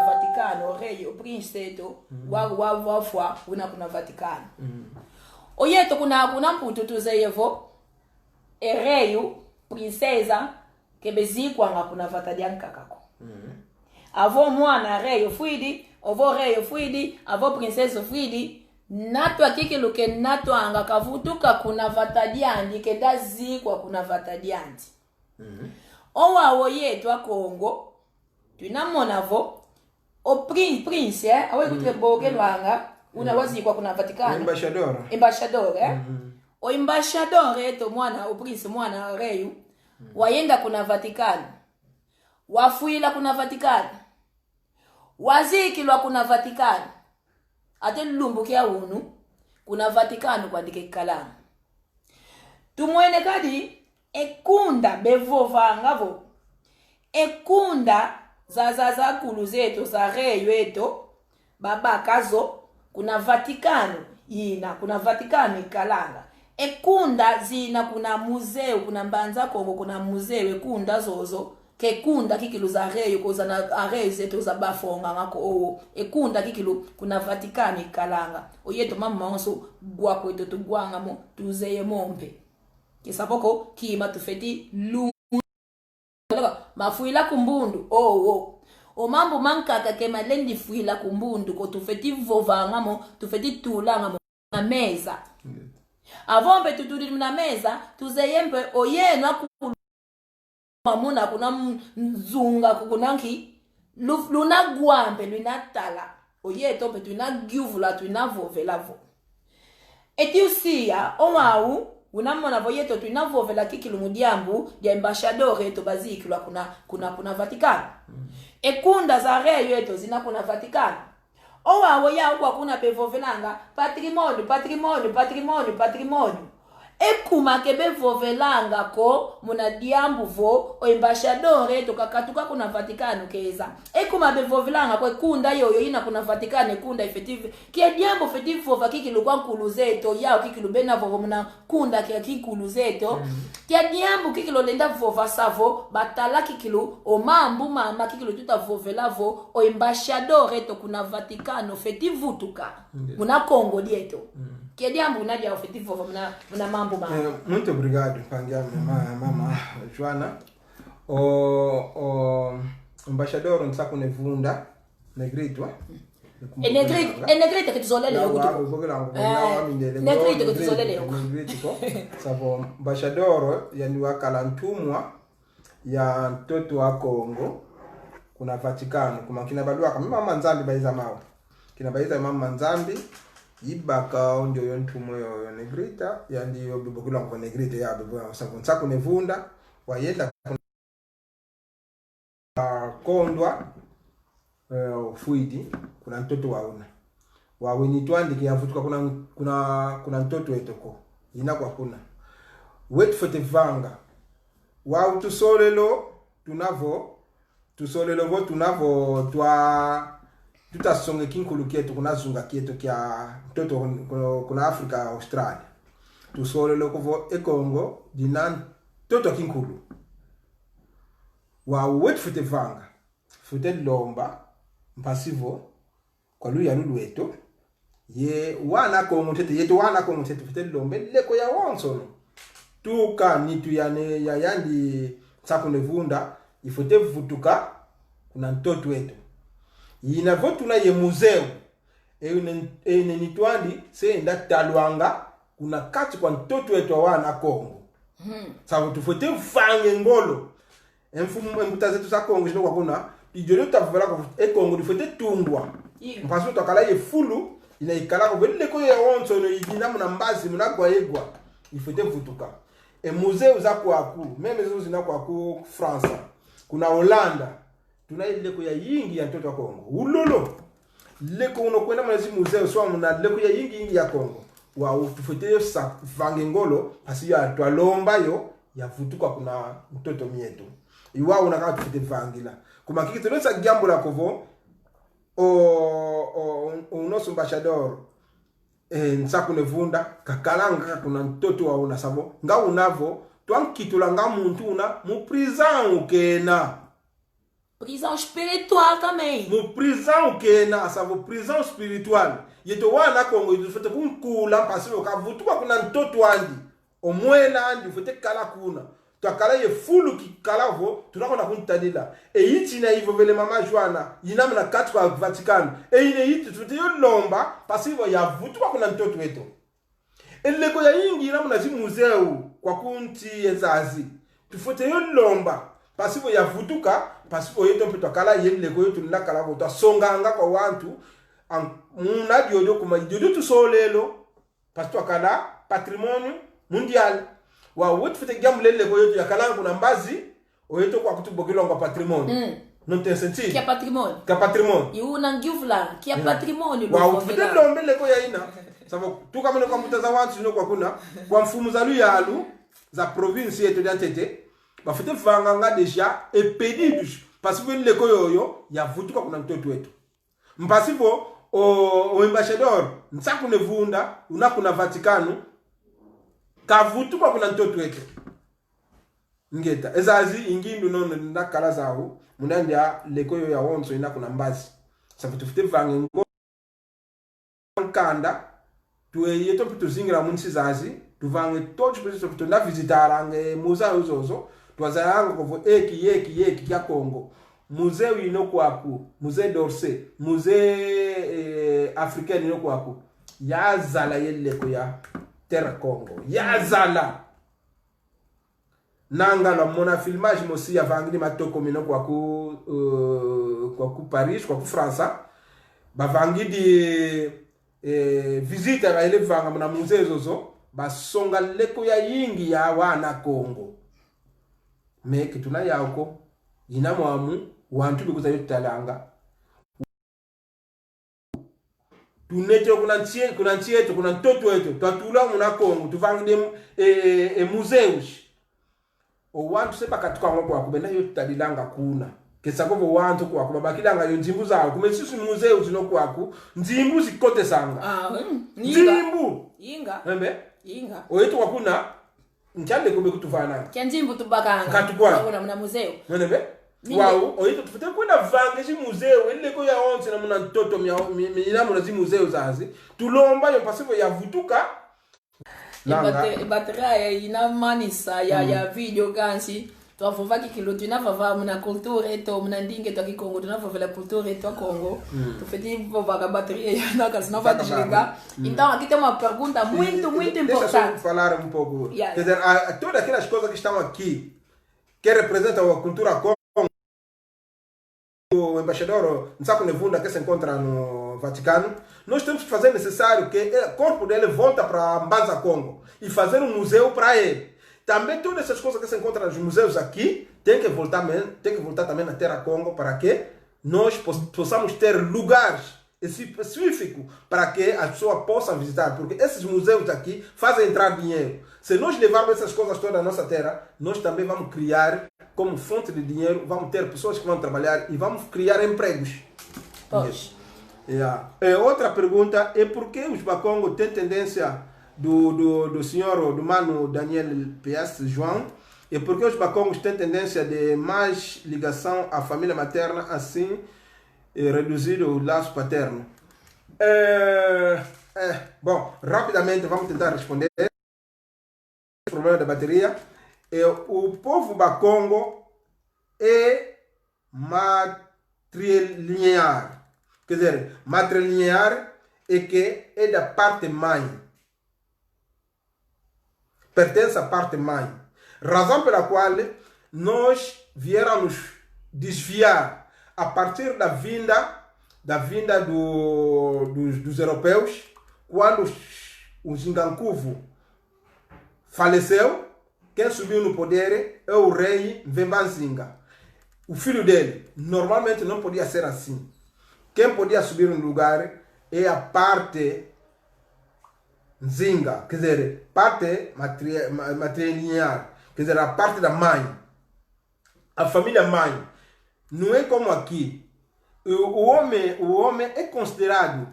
Vaticano rei o princeto wafwa kuna Vaticano oyeto kuna mputu tuzeyevo rei princesa kebezikwa ngakuna vatadiankakako avo mwana rei fuidi ovo rei fuidi avo princesa fuidi natwa kikiluke natwa anga kavutuka kuna vatadiandi kenda zikwa kuna vatadiandi. Owawo yetu a Congo tunamonavo o prince awe kutre boge lwanga una wazikwa kuna Vatikano ambassador o ambassador eto mwana o prince mwana reyu wayenda kuna Vatikano wafuila kuna Vatikano wazikilwa kuna Vatikano ate lumbukia unu kuna Vatikano kwandike kalanga tumwene kadi ekunda bevova ngavo ekunda za kulu zetu za reyo eto baba kazo kuna Vatikano yina kuna Vatikano ikalanga ekunda zina kuna museo kuna mbanza Kongo kuna museo ekunda zozo kekunda kikilu za reyo koza na areyo zetu za bafonga ngako o ekunda kikilu kuna Vatikano ikalanga oyeto mama onso gwa kwetu tugwanga mo tuzeye mompe kisapoko kima tufeti lu mafuila kumbundu o mambo mankaka ke malendi fuila kumbundu ko tufeti vovanga mo tufeti tulanga mo na meza avombe tuturi na meza tuzeyembe oyenu akulu mamuna kuna mzunga kunanki luna gwambe lunatala oyeto pe tuna gyuvula tuna vovelavo eti usia omawu unamona voyeto tunavovela kikilu mudiambu ya ambassador eto bazikilwa kuna Vatikano ekunda za reyo eto zina kuna Vatikano owawo ya kwa kuna bevovelanga patrimonio ekuma kebe vovelanga ko muna diambu vo o ambassador eto kakatuka kuna Vatikano keza ekuma bevovelanga ko ekunda yoyo ina kuna Vatikano ekunda effective ke diambu effective vo kikilu kwa nkuluzeto ya kikilu bena vo muna kunda ke kikuluzeto ke diambu kikilu lenda vo savo batala kikilu o mambu mama kikilu tuta vovela vo o ambassador eto kuna Vatikano effective vutuka muna Kongo dieto Kediambu unadia ofetivo muna mambo ma. Muito obrigado, pangia mama Joana. O ambassador nsako nevunda negrito. Negrito que tuzolele yokutuko. Negrito que tuzolele yokutuko. Negrito sabo ambassador yani wakalantumwa ya mtoto wa Kongo kuna Vatikano kuma kina badua kama mama Nzambi baiza mawe. Kina baiza mama Nzambi ibaka ndio yontumo yo negrita yandi yo bibokula kwa negrita ya bibo sababu nsako nevunda wayenda kondwa fuidi kuna mtoto wauna waweni twandike yavutuka kuna mtoto etoko ina kwa kuna wait for the vanga wa tusolelo tunavo twa tutasonge kinkulu kietu kuna zunga kietu kia mtoto kuna Afrika Australia tusolelo kuvo ekongo dinan toto kinkulu wa wet fute vanga fute lomba mpasivo kwa luya lulueto ye wana kongo tete yetu wana kongo tete fute lombe leko ya wonsono tuka nitu yane ya yandi sakune vunda ifute vutuka kuna mtoto wetu yina votuna ye museo ene nitwandi se nda talwanga kuna kati kwa mtoto wetu wana Kongo sababu tufote fange ngolo emfumu embutazetu za Kongo jino kwa kuna pijolo tavela kwa Kongo tufote tungwa mpaso takala ye fulu ina ikala ko belle ko ya wonso no yina muna mbazi muna kwa yegwa ifote vutuka museo za kwa ku meme zo zina kwa ku France kuna Holanda tuna leko ya yingi ya mtoto wa Kongo ulolo leko unokwenda mwazi museo so muna leko ya yingi ya Kongo wa tufote sa vange ngolo pasi ya twalomba yo ya vutuka kuna mtoto mietu iwa unaka tufute vangila kuma kiki tulesa jambo la kovo unosu ambassador nsaku nevunda kakalanga kuna mtoto wa una sabo nga unavo twankitula nga muntu una mu prison ukena prison spiritual também mu prison ukena sabo prison spiritual yeto wana Kongo yifute kunkula pasilo kavutuka kuna mtoto wandi omwela andi ufute kala kuna tu akala ye fulu ki kalavo tu nakona kuntadila e yiti na ivo vele mama Joana yinam na katu kwa Vatican e ine yiti tu te lomba pasivo ya vutu kwa kuna mtoto wetu eleko ya yingi yinam na zi museu kwa kunti ezazi tufote yo lomba pasivo ya vutuka pasivo yeto mpeto akala ye leko yetu na kalavo tu songanga kwa wantu muna diodo kuma diodo tu solelo pasivo akala patrimonio mondial wa wote fete gamle leko yetu ya kala kuna mbazi oyeto kwa kutubogelo kwa patrimonio non tem sentido que é patrimônio que é patrimônio e o nangivla que é patrimônio wa fete lombe leko ya ina sababu tu kama kwa mtaza wantu no kwa kuna kwa mfumu za luyalu za province yetu ya Tete ba fete vanga deja e pedidos parce que leko yoyo ya vutuka kuna mtoto wetu mpasivo o ambassador nsaku nevunda unakuna Vaticano kavutu kwa kuna mtoto wetu ngeta ezazi ingindu nono ndakala zawo munandia lekoyo ya wonso ina kuna mbazi safutu fute vange ngo kanda tuwe yeto pito zingira munsi zazi tuvange todos pito pito na visitara nge muza uzozo twazaranga kovo eki ya Kongo museu ino kwaku musée d'Orsay musée africain ino kwaku ya zala yeleko ya terra Congo yazala nanga la mona filmage mosi ya vangini matoko mino kwa ku Paris kwa ku France ba vangidi visite ba ele vanga na musée zozo ba songa leko ya yingi ya wana Congo meke tuna yako ina mwamu wantu bikuza yotalanga tunete kuna nchi yetu kuna mtoto wetu twatula muna Kongo tuvangide museus o wantu sepa katika ngoko akubena yotadilanga kuna kesa kovo wantu kwa kubakilanga yo nzimbu zawo kumesisu museus no kwaku nzimbu zikote sanga nzimbu inga oyetu wakuna nchande kube kutuvana kenjimbu tubakanga katukwa na museo nebe wow oito tufute kwenda vange zi museo eleko ya onse na muna ntoto mina muna zi museo zazi tulomba yo pasivo ya vutuka bateria ina manisa ya video gansi twavova kikilo tunavava muna culture eto muna ndinge twa Kikongo tunavova la culture eto Congo tufeti vova bateria yana kasi nova desligar então aqui tem uma pergunta muito importante deixa eu falar um pouco quer dizer todas aquelas coisas que estão aqui que representam a cultura Congo. O embaixador Nsaku Nevunda que se encontra no Vaticano, nós temos que fazer necessário que o corpo dele volta para Mbanza Congo e fazer um museu para ele. Também todas essas coisas que se encontram nos museus aqui tem que voltar também na Terra Congo para que nós possamos ter lugares específicos para que as pessoas possam visitar, porque esses museus aqui fazem entrar dinheiro. Se nós levarmos essas coisas todas à nossa terra, nós também vamos criar como fonte de dinheiro, vamos ter pessoas que vão trabalhar e vamos criar empregos. Outra pergunta é por que os Bakongo têm tendência do senhor, do mano Daniel PS João, e por que os Bakongos têm tendência de mais ligação à família materna, assim reduzir o laço paterno? Bom, rapidamente vamos tentar responder. O problema da bateria é o povo Bakongo é matrilinear. Quer dizer, matrilinear é que é da parte mãe. Pertence à parte mãe. Razão pela qual nós viéramos desviar a partir da vinda dos europeus, quando o Zingankuvu faleceu, quem subiu no poder é o rei Vembanzinga. O filho dele. Normalmente não podia ser assim. Quem podia subir no lugar é a parte Nzinga, quer dizer, parte matrilinear, quer dizer, a parte da mãe. A família mãe. Não é como aqui. O homem é considerado.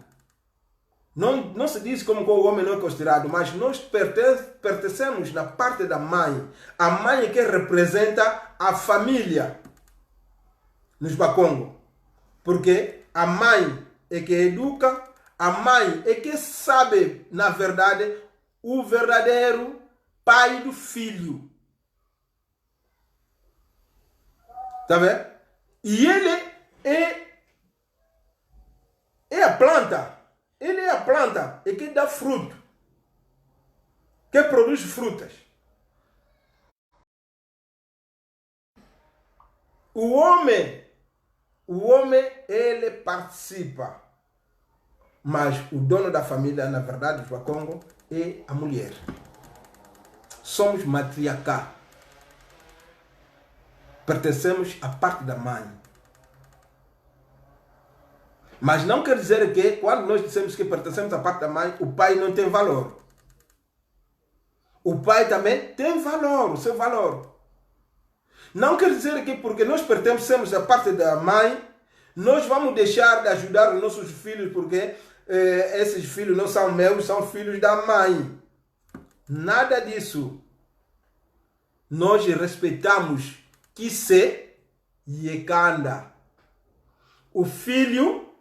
Não se diz como que o homem não é considerado, mas nós pertencemos na parte da mãe. A mãe é que representa a família nos Bakongo. Porque a mãe é que educa, a mãe é que sabe, na verdade, o verdadeiro pai do filho. Tá vendo? E ele é a planta. Ele é a planta e que dá fruto. Que produz frutas. O homem, ele participa. Mas o dono da família, na verdade, do Congo, é a mulher. Somos matriarcal. Pertencemos à parte da mãe. Mas não quer dizer que, quando nós dissemos que pertencemos à parte da mãe, o pai não tem valor. O pai também tem valor, o seu valor. Não quer dizer que porque nós pertencemos à parte da mãe, nós vamos deixar de ajudar os nossos filhos porque esses filhos não são meus, são filhos da mãe. Nada disso. Nós respeitamos Kise e Ekanda. O filho,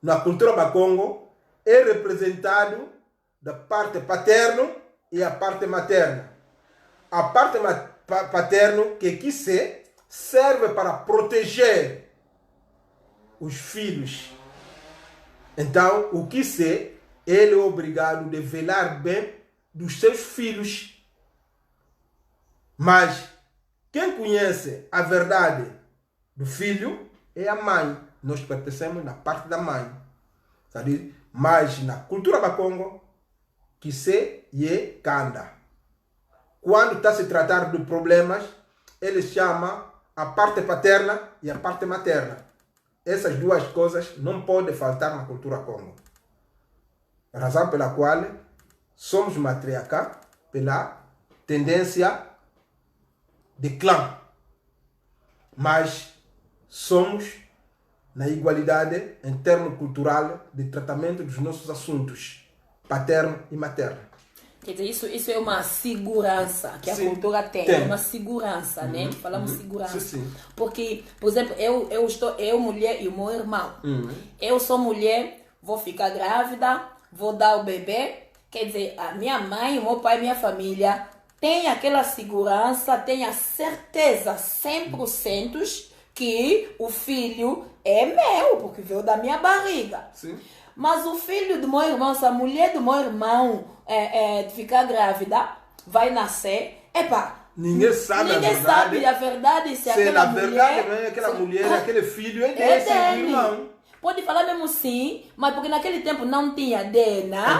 na cultura do Congo, é representado da parte paterna e a parte materna. A parte paterna, que Kise, serve para proteger os filhos. Então, o Kise, ele é obrigado a velar bem dos seus filhos. Mas quem conhece a verdade do filho é a mãe. Nós pertencemos na parte da mãe. Sabe? Mas na cultura do Congo, Kise e Kanda. Quando está se tratar de problemas, ele chama a parte paterna e a parte materna. Essas duas coisas não podem faltar na cultura Congo. Razão pela qual somos matriarcal pela tendência de clã. Mas somos na igualdade em termos cultural de tratamento dos nossos assuntos paterno e materno. Quer dizer, isso é uma segurança que a cultura tem. É uma segurança, né? Falamos segurança. Sim. Porque, por exemplo, eu mulher e o meu irmão. Eu sou mulher, vou ficar grávida, vou dar o bebê. Quer dizer, a minha mãe, o meu pai, minha família tem aquela segurança, tem a certeza 100% que o filho é meu, porque veio da minha barriga. Sim. Mas o filho do meu irmão, se a mulher do meu irmão ficar grávida, vai nascer, ninguém sabe a verdade se aquela mulher... verdade não é aquela mulher, aquele filho é desse irmão. Pode falar mesmo sim, mas porque naquele tempo não tinha DNA.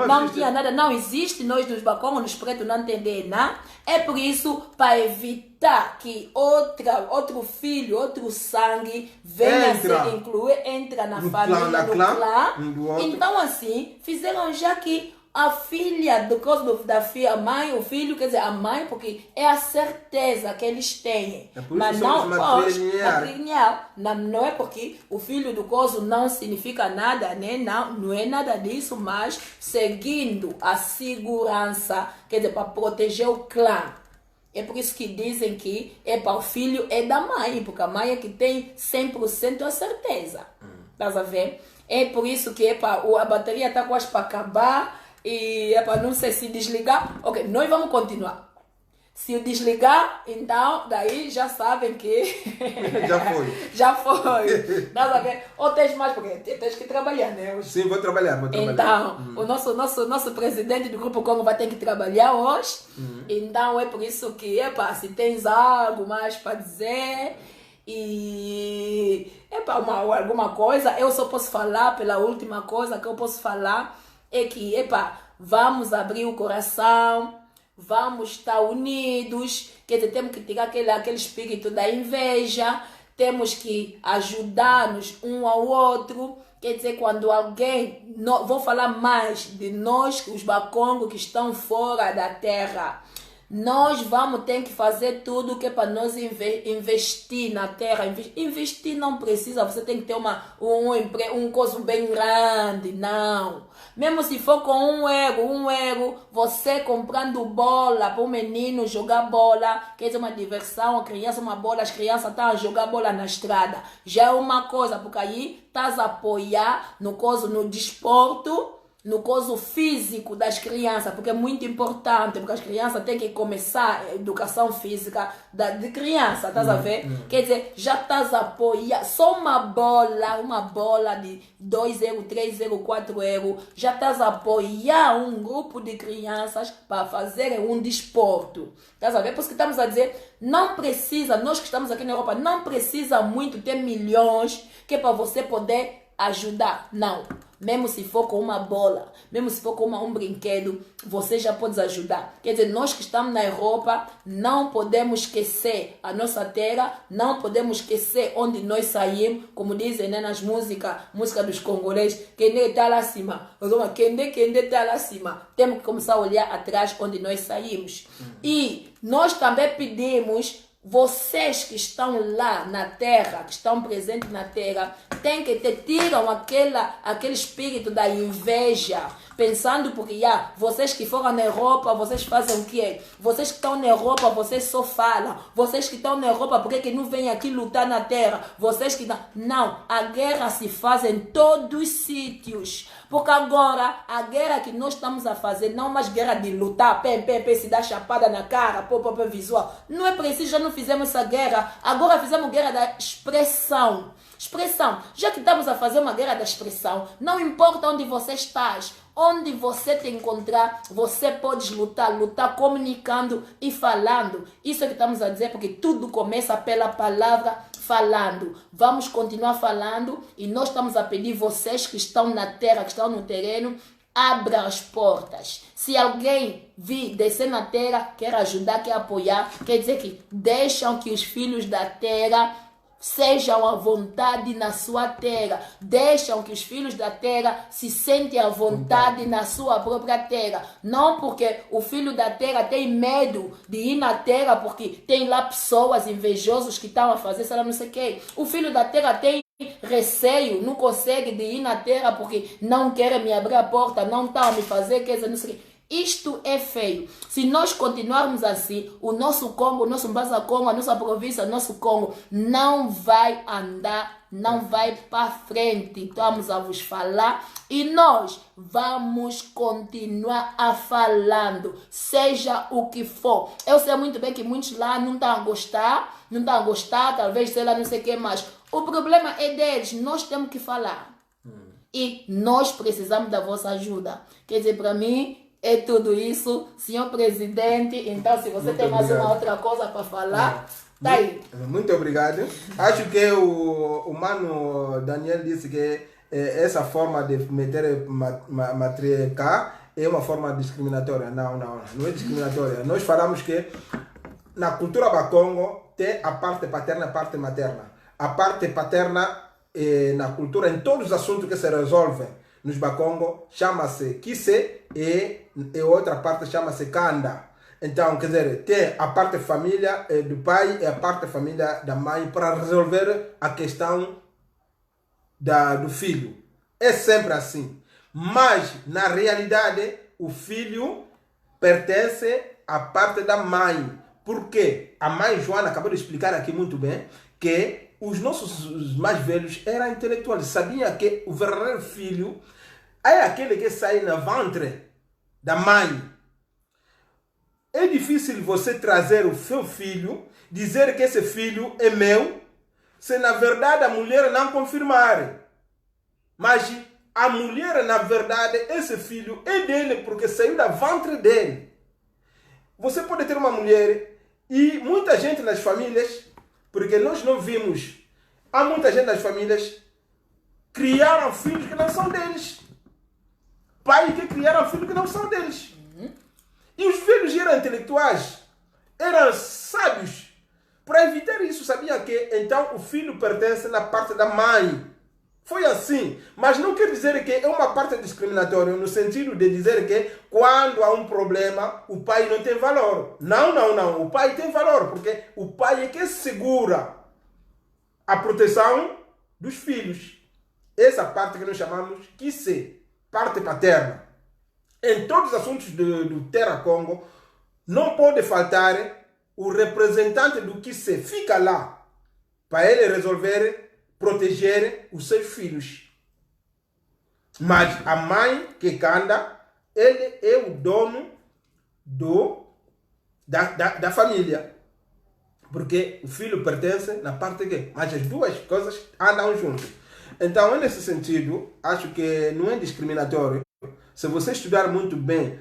Não tinha nada, não existe, nós nos Bakongo, nos pretos não tem DNA. É por isso, para evitar que outro filho, outro sangue venha a ser incluído, entra na família, no clã. Então assim, fizeram já que a filha, da filha, a mãe, o filho, quer dizer, a mãe, porque é a certeza que eles têm. Mas não matrilineal. Não é porque o filho do coso não significa nada, né? Não é nada disso, mas seguindo a segurança, quer dizer, para proteger o clã. É por isso que dizem que o filho é da mãe, porque a mãe é que tem 100% a certeza. Estás a ver? É por isso que a bateria está quase para acabar. E não sei se desligar. Ok, nós vamos continuar. Se eu desligar, então daí já sabem que já foi. Dá a ver? Ou tens mais, porque tens que trabalhar, né? Sim, vou trabalhar. Então, o nosso presidente do Grupo Congo vai ter que trabalhar hoje. Então é por isso que se tens algo mais para dizer e alguma coisa, eu só posso falar pela última coisa que eu posso falar. É que, vamos abrir o coração, vamos estar unidos, quer dizer, temos que tirar aquele espírito da inveja, temos que ajudar-nos um ao outro, quer dizer, quando alguém, vou falar mais de nós, os Bakongo que estão fora da terra, nós vamos ter que fazer tudo que é para nós investir na terra. Investir não precisa, você tem que ter um coisa bem grande, não. Mesmo se for com um euro, você comprando bola para o menino jogar bola, quer dizer, uma diversão, a criança, uma bola, as crianças estão a jogar bola na estrada. Já é uma coisa, porque aí estás a apoiar no desporto no caso físico das crianças, porque é muito importante, porque as crianças têm que começar a educação física de criança, estás a ver? Quer dizer, já estás a apoiar, só uma bola de 2 euros, 3 euros, 4 euros, já estás a apoiar um grupo de crianças para fazerem um desporto, estás a ver? Por isso que estamos a dizer, não precisa, nós que estamos aqui na Europa, não precisa muito ter milhões, que é para você poder ajudar, não. Mesmo se for com uma bola, mesmo se for com um brinquedo, você já pode ajudar. Quer dizer, nós que estamos na Europa, não podemos esquecer a nossa terra, não podemos esquecer onde nós saímos, como dizem, né, nas música dos congoleses, quem está lá acima, quem está lá acima. Temos que começar a olhar atrás onde nós saímos. E nós também pedimos, vocês que estão lá na terra, que estão presentes na terra, tem que tiram aquele espírito da inveja, pensando porque vocês que foram na Europa, vocês fazem o quê? Vocês que estão na Europa, vocês só falam. Vocês que estão na Europa, por que não vêm aqui lutar na terra? Vocês que não, a guerra se faz em todos os sítios. Porque agora, a guerra que nós estamos a fazer, não mais guerra de lutar, se dar chapada na cara, visual. Não é preciso, já não fizemos essa guerra. Agora fizemos guerra da expressão. Já que estamos a fazer uma guerra da expressão, não importa onde você estás, onde você te encontrar, você pode lutar comunicando e falando. Isso é que estamos a dizer, porque tudo começa pela palavra falando. Vamos continuar falando e nós estamos a pedir vocês que estão na terra, que estão no terreno, abra as portas. Se alguém vir descer na terra, quer ajudar, quer apoiar, quer dizer que deixam que os filhos da terra sejam à vontade na sua terra. Deixam que os filhos da terra se sentem à vontade na sua própria terra. Não porque o filho da terra tem medo de ir na terra porque tem lá pessoas invejosas que estão a fazer, sei lá, não sei o quê. O filho da terra tem receio, não consegue de ir na terra porque não querem me abrir a porta, não estão a me fazer, quer dizer, não sei o quê. Isto é feio. Se nós continuarmos assim, o nosso Congo, o nosso Mbaza Congo, a nossa província, o nosso Congo não vai andar, não vai para frente. Estamos a vos falar e nós vamos continuar a falando, seja o que for. Eu sei muito bem que muitos lá não estão a gostar, talvez, sei lá, não sei o que mais. O problema é deles, nós temos que falar. E nós precisamos da vossa ajuda. Quer dizer, para mim, é tudo isso, senhor presidente. Então, se você tem mais uma outra coisa para falar, tá aí. Muito obrigado. Acho que o mano Daniel disse que essa forma de meter matrica é uma forma discriminatória. Não é discriminatória. Nós falamos que na cultura do Congo tem a parte paterna e a parte materna. A parte paterna na cultura, em todos os assuntos que se resolvem nos Bakongo, chama-se Kise e outra parte chama-se Kanda. Então, quer dizer, tem a parte família do pai e a parte família da mãe para resolver a questão do filho. É sempre assim. Mas, na realidade, o filho pertence à parte da mãe. Por quê? A mãe Joana acabou de explicar aqui muito bem que os nossos mais velhos eram intelectuais. Sabiam que o verdadeiro filho é aquele que sai no ventre da mãe. É difícil você trazer o seu filho, dizer que esse filho é meu, se na verdade a mulher não confirmar. Mas a mulher, na verdade, esse filho é dele porque saiu da ventre dele. Você pode ter uma mulher e muita gente nas famílias, porque nós não vimos, há muita gente nas famílias criaram filhos que não são deles. Pais que criaram filhos que não são deles. E os filhos eram intelectuais, eram sábios. Para evitar isso, sabia que então o filho pertence na parte da mãe. Foi assim. Mas não quer dizer que é uma parte discriminatória, no sentido de dizer que quando há um problema, o pai não tem valor. Não. O pai tem valor, porque o pai é que segura a proteção dos filhos. Essa parte que nós chamamos Kise, parte paterna. Em todos os assuntos do Terra Congo, não pode faltar o representante do Kise. Fica lá para ele resolver, proteger os seus filhos. Mas a mãe que canta, ele é o dono da família. Porque o filho pertence na parte que... Mas as duas coisas andam juntas. Então, nesse sentido, acho que não é discriminatório. Se você estudar muito bem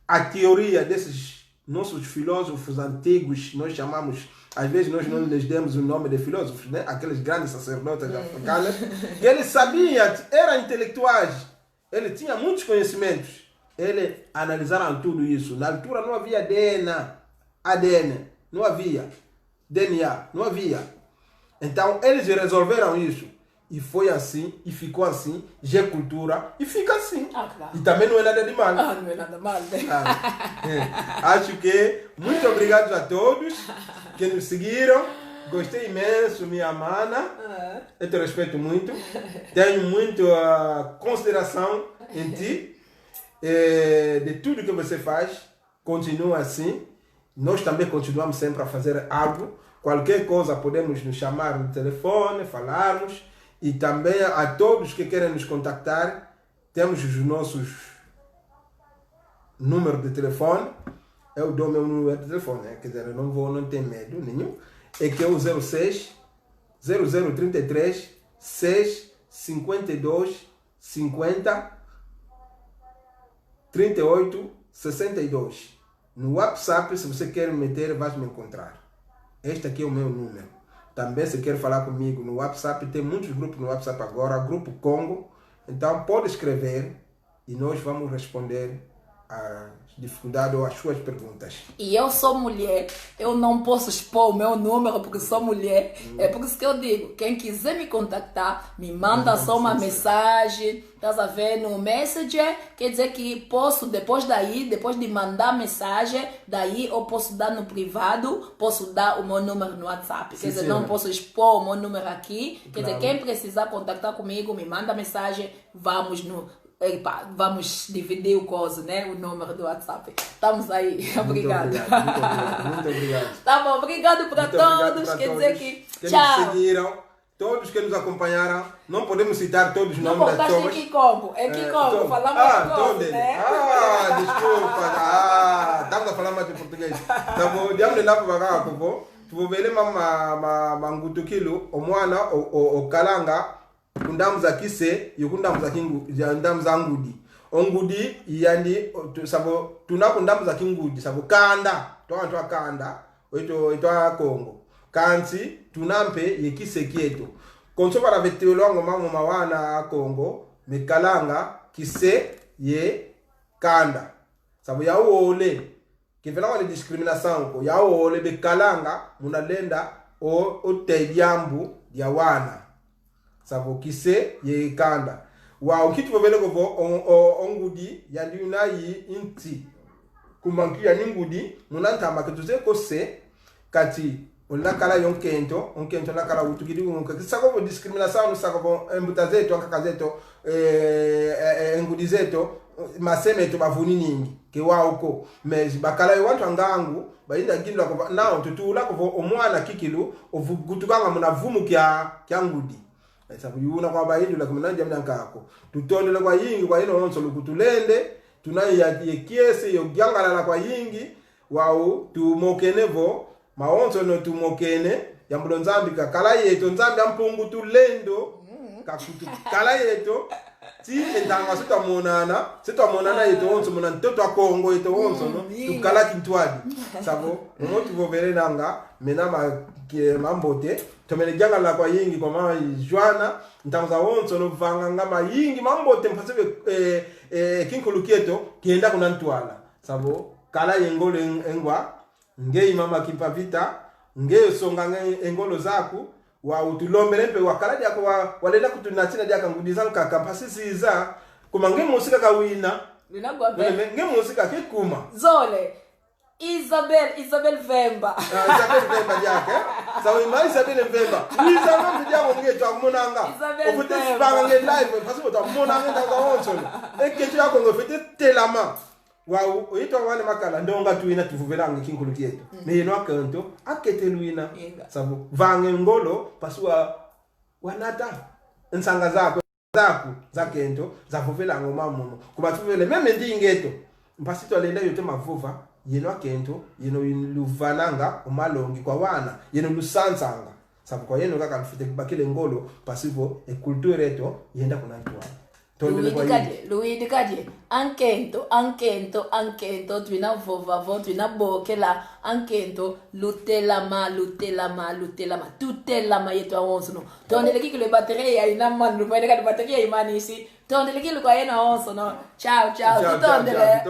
a teoria desses nossos filósofos antigos, nós chamamos, às vezes nós não lhes demos o nome de filósofos, né? Aqueles grandes sacerdotes africanos, eles sabiam, eram intelectuais, ele tinha muitos conhecimentos, eles analisaram tudo isso. Na altura não havia ADN, não havia DNA, não havia. Então eles resolveram isso. E foi assim, e ficou assim, G Cultura, e fica assim. Claro. E também não é nada de mal. Não é nada mal, né? Acho que muito obrigado a todos que nos seguiram. Gostei imenso, minha mana. Eu te respeito muito. Tenho muita consideração em ti. De tudo que você faz. Continua assim. Nós também continuamos sempre a fazer algo. Qualquer coisa podemos nos chamar no telefone, falarmos. E também a todos que querem nos contactar, temos os nossos números de telefone. Eu dou meu número de telefone, né? Quer dizer, eu não tenho medo nenhum. É que é o 06 0033 6 52 50 38 62. No WhatsApp, se você quer me meter, vai me encontrar. Este aqui é o meu número. Também se quer falar comigo no WhatsApp, tem muitos grupos no WhatsApp agora, Grupo Congo. Então pode escrever e nós vamos responder às dificuldades ou às suas perguntas. E eu sou mulher, eu não posso expor o meu número porque sou mulher. É por isso que eu digo, quem quiser me contactar, me manda só uma mensagem, estás a ver, no Messenger. Quer dizer que posso, depois de mandar mensagem, daí eu posso dar no privado, posso dar o meu número no WhatsApp. Quer dizer, não posso expor o meu número aqui. Quer dizer, quem precisar contactar comigo, me manda mensagem, vamos dividir o coisa, né? O número do WhatsApp. Estamos aí. Obrigado. Muito obrigado. Tá bom, obrigado para todos. Quer dizer que tchau. Nos seguiram, todos que nos acompanharam. Não podemos citar todos os não nomes das pessoas. Não botaste Kikongo. É Kikongo. Falamos coisa, né? Desculpa. Estamos a falar mais de português. Tá bom, diamo lá para cá, povo. Tu vê mangutukilo, o moana, o kalanga. Kundamos aqui se e kundamos aqui andamos angudi ongudi yani sabo tunakundamos aqui ngudi sabo kanda to kanda oito a Congo kanti tunampe yekise kieto konso para vetelongo mamo mawana a Congo mekalanga kise ye kanda sabo ya ole kivela wale discrimination ko ya ole bekalanga munalenda o tediambu ya wana savo kise ye kanda wa ukitu vele ko ongudi ya liuna yi inti kumanki ya ngudi munanta maketuze ko se kati onakala onkento nakala utukidi unka kisako discrimination sako embutazeto nkakazeto ngudi zeto maseme to bavuni ningi ke wa uko mais bakala yo wantu ngangu bayinda gindwa ko na tutula ko omwana kikilu ovugutukanga munavumu kya ngudi sabu yuna kwa bahindu la kumana jamna nkako tutondele kwa yingi kwa ino onso lukutulende tunaye yekiese yo gyangala kwa yingi wao tumokenevo maonso no tumokene yambulo nzambi kakala yeto nzambi ampungu tulendo kakutu kala yeto ti endanga sitamonana yeto onso mona ntoto akongo yeto onso no tukala kintwadi sabo omotu vovere nanga mena mambote tomele jangala kwa yingi kwa mama Joana ntanza onso no vanga ngama yingi mambote mpasebe kinkulukieto kienda kuna ntwala sabo kala yengolo engwa ngei mama kipavita ngei songa engolo zaku wa utulombele mpe wakala jako walenda kutunatina diaka ngudizan kaka pasisiza kuma nge musika kawina nge musika kekuma zole Isabel Vemba. Isabel Vemba yake. Sawa ima Isabel Vemba. Isabel ndiamo ngeto akumonanga. Ofite sipanga nge live parce que tamonanga ndanga onso. Eketo yako ngofite telama. Wow, oito wane makala ndonga tuina tuvuvelange kinkuluti yetu. Meyeno akanto aketeluina. Sabu vange ngolo pasua wanata nsanga zako zaku za kento za vuvela ngoma muno kuba tuvele meme ndingeto mpasi to lenda yote mavuva yeno kento yeno luvananga umalongi kwa wana yeno lusansanga sabu kwa yeno kaka mfite bakile ngolo pasivo e culture eto yenda kuna ntwa Louis Dikaje ankento twina vova twina bokela ankento lutelama tutelama yetu awonso no tondele kile batterie ya ina manu pwede ka batterie imani isi tondele kile kwa yena awonso no ciao tondele